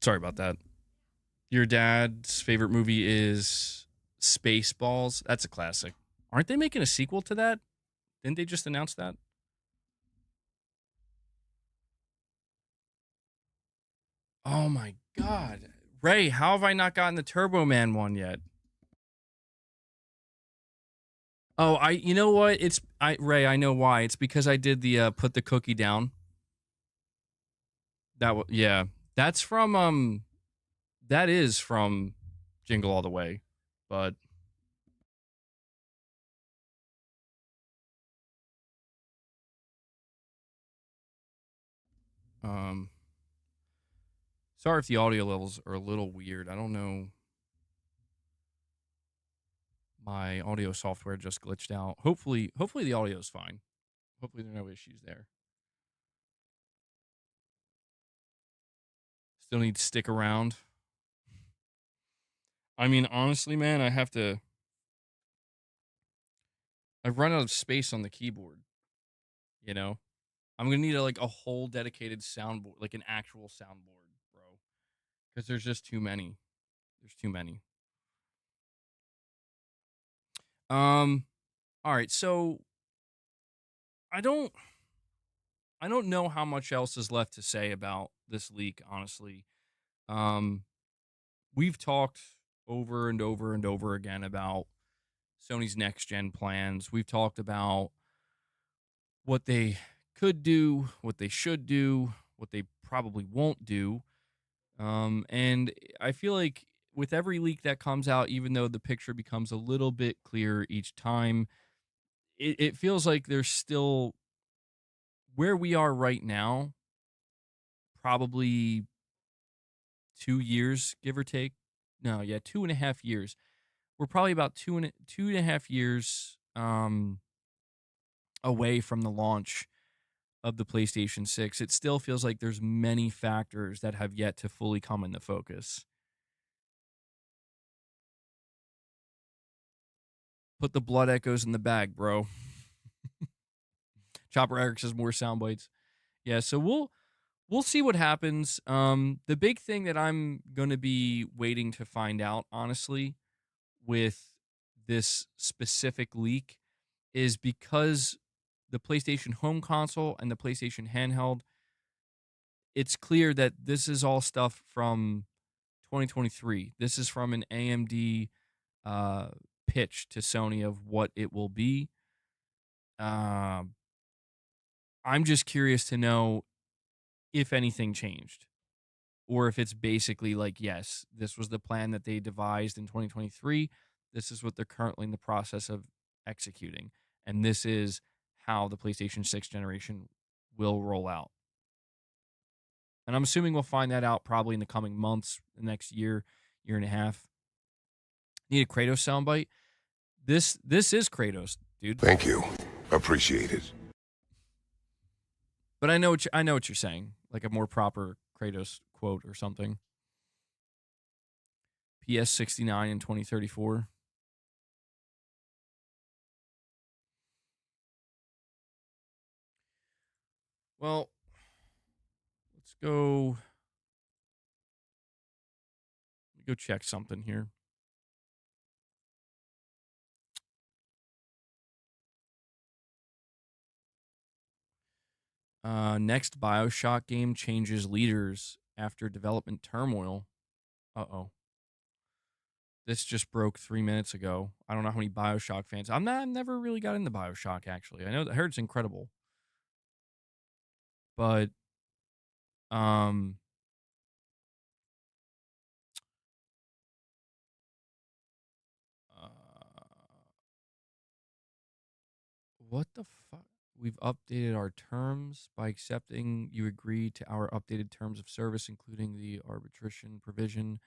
Sorry about that. Your dad's favorite movie is Spaceballs. That's a classic. Aren't they making a sequel to that? Didn't they just announce that? Oh my God. Ray, how have I not gotten the Turbo Man one yet? Oh, you know what? Ray, I know why. It's because I did the put the cookie down. Yeah. That's from that is from Jingle All the Way. But sorry if the audio levels are a little weird. I don't know. My audio software just glitched out. Hopefully the audio is fine. Hopefully there are no issues there. Still need to stick around. I mean, honestly, man, I've run out of space on the keyboard. You know? I'm gonna need a whole dedicated soundboard, like an actual soundboard, bro. Because there's just too many. There's too many. All right, so I don't know how much else is left to say about this leak, honestly. We've talked over and over and over again about Sony's next gen plans. We've talked about what they could do, what they should do, what they probably won't do. And I feel like with every leak that comes out, even though the picture becomes a little bit clearer each time, it feels like there's still where we are right now, probably 2 years, give or take. No, yeah, 2.5 years. We're probably about 2.5 years away from the launch of the PlayStation 6, it still feels like there's many factors that have yet to fully come into focus. Put the blood echoes in the bag, bro. Chopper Eric says more sound bites. Yeah, so we'll see what happens. The big thing that I'm going to be waiting to find out, honestly, with this specific leak is because the PlayStation Home Console and the PlayStation Handheld, it's clear that this is all stuff from 2023. This is from an AMD uh, pitch to Sony of what it will be. I'm just curious to know if anything changed, or if it's basically like, yes, this was the plan that they devised in 2023. This is what they're currently in the process of executing. And this is how the PlayStation 6 generation will roll out. And I'm assuming we'll find that out probably in the coming months, the next year, year and a half. Need a Kratos soundbite? This is Kratos, dude. Thank you. Appreciate it. But I know what you're saying, like a more proper Kratos quote or something. PS69 in 2034. Well, let's go check something here. Next Bioshock game changes leaders after development turmoil. Uh-oh. This just broke 3 minutes ago. I don't know how many Bioshock fans. I've never really got into Bioshock, actually. I heard it's incredible. But um uh, what the fuck? We've updated our terms by accepting you agree to our updated terms of service, including the arbitration provision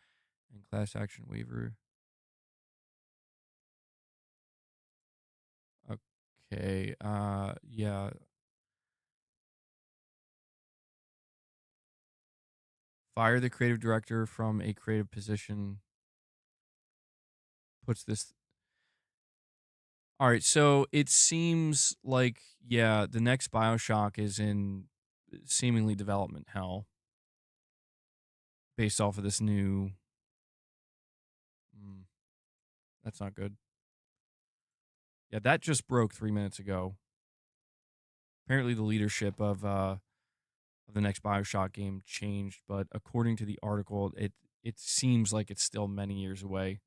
and class action waiver. Okay. Yeah. Fire the creative director from a creative position. Puts this. All right. So it seems like, yeah, the next Bioshock is in seemingly development hell based off of this new. That's not good. Yeah, that just broke 3 minutes ago. Apparently, the leadership of the next Bioshock game changed, but according to the article, it seems like it's still many years away.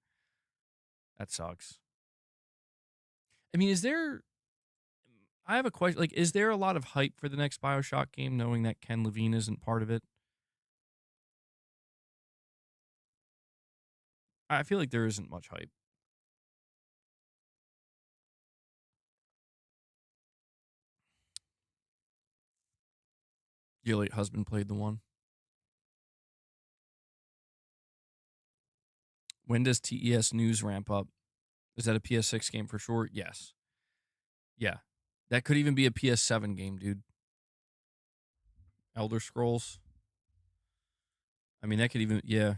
That sucks. I mean, I have a question. Like, is there a lot of hype for the next Bioshock game, knowing that Ken Levine isn't part of it? I feel like there isn't much hype. Your late husband played the one. When does TES News ramp up? Is that a PS6 game for sure? Yes. Yeah. That could even be a PS7 game, dude. Elder Scrolls. I mean, that could even, yeah.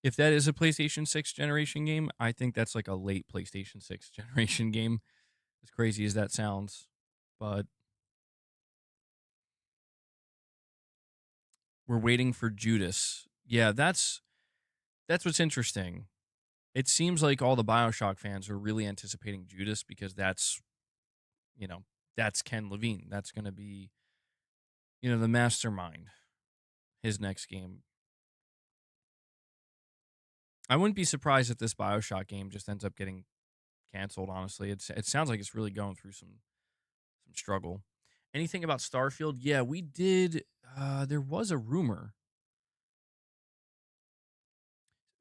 If that is a PlayStation 6 generation game, I think that's like a late PlayStation 6 generation game. As crazy as that sounds. But we're waiting for Judas. Yeah, that's what's interesting. It seems like all the BioShock fans are really anticipating Judas because that's Ken Levine. That's going to be, the mastermind. His next game. I wouldn't be surprised if this BioShock game just ends up getting canceled, honestly. It sounds like it's really going through some struggle. Anything about Starfield? Yeah, we did. There was a rumor.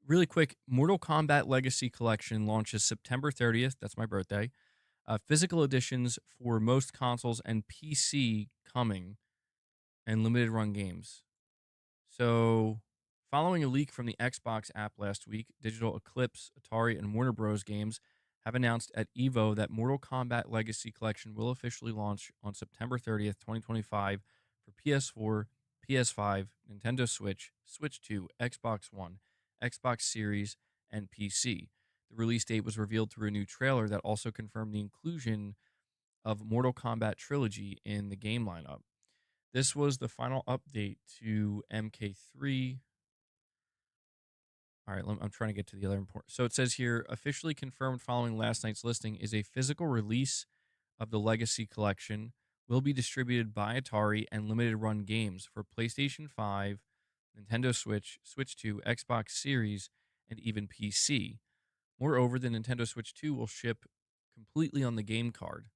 Really quick, Mortal Kombat Legacy Collection launches September 30th. That's my birthday. Physical editions for most consoles and PC coming, and limited run games. So, following a leak from the Xbox app last week, Digital Eclipse, Atari, and Warner Bros. Games have announced at EVO that Mortal Kombat Legacy Collection will officially launch on September 30th, 2025 for PS4, PS5, Nintendo Switch, Switch 2, Xbox One, Xbox Series, and PC. The release date was revealed through a new trailer that also confirmed the inclusion of Mortal Kombat Trilogy in the game lineup. This was the final update to MK3. All right, I'm trying to get to the other important. So it says here, officially confirmed following last night's listing is a physical release of the Legacy Collection will be distributed by Atari and limited run games for PlayStation 5, Nintendo Switch, Switch 2, Xbox Series, and even PC. Moreover, the Nintendo Switch 2 will ship completely on the game card.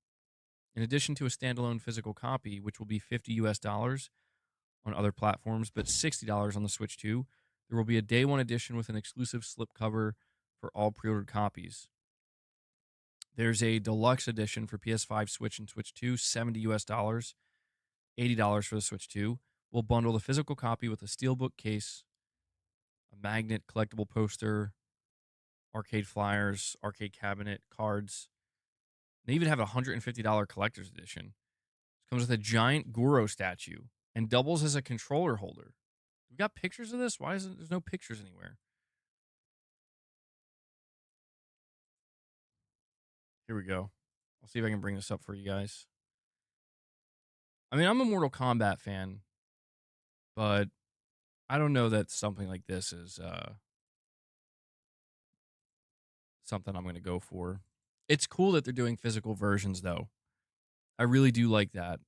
In addition to a standalone physical copy, which will be $50 on other platforms, but $60 on the Switch 2, there will be a day one edition with an exclusive slipcover for all pre-ordered copies. There's a deluxe edition for PS5, Switch, and Switch 2, $70, $80 for the Switch 2. We'll bundle the physical copy with a steelbook case, a magnet, collectible poster, arcade flyers, arcade cabinet, cards. They even have a $150 collector's edition. It comes with a giant Goro statue and doubles as a controller holder. We got pictures of this? Why isn't there's no pictures anywhere? Here we go. I'll see if I can bring this up for you guys. I mean, I'm a Mortal Kombat fan, but I don't know that something like this is something I'm going to go for. It's cool that they're doing physical versions, though. I really do like that.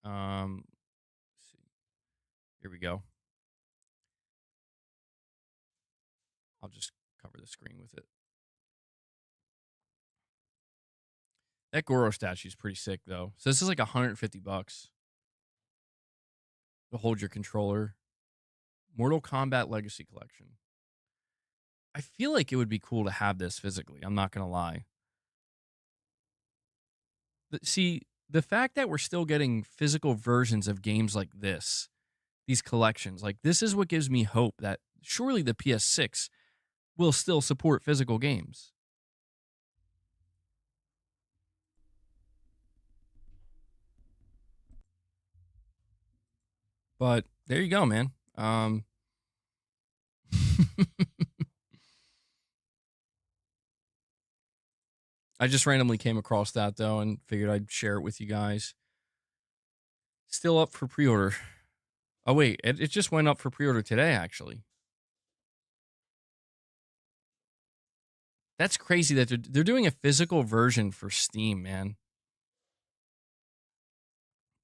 Let's see. Here we go. I'll just cover the screen with it. That Goro statue is pretty sick, though. So this is like $150 to hold your controller. Mortal Kombat Legacy Collection. I feel like it would be cool to have this physically. I'm not going to lie. See, the fact that we're still getting physical versions of games like this, these collections, like this is what gives me hope that surely the PS6 will still support physical games. But there you go, man. I just randomly came across that, though, and figured I'd share it with you guys. Still up for pre-order. Oh, wait. It just went up for pre-order today, actually. That's crazy that they're doing a physical version for Steam, man.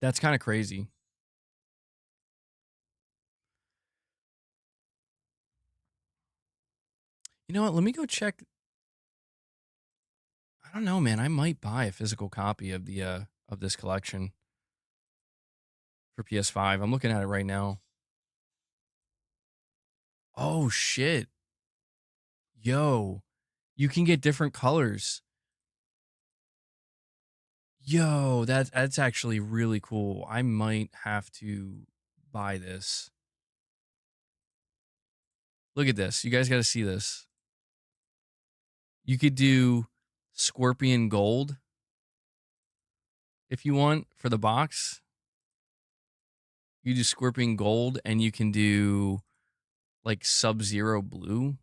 That's kind of crazy. You know what? Let me go check. I don't know, man. I might buy a physical copy of the of this collection for PS5. I'm looking at it right now. Oh shit. Yo, you can get different colors. Yo, that's actually really cool. I might have to buy this. Look at this. You guys got to see this. You could do Scorpion Gold if you want for the box. You do Scorpion Gold and you can do like Sub-Zero Blue.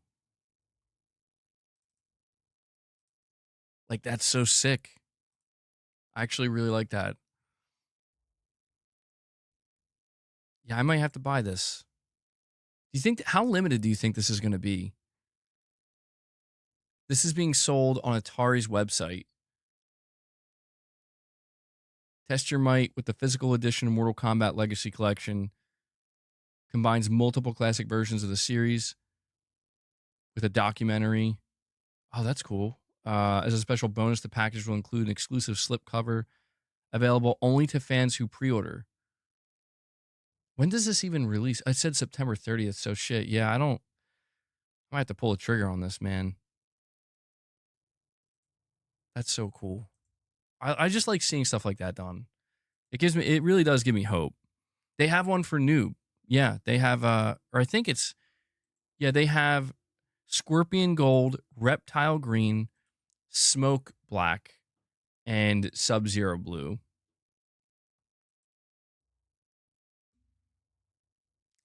Like that's so sick. I actually really like that. Yeah, I might have to buy this. Do you think how limited do you think this is going to be? This is being sold on Atari's website. Test your might with the physical edition of Mortal Kombat Legacy Collection. Combines multiple classic versions of the series with a documentary. Oh, that's cool. As a special bonus, the package will include an exclusive slipcover available only to fans who pre-order. When does this even release? I said September 30th, so shit. Yeah, I might have to pull a trigger on this, man. That's so cool. I just like seeing stuff like that done. It really does give me hope. They have one for Noob. Yeah, they have or I think they have Scorpion Gold, Reptile Green, Smoke Black and Sub-Zero Blue.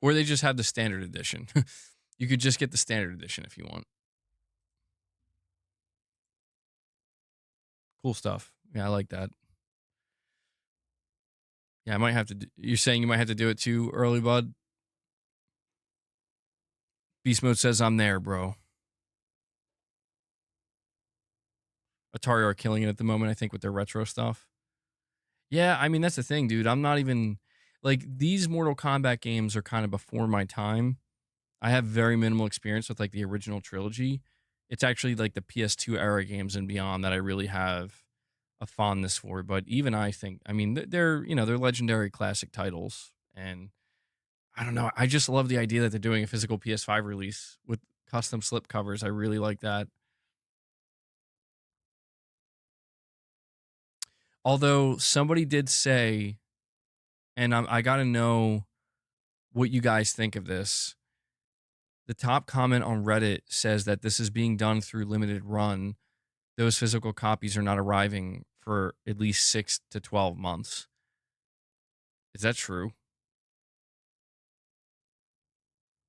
Or they just have the standard edition. You could just get the standard edition if you want. Cool stuff. Yeah, I like that. Yeah, I might have to you're saying you might have to do it too early, bud? Beast Mode says I'm there, bro. Atari are killing it at the moment, I think, with their retro stuff. Yeah, I mean, that's the thing, dude. I'm not even like these Mortal Kombat games are kind of before my time. I have very minimal experience with like the original trilogy. It's actually like the PS2 era games and beyond that I really have a fondness for. But even I think, I mean, they're they're legendary classic titles, and I don't know. I just love the idea that they're doing a physical PS5 release with custom slip covers. I really like that. Although somebody did say, and I got to know what you guys think of this. The top comment on Reddit says that this is being done through limited run. Those physical copies are not arriving for at least 6 to 12 months. Is that true?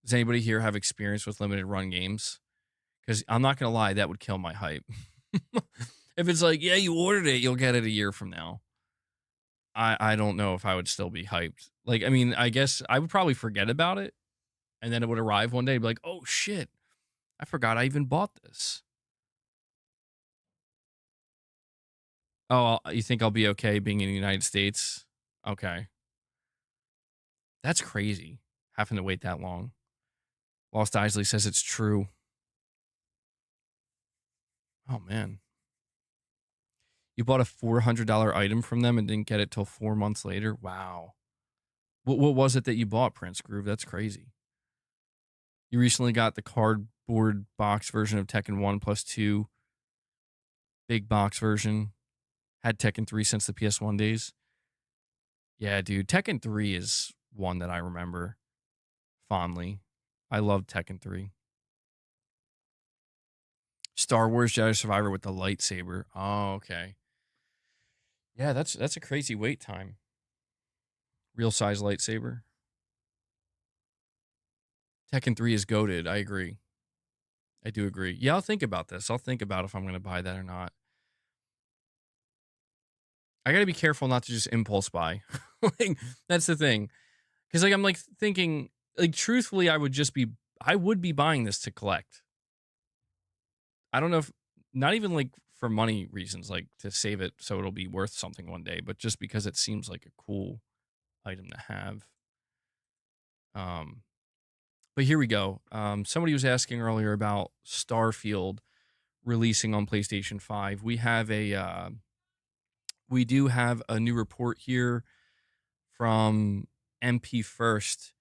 Does anybody here have experience with limited run games? Because I'm not going to lie, that would kill my hype. If it's like, yeah, you ordered it, you'll get it a year from now. I don't know if I would still be hyped. Like, I mean, I guess I would probably forget about it. And then it would arrive one day and be like, oh shit, I forgot I even bought this. Oh, you think I'll be okay being in the United States? Okay. That's crazy, having to wait that long. Lost Isley says it's true. Oh, man. You bought a $400 item from them and didn't get it till 4 months later? Wow. What was it that you bought, Prince Groove? That's crazy. You recently got the cardboard box version of Tekken 1 plus 2. Big box version. Had Tekken 3 since the PS1 days. Yeah, dude. Tekken 3 is one that I remember fondly. I love Tekken 3. Star Wars Jedi Survivor with the lightsaber. Oh, okay. Yeah, that's a crazy wait time. Real size lightsaber. Tekken 3 is goated. I agree. I do agree. Yeah, I'll think about this. I'll think about if I'm going to buy that or not. I got to be careful not to just impulse buy. Like, that's the thing. Because like I'm like thinking, like truthfully, I would be buying this to collect. I don't know if not even like for money reasons, like to save it so it'll be worth something one day, but just because it seems like a cool item to have. But here we go. Somebody was asking earlier about Starfield releasing on PlayStation 5. We do have a new report here from MP First,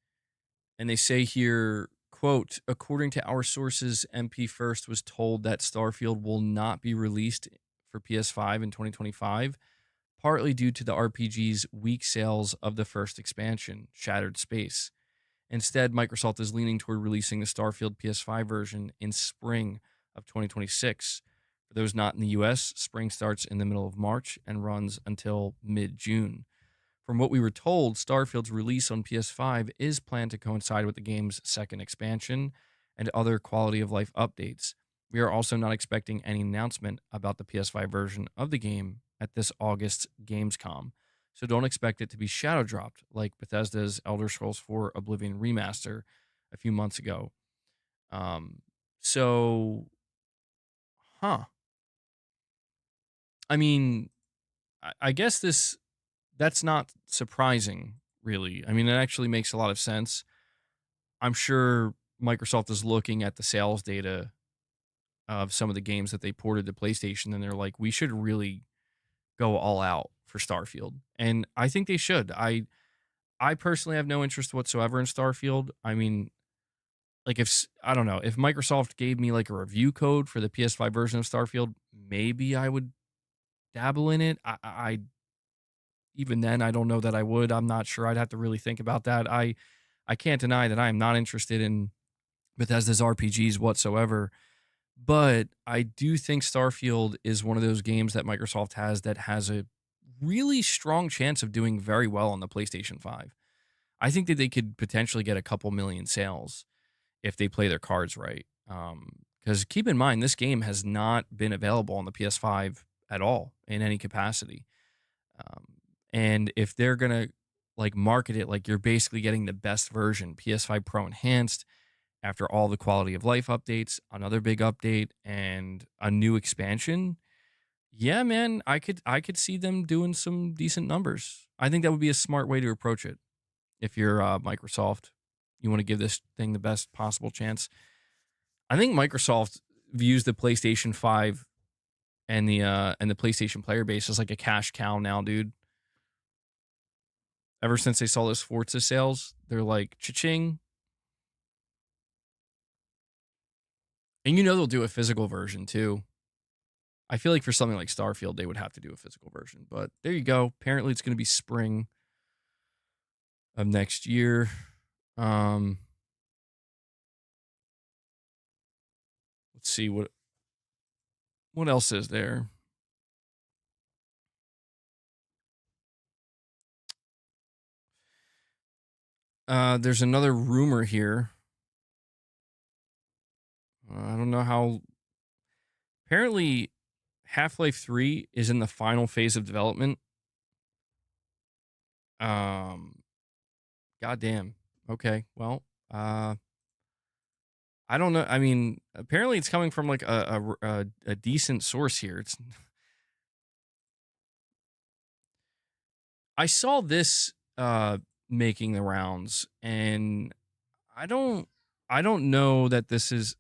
and they say here, quote, according to our sources, MP First was told that Starfield will not be released for PS5 in 2025, partly due to the RPG's weak sales of the first expansion, Shattered Space. Instead, Microsoft is leaning toward releasing the Starfield PS5 version in spring of 2026. For those not in the US, spring starts in the middle of March and runs until mid-June. From what we were told, Starfield's release on PS5 is planned to coincide with the game's second expansion and other quality of life updates. We are also not expecting any announcement about the PS5 version of the game at this August's Gamescom, so don't expect it to be shadow dropped like Bethesda's Elder Scrolls 4 Oblivion remaster a few months ago. I mean, I guess that's not surprising, really. I mean, it actually makes a lot of sense. I'm sure Microsoft is looking at the sales data of some of the games that they ported to PlayStation, and they're like, we should really go all out for Starfield. And I think they should. I personally have no interest whatsoever in Starfield. I mean, like I don't know, if Microsoft gave me like a review code for the PS5 version of Starfield, maybe I would dabble in it. I even then, I don't know that I would. I'm not sure. I'd have to really think about that. I can't deny that I am not interested in Bethesda's RPGs whatsoever. But I do think Starfield is one of those games that Microsoft has that has a really strong chance of doing very well on the PlayStation 5. I think that they could potentially get a couple million sales if they play their cards right. Because keep in mind, this game has not been available on the PS5 at all in any capacity. Um, and if they're gonna like market it like you're basically getting the best version, PS5 Pro enhanced, after all the quality of life updates, another big update, and a new expansion, yeah, man, I could see them doing some decent numbers. I think that would be a smart way to approach it. If you're Microsoft, you want to give this thing the best possible chance. I think Microsoft views the PlayStation 5 and the PlayStation player base as like a cash cow now, dude. Ever since they saw those Forza sales, they're like cha-ching. And you know they'll do a physical version too. I feel like for something like Starfield, they would have to do a physical version. But there you go. Apparently, it's going to be spring of next year. Let's see what else is there. There's another rumor here. I don't know how. Apparently, Half-Life 3 is in the final phase of development. Goddamn. Okay. Well, I don't know. I mean, apparently it's coming from like a decent source here. It's I saw this making the rounds, and I don't I don't know that this is.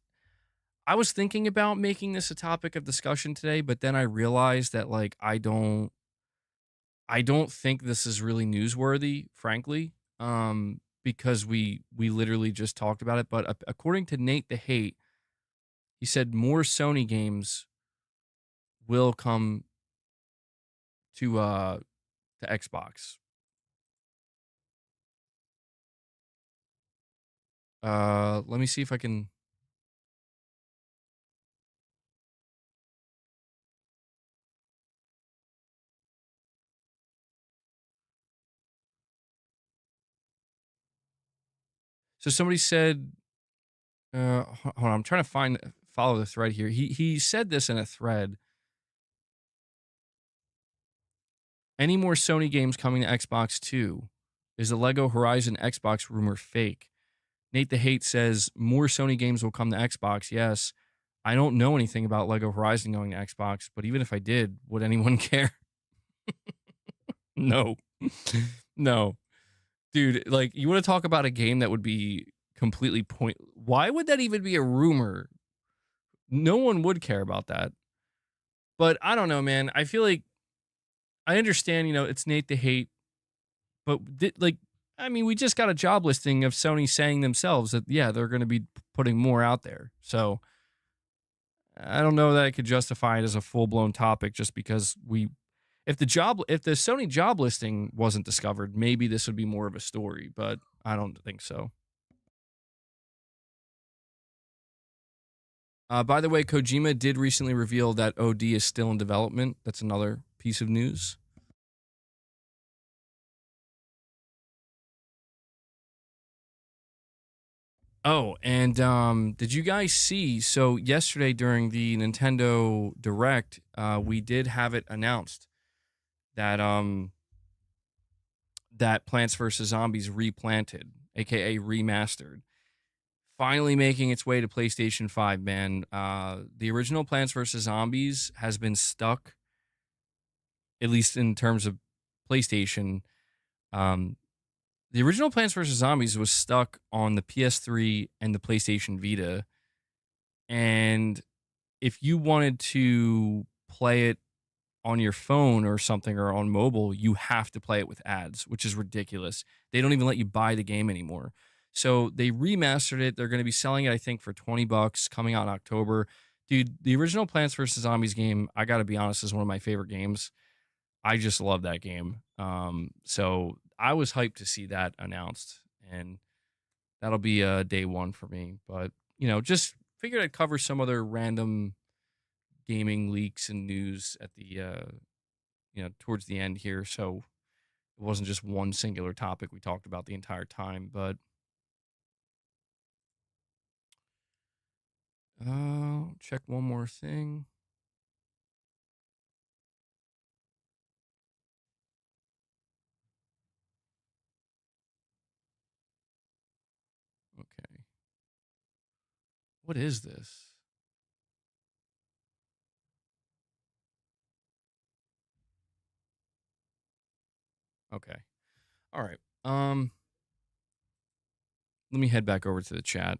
I was thinking about making this a topic of discussion today, but then I realized that like I don't think this is really newsworthy, frankly, because we literally just talked about it. But according to Nate the Hate, he said more Sony games will come to Xbox. Let me see if I can. So somebody said, hold on, I'm trying to follow the thread here. He said this in a thread. Any more Sony games coming to Xbox 2? Is the Lego Horizon Xbox rumor fake? Nate the Hate says more Sony games will come to Xbox. Yes. I don't know anything about Lego Horizon going to Xbox, but even if I did, would anyone care? No. No. Dude, like you want to talk about a game that would be completely why would that even be a rumor? No one would care about that. But I don't know, man. I feel like I understand, it's Nate the Hate, but like I mean, we just got a job listing of Sony saying themselves that yeah, they're going to be putting more out there. So I don't know that I could justify it as a full-blown topic just because if the Sony job listing wasn't discovered, maybe this would be more of a story, but I don't think so. By the way, Kojima did recently reveal that OD is still in development. That's another piece of news. Oh, and did you guys see? So yesterday during the Nintendo Direct, we did have it announced that that Plants vs Zombies Replanted, aka remastered, finally making its way to PlayStation 5. Man, the original Plants vs Zombies has been stuck, at least in terms of PlayStation. The original Plants vs Zombies was stuck on the PS3 and the PlayStation Vita, and if you wanted to play it on your phone or something or on mobile, you have to play it with ads, which is ridiculous. They don't even let you buy the game anymore. So they remastered it. They're going to be selling it, I think, for $20, coming out in October. Dude, the original Plants vs. Zombies game, I got to be honest, is one of my favorite games. I just love that game. So I was hyped to see that announced, and that'll be day one for me. But, just figured I'd cover some other random gaming leaks and news at the towards the end here, so it wasn't just one singular topic we talked about the entire time. But check one more thing. Okay. What is this? Okay. All right. Let me head back over to the chat.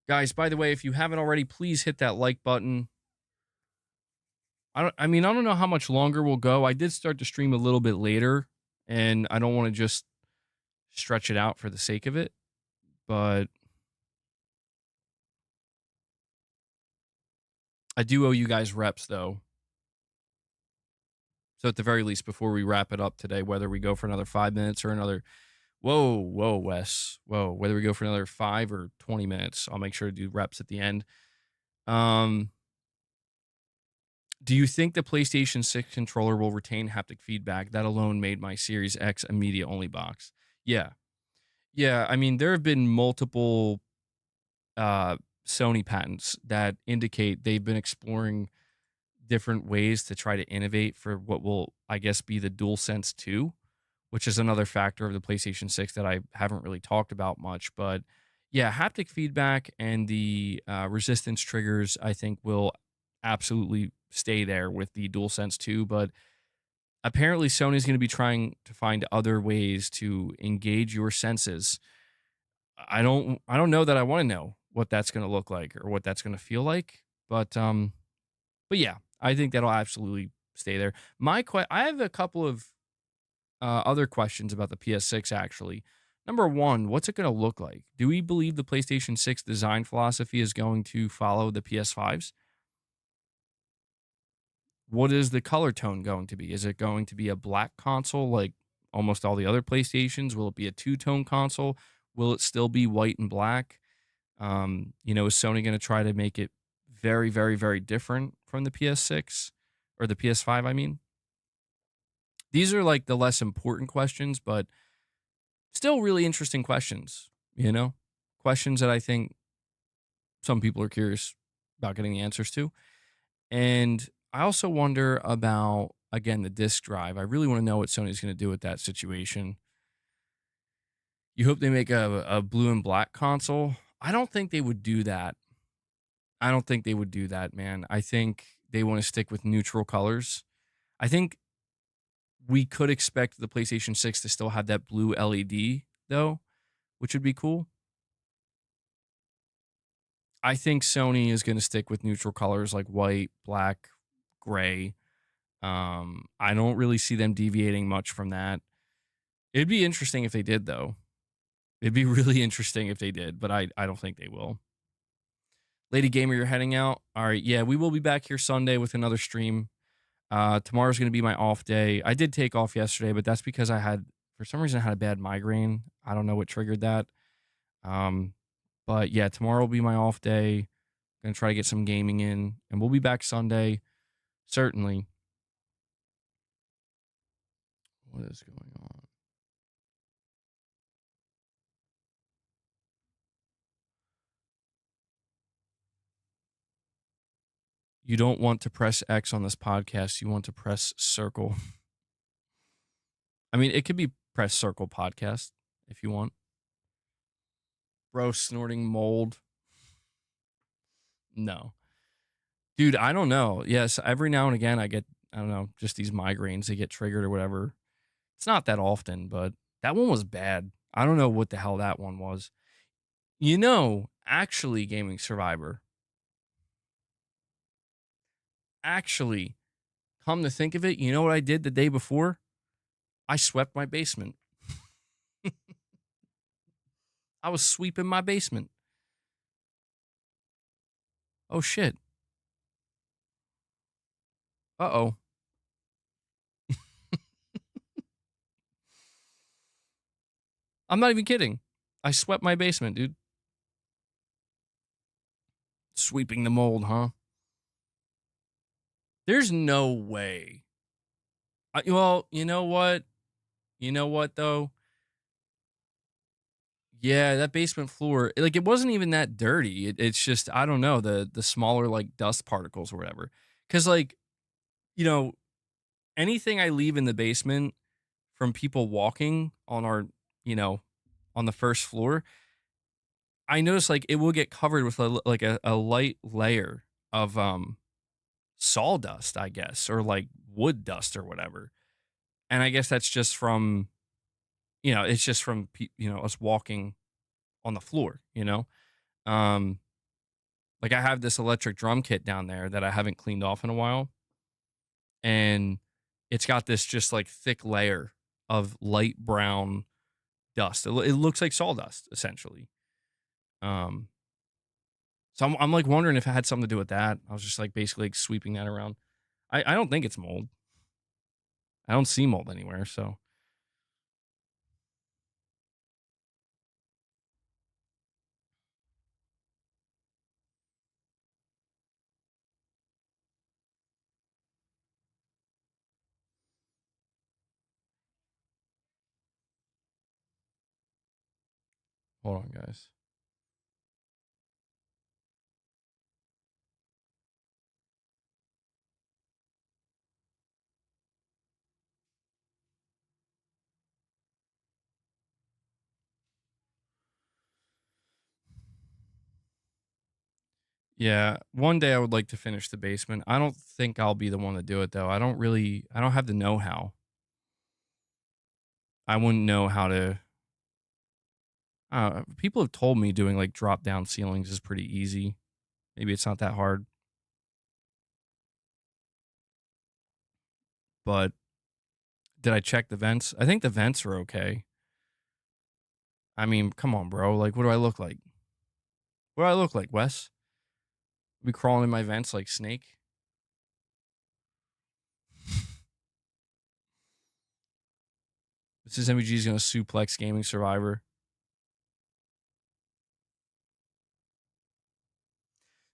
Guys, by the way, if you haven't already, please hit that like button. I don't know how much longer we'll go. I did start to stream a little bit later, and I don't want to just stretch it out for the sake of it, but I do owe you guys reps though. So at the very least, before we wrap it up today, whether we go for another 5 minutes or another, whoa, Wes, whether we go for another 5 or 20 minutes, I'll make sure to do reps at the end. Do you think the PlayStation 6 controller will retain haptic feedback? That alone made my Series X a media only box. Yeah. Yeah. I mean, there have been multiple Sony patents that indicate they've been exploring different ways to try to innovate for what will, I guess, be the DualSense 2, which is another factor of the PlayStation 6 that I haven't really talked about much. But yeah, haptic feedback and the resistance triggers, I think, will absolutely stay there with the DualSense 2. But apparently, Sony's going to be trying to find other ways to engage your senses. I don't know that I want to know what that's going to look like or what that's going to feel like, but yeah, I think that'll absolutely stay there. I have a couple of other questions about the PS6 actually. Number one, what's it going to look like? Do we believe the PlayStation 6 design philosophy is going to follow the PS5's? What is the color tone going to be? Is it going to be a black console like almost all the other PlayStations? Will it be a two-tone console? Will it still be white and black? Is Sony going to try to make it very, very, very different from the PS6 or the PS5? I mean, these are like the less important questions, but still really interesting questions, questions that I think some people are curious about getting the answers to. And I also wonder about, again, the disk drive. I really want to know what Sony's going to do with that situation. You hope they make a blue and black console. I don't think they would do that. Man. I think they want to stick with neutral colors. I think we could expect the PlayStation 6 to still have that blue LED, though, which would be cool. I think Sony is going to stick with neutral colors like white, black, gray. I don't really see them deviating much from that. It'd be interesting if they did, though. It'd be really interesting if they did, but I don't think they will. Lady Gamer, you're heading out? All right, yeah, we will be back here Sunday with another stream. Tomorrow's going to be my off day. I did take off yesterday, but that's because for some reason, I had a bad migraine. I don't know what triggered that. But yeah, tomorrow will be my off day. Going to try to get some gaming in, and we'll be back Sunday, certainly. What is going on? You don't want to press X on this podcast. You want to press circle. I mean, it could be press circle podcast if you want. Bro, snorting mold. No. Dude, I don't know. Yes, every now and again I get, I don't know, just these migraines. They get triggered or whatever. It's not that often, but that one was bad. I don't know what the hell that one was. Actually, Gaming Survivor. Actually, come to think of it, you know what I did the day before? I swept my basement. I was sweeping my basement. Oh, shit. Uh-oh. I'm not even kidding. I swept my basement, dude. Sweeping the mold, huh? There's no way. Well, you know what? You know what though? Yeah, that basement floor, like it wasn't even that dirty. It's just I don't know the smaller like dust particles or whatever. Because like you know anything I leave in the basement from people walking on our you know on the first floor, I notice like it will get covered with a light layer of sawdust, I guess, or like wood dust or whatever. And I guess that's just from it's just from us walking on the floor. Um, like I have this electric drum kit down there that I haven't cleaned off in a while, and it's got this just like thick layer of light brown dust. It looks like sawdust essentially. Um, so I'm like wondering if it had something to do with that. I was just like basically like sweeping that around. I don't think it's mold. I don't see mold anywhere. So hold on, guys. Yeah, one day I would like to finish the basement. I don't think I'll be the one to do it though. I don't have the know-how. I wouldn't know how to. People have told me doing like drop down ceilings is pretty easy. Maybe it's not that hard, but did I check the vents? I think the vents are okay. I mean, come on, bro. Like, what do I look like? What do I look like, Wes? Be crawling in my vents like Snake? This is MVG's gonna suplex Gaming Survivor.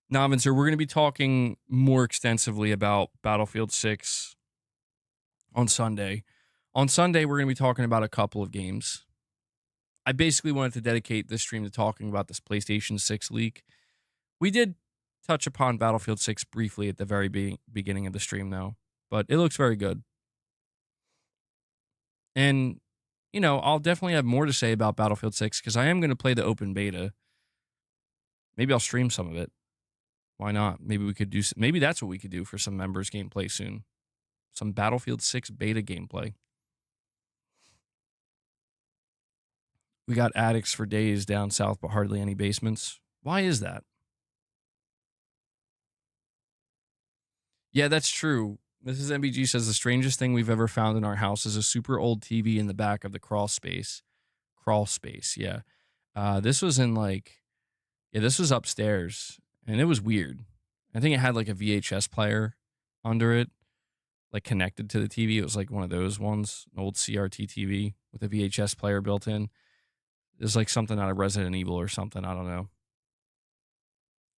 Now, Vincer, we're gonna be talking more extensively about Battlefield 6 on Sunday. On Sunday, we're gonna be talking about a couple of games. I basically wanted to dedicate this stream to talking about this PlayStation 6 leak. We did touch upon Battlefield 6 briefly at the very beginning of the stream, though, but it looks very good. And, I'll definitely have more to say about Battlefield 6 because I am going to play the open beta. Maybe I'll stream some of it. Why not? Maybe we could do, maybe that's what we could do for some members gameplay soon. Some Battlefield 6 beta gameplay. We got addicts for days down south, but hardly any basements. Why is that? Yeah, that's true. Mrs. MBG says the strangest thing we've ever found in our house is a super old TV in the back of the crawl space. Crawl space, yeah. This was this was upstairs, and it was weird. I think it had like a VHS player under it, like connected to the TV. It was like one of those ones, an old CRT TV with a VHS player built in. It was like something out of Resident Evil or something. I don't know.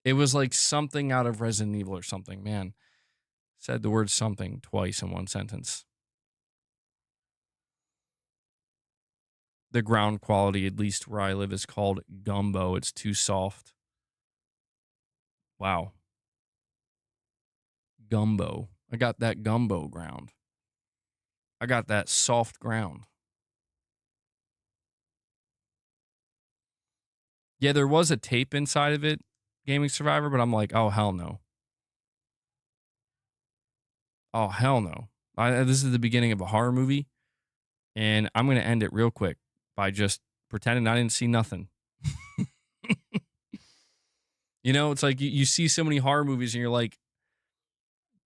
It was like something out of Resident Evil or something, man. Said the word something twice in one sentence. The ground quality, at least where I live, is called gumbo. It's too soft. Wow. Gumbo. I got that gumbo ground. I got that soft ground. Yeah, there was a tape inside of it, Gaming Survivor, but I'm like, oh, hell no. Oh, hell no. This is the beginning of a horror movie, and I'm going to end it real quick by just pretending I didn't see nothing. It's like you see so many horror movies and you're like,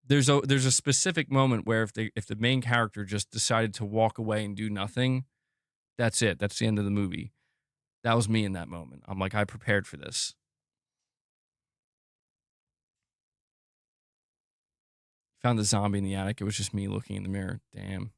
there's a specific moment where if the main character just decided to walk away and do nothing, that's it. That's the end of the movie. That was me in that moment. I'm like, I prepared for this. Found the zombie in the attic. It was just me looking in the mirror. Damn.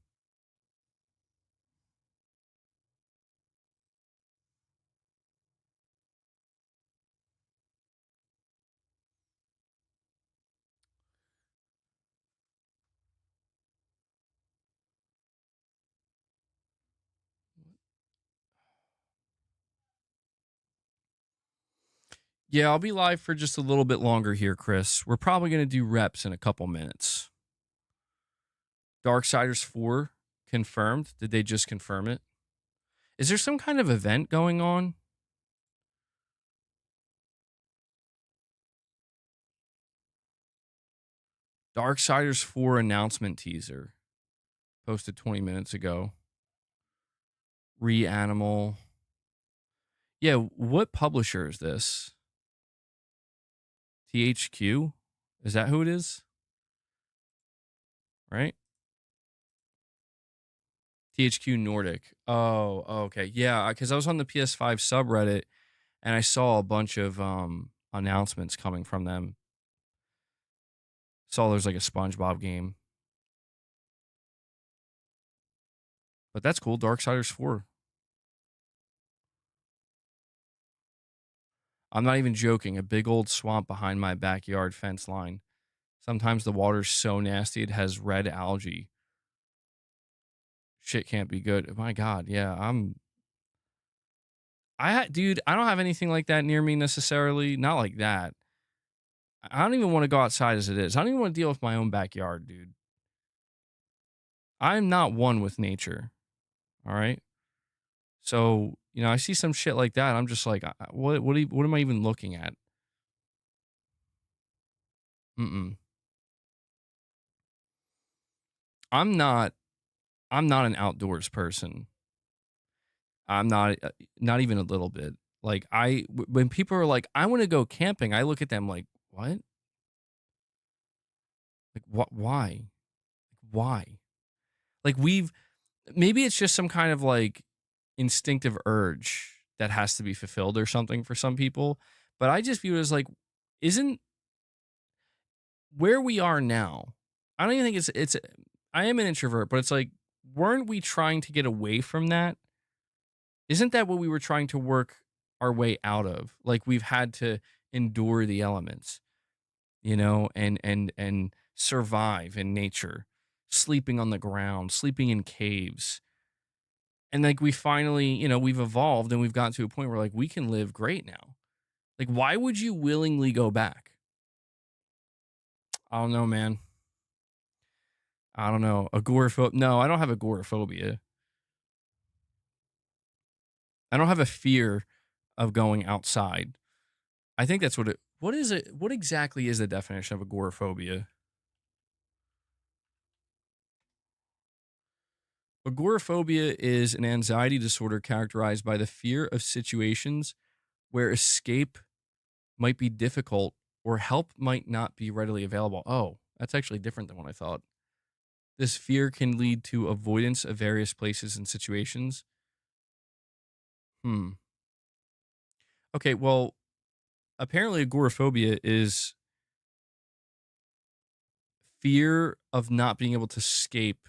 Yeah, I'll be live for just a little bit longer here, Chris. We're probably going to do reps in a couple minutes. Darksiders 4 confirmed. Did they just confirm it? Is there some kind of event going on? Darksiders 4 announcement teaser. Posted 20 minutes ago. Reanimal. Yeah, what publisher is this? THQ? Is that who it is? Right? THQ Nordic. Oh, okay. Yeah, because I was on the PS5 subreddit and I saw a bunch of announcements coming from them. Saw there's like a SpongeBob game. But that's cool. Darksiders 4. I'm not even joking. A big old swamp behind my backyard fence line. Sometimes the water's so nasty it has red algae. Shit can't be good. My God, yeah. Dude, I don't have anything like that near me necessarily. Not like that. I don't even want to go outside as it is. I don't even want to deal with my own backyard, dude. I'm not one with nature. All right. So, I see some shit like that. I'm just like, what am I even looking at? Mm-mm. I'm not an outdoors person. I'm not even a little bit. Like when people are like, I want to go camping, I look at them like, what? Like what? Why? Why? Like maybe it's just some kind of like instinctive urge that has to be fulfilled or something for some people. But I just view it as like, isn't where we are now. I don't even think it's I am an introvert, but it's like, weren't we trying to get away from that? Isn't that what we were trying to work our way out of? Like we've had to endure the elements, and survive in nature, sleeping on the ground, sleeping in caves. And like we finally, we've evolved and we've gotten to a point where like we can live great now. Like why would you willingly go back? I don't know, man. I don't know. Agoraphobia. No, I don't have agoraphobia. I don't have a fear of going outside. I think that's what is it? What exactly is the definition of agoraphobia? Agoraphobia is an anxiety disorder characterized by the fear of situations where escape might be difficult or help might not be readily available. Oh, that's actually different than what I thought. This fear can lead to avoidance of various places and situations. Okay, well, apparently agoraphobia is fear of not being able to escape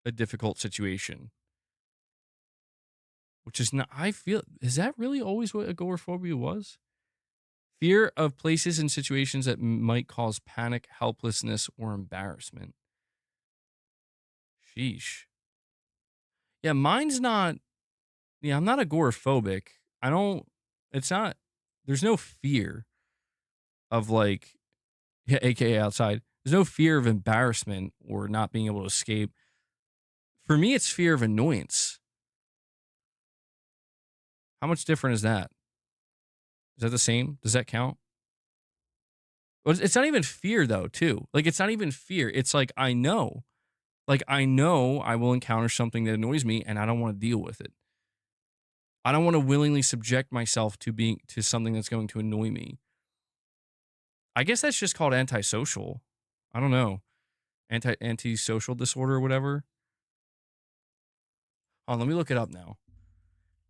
a difficult situation. Which is not, is that really always what agoraphobia was? Fear of places and situations that might cause panic, helplessness, or embarrassment. Sheesh. Yeah, mine's not, I'm not agoraphobic. There's no fear of like, yeah, AKA outside. There's no fear of embarrassment or not being able to escape. For me, it's fear of annoyance. How much different is that? Is that the same? Does that count? Well, it's not even fear though, too. Like it's not even fear. It's like I know. Like I know I will encounter something that annoys me and I don't want to deal with it. I don't want to willingly subject myself to something that's going to annoy me. I guess that's just called antisocial. I don't know. Antisocial disorder or whatever. Oh, let me look it up now.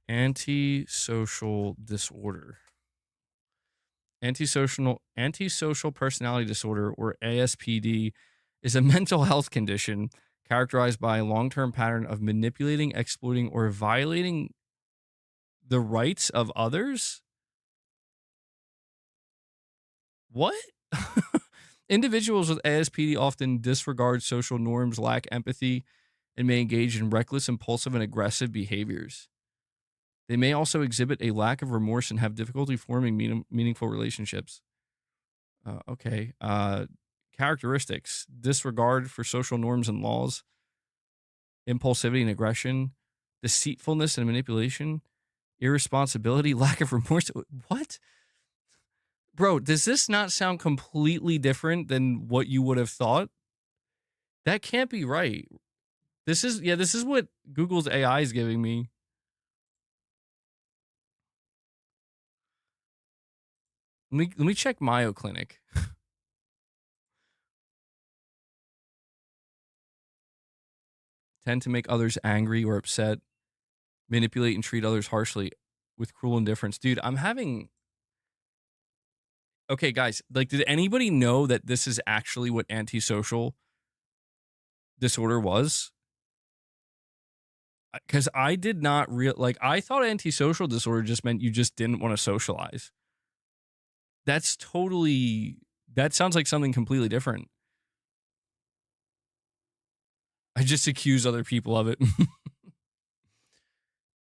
Antisocial disorder. Antisocial personality disorder, or ASPD, is a mental health condition characterized by a long-term pattern of manipulating, exploiting, or violating the rights of others. What? Individuals with ASPD often disregard social norms, lack empathy, and may engage in reckless, impulsive, and aggressive behaviors. They may also exhibit a lack of remorse and have difficulty forming meaningful relationships. Okay. Characteristics: disregard for social norms and laws, impulsivity and aggression, deceitfulness and manipulation, irresponsibility, lack of remorse. What? Bro, does this not sound completely different than what you would have thought? That can't be right. This is what Google's AI is giving me. Let me check Mayo Clinic. Tend to make others angry or upset, manipulate and treat others harshly with cruel indifference. Dude, I'm having. Okay, guys, like, did anybody know that this is actually what antisocial disorder was? Because I did not I thought antisocial disorder just meant you just didn't want to socialize. That sounds like something completely different. I just accuse other people of it.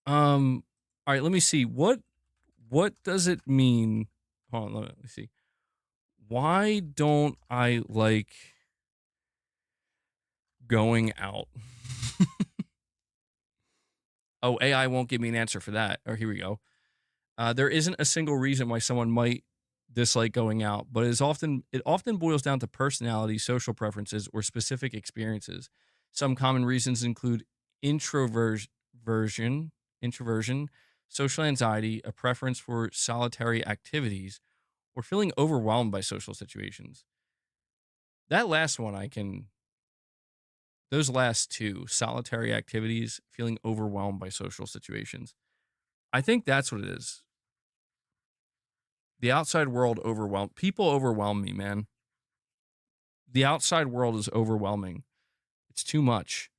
All right, let me see. What does it mean? Hold on, let me see. Why don't I like going out? Oh, AI won't give me an answer for that. Oh, here we go. There isn't a single reason why someone might dislike going out, but it often boils down to personality, social preferences, or specific experiences. Some common reasons include introversion, social anxiety, a preference for solitary activities, or feeling overwhelmed by social situations. That last one those last two, solitary activities, feeling overwhelmed by social situations. I think that's what it is. The outside world people overwhelm me, man. The outside world is overwhelming. It's too much.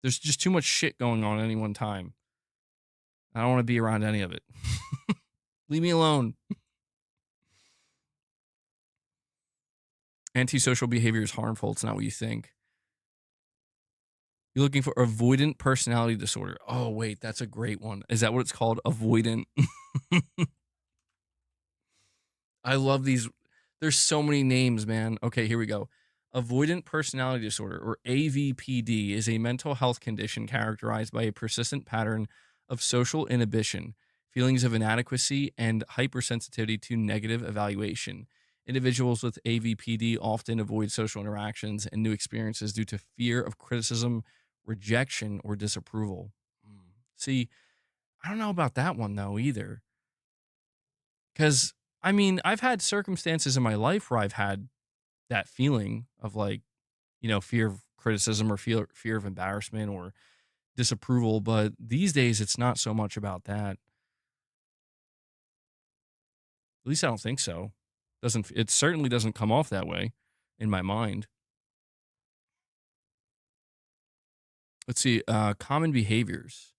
There's just too much shit going on at any one time. I don't want to be around any of it. Leave me alone. Antisocial behavior is harmful. It's not what you think. You're looking for avoidant personality disorder. Oh, wait, that's a great one. Is that what it's called? Avoidant. I love these. There's so many names, man. Okay, here we go. Avoidant personality disorder, or AVPD, is a mental health condition characterized by a persistent pattern of social inhibition, feelings of inadequacy, and hypersensitivity to negative evaluation. Individuals with AVPD often avoid social interactions and new experiences due to fear of criticism, rejection, or disapproval. See, I don't know about that one, though, either. Because, I mean, I've had circumstances in my life where I've had that feeling of, like, fear of criticism or fear of embarrassment or disapproval. But these days, it's not so much about that. At least I don't think so. It certainly doesn't come off that way in my mind. Let's see. Common behaviors.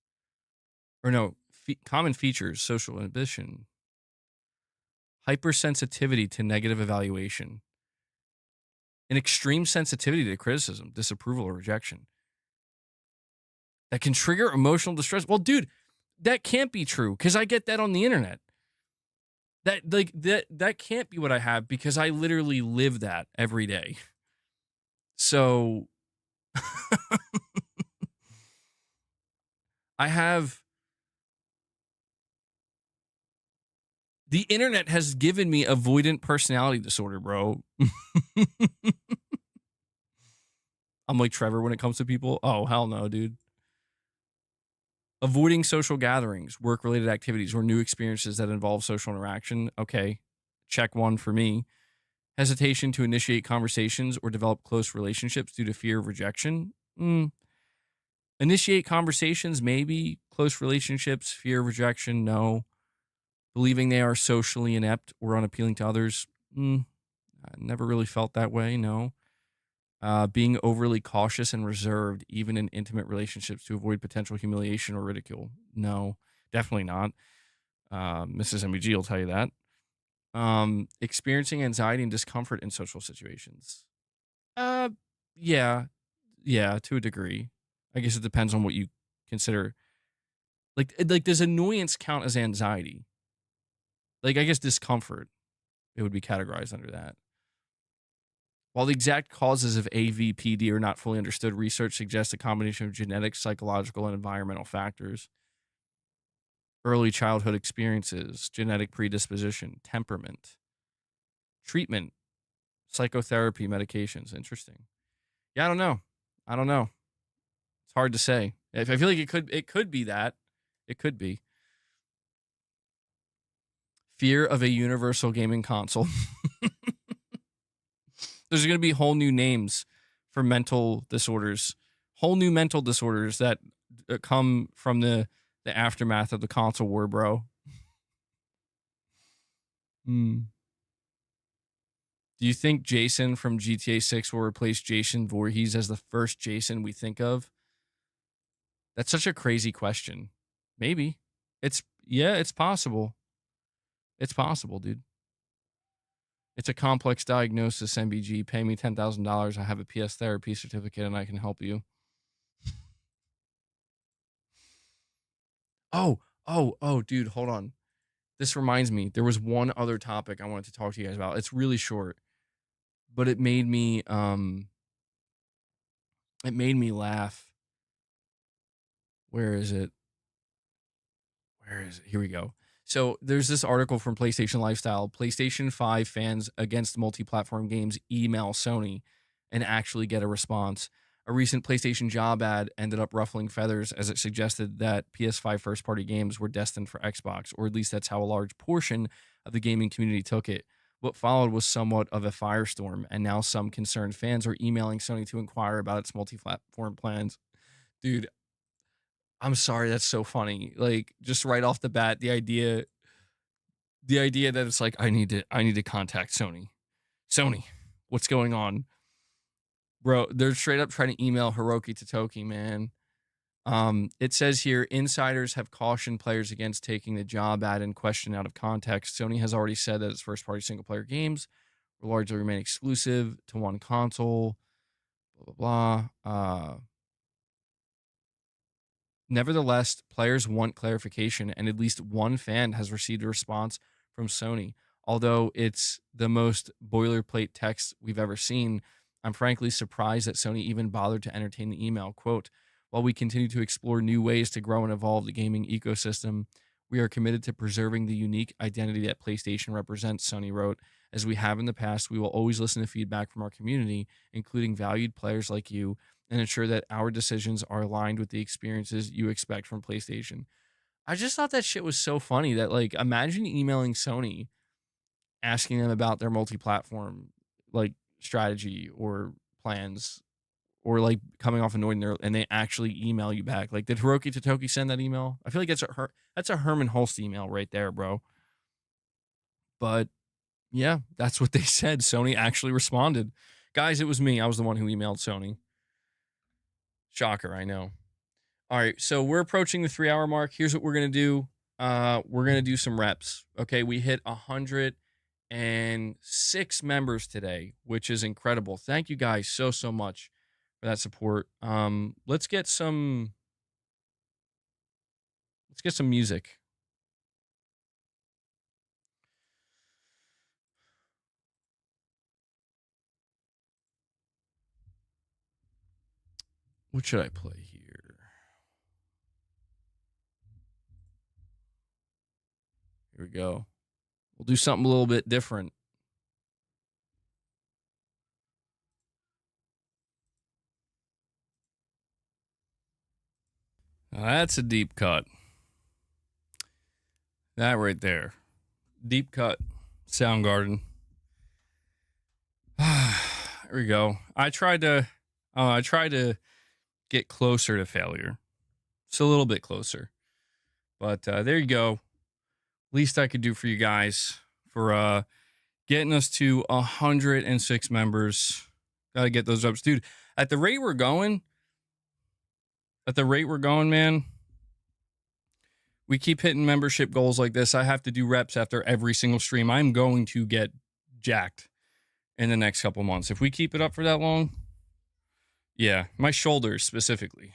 Or no, common features: social inhibition, hypersensitivity to negative evaluation, an extreme sensitivity to criticism, disapproval, or rejection that can trigger emotional distress. Well, dude, that can't be true because I get that on the internet. That can't be what I have because I literally live that every day. So I have. The internet has given me avoidant personality disorder, bro. I'm like Trevor when it comes to people. Oh, hell no, dude. Avoiding social gatherings, work-related activities, or new experiences that involve social interaction. Okay, check one for me. Hesitation to initiate conversations or develop close relationships due to fear of rejection. Initiate conversations, maybe. Close relationships, fear of rejection, no. Believing they are socially inept or unappealing to others. I never really felt that way, no. Being overly cautious and reserved, even in intimate relationships, to avoid potential humiliation or ridicule. No, definitely not. Mrs. MBG will tell you that. Experiencing anxiety and discomfort in social situations. Yeah, to a degree. I guess it depends on what you consider. Like does annoyance count as anxiety? Like, I guess discomfort, it would be categorized under that. While the exact causes of AVPD are not fully understood, research suggests a combination of genetic, psychological, and environmental factors. Early childhood experiences, genetic predisposition, temperament, treatment, psychotherapy, medications. Interesting. Yeah, I don't know. It's hard to say. I feel like it could be that. It could be. Fear of a universal gaming console. There's going to be whole new names for mental disorders, whole new mental disorders that come from the aftermath of the console war, bro. Do you think Jason from GTA 6 will replace Jason Voorhees as the first Jason we think of? That's such a crazy question. Maybe. It's possible. It's possible, dude. It's a complex diagnosis, MBG. Pay me $10,000. I have a PS therapy certificate and I can help you. Oh, dude, hold on. This reminds me. There was one other topic I wanted to talk to you guys about. It's really short, but it made me laugh. Where is it? Here we go. So there's this article from PlayStation Lifestyle. PlayStation 5 fans against multi-platform games email Sony and actually get a response. A recent PlayStation job ad ended up ruffling feathers as it suggested that PS5 first-party games were destined for Xbox, or at least that's how a large portion of the gaming community took it. What followed was somewhat of a firestorm, and now some concerned fans are emailing Sony to inquire about its multi-platform plans. Dude, I'm sorry, that's so funny. Like, just right off the bat, the idea that it's like, I need to contact Sony. Sony, what's going on? Bro, they're straight up trying to email Hiroki Totoki, man. It says here, insiders have cautioned players against taking the job ad in question out of context. Sony has already said that its first-party single-player games will largely remain exclusive to one console, blah, blah, blah. Nevertheless, players want clarification, and at least one fan has received a response from Sony. Although it's the most boilerplate text we've ever seen, I'm frankly surprised that Sony even bothered to entertain the email. Quote, while we continue to explore new ways to grow and evolve the gaming ecosystem, we are committed to preserving the unique identity that PlayStation represents, Sony wrote. As we have in the past, we will always listen to feedback from our community, including valued players like you, and ensure that our decisions are aligned with the experiences you expect from PlayStation. I just thought that shit was so funny that, like, imagine emailing Sony asking them about their multi-platform, like, strategy or plans, or, like, coming off annoyed and they actually email you back. Like, did Hiroki Totoki send that email? I feel like that's a Herman Hulst email right there, bro. But, yeah, that's what they said. Sony actually responded. Guys, it was me. I was the one who emailed Sony. Shocker, I know. All right, so we're approaching the 3-hour mark. Here's what we're going to do. We're going to do some reps. Okay, we hit 106 members today, which is incredible. Thank you guys so much for that support. Let's get some music. What should I play here? Here we go. We'll do something a little bit different. Now that's a deep cut. That right there. Deep cut. Soundgarden. There we go. I tried to get closer to failure. Just a little bit closer. But there you go. Least I could do for you guys for getting us to 106 members. Gotta get those ups. Dude, at the rate we're going, man, we keep hitting membership goals like this. I have to do reps after every single stream. I'm going to get jacked in the next couple months. If we keep it up for that long, yeah, my shoulders specifically.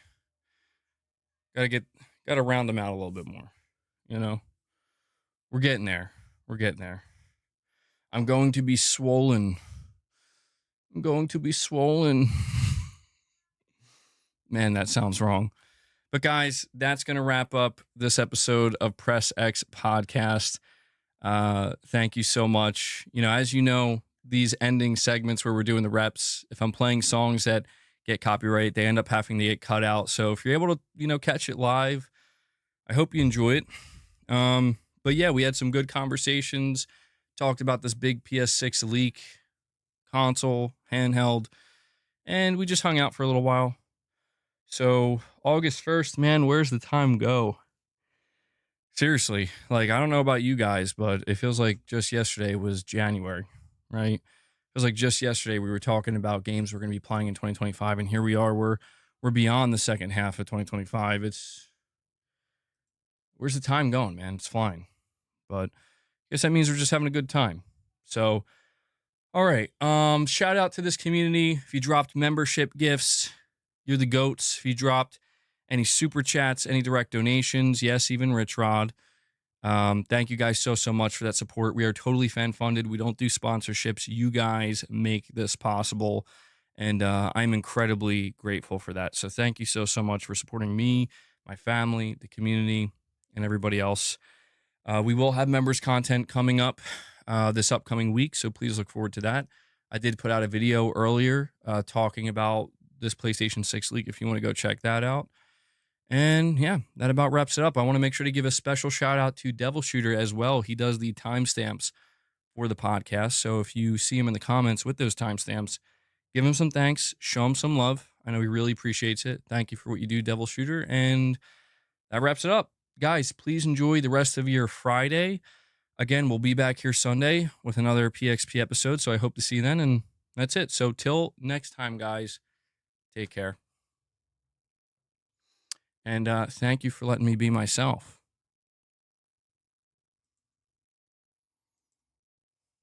Gotta Got to round them out a little bit more. You know, we're getting there. We're getting there. I'm going to be swollen. I'm going to be swollen. Man, that sounds wrong. But guys, that's going to wrap up this episode of Press X Podcast. Thank you so much. You know, as you know, these ending segments where we're doing the reps, if I'm playing songs that get copyright, they end up having to get cut out. So if you're able to, you know, catch it live, I hope you enjoy it. But yeah, we had some good conversations, talked about this big PS6 leak, console, handheld, and we just hung out for a little while. So August 1st, man, where's the time go? Seriously, like, I don't know about you guys, but it feels like just yesterday was January, right? It feels like just yesterday we were talking about games we're going to be playing in 2025, and here we are. We're beyond the second half of 2025. Where's the time going, man? It's flying. But I guess that means we're just having a good time. So, all right. Shout out to this community. If you dropped membership gifts, you're the GOATs. If you dropped any super chats, any direct donations, yes, even RichRod. Thank you guys so much for that support. We are totally fan funded. We don't do sponsorships. You guys make this possible. And I'm incredibly grateful for that. So thank you so much for supporting me, my family, the community, and everybody else. We will have members content coming up this upcoming week. So please look forward to that. I did put out a video earlier talking about this PlayStation 6 leak if you want to go check that out. And yeah, that about wraps it up. I want to make sure to give a special shout out to Devil Shooter as well. He does the timestamps for the podcast. So if you see him in the comments with those timestamps, give him some thanks, show him some love. I know he really appreciates it. Thank you for what you do, Devil Shooter. And that wraps it up. Guys, please enjoy the rest of your Friday. Again, we'll be back here Sunday with another PXP episode. So I hope to see you then. And that's it. So till next time, guys. Take care. And thank you for letting me be myself.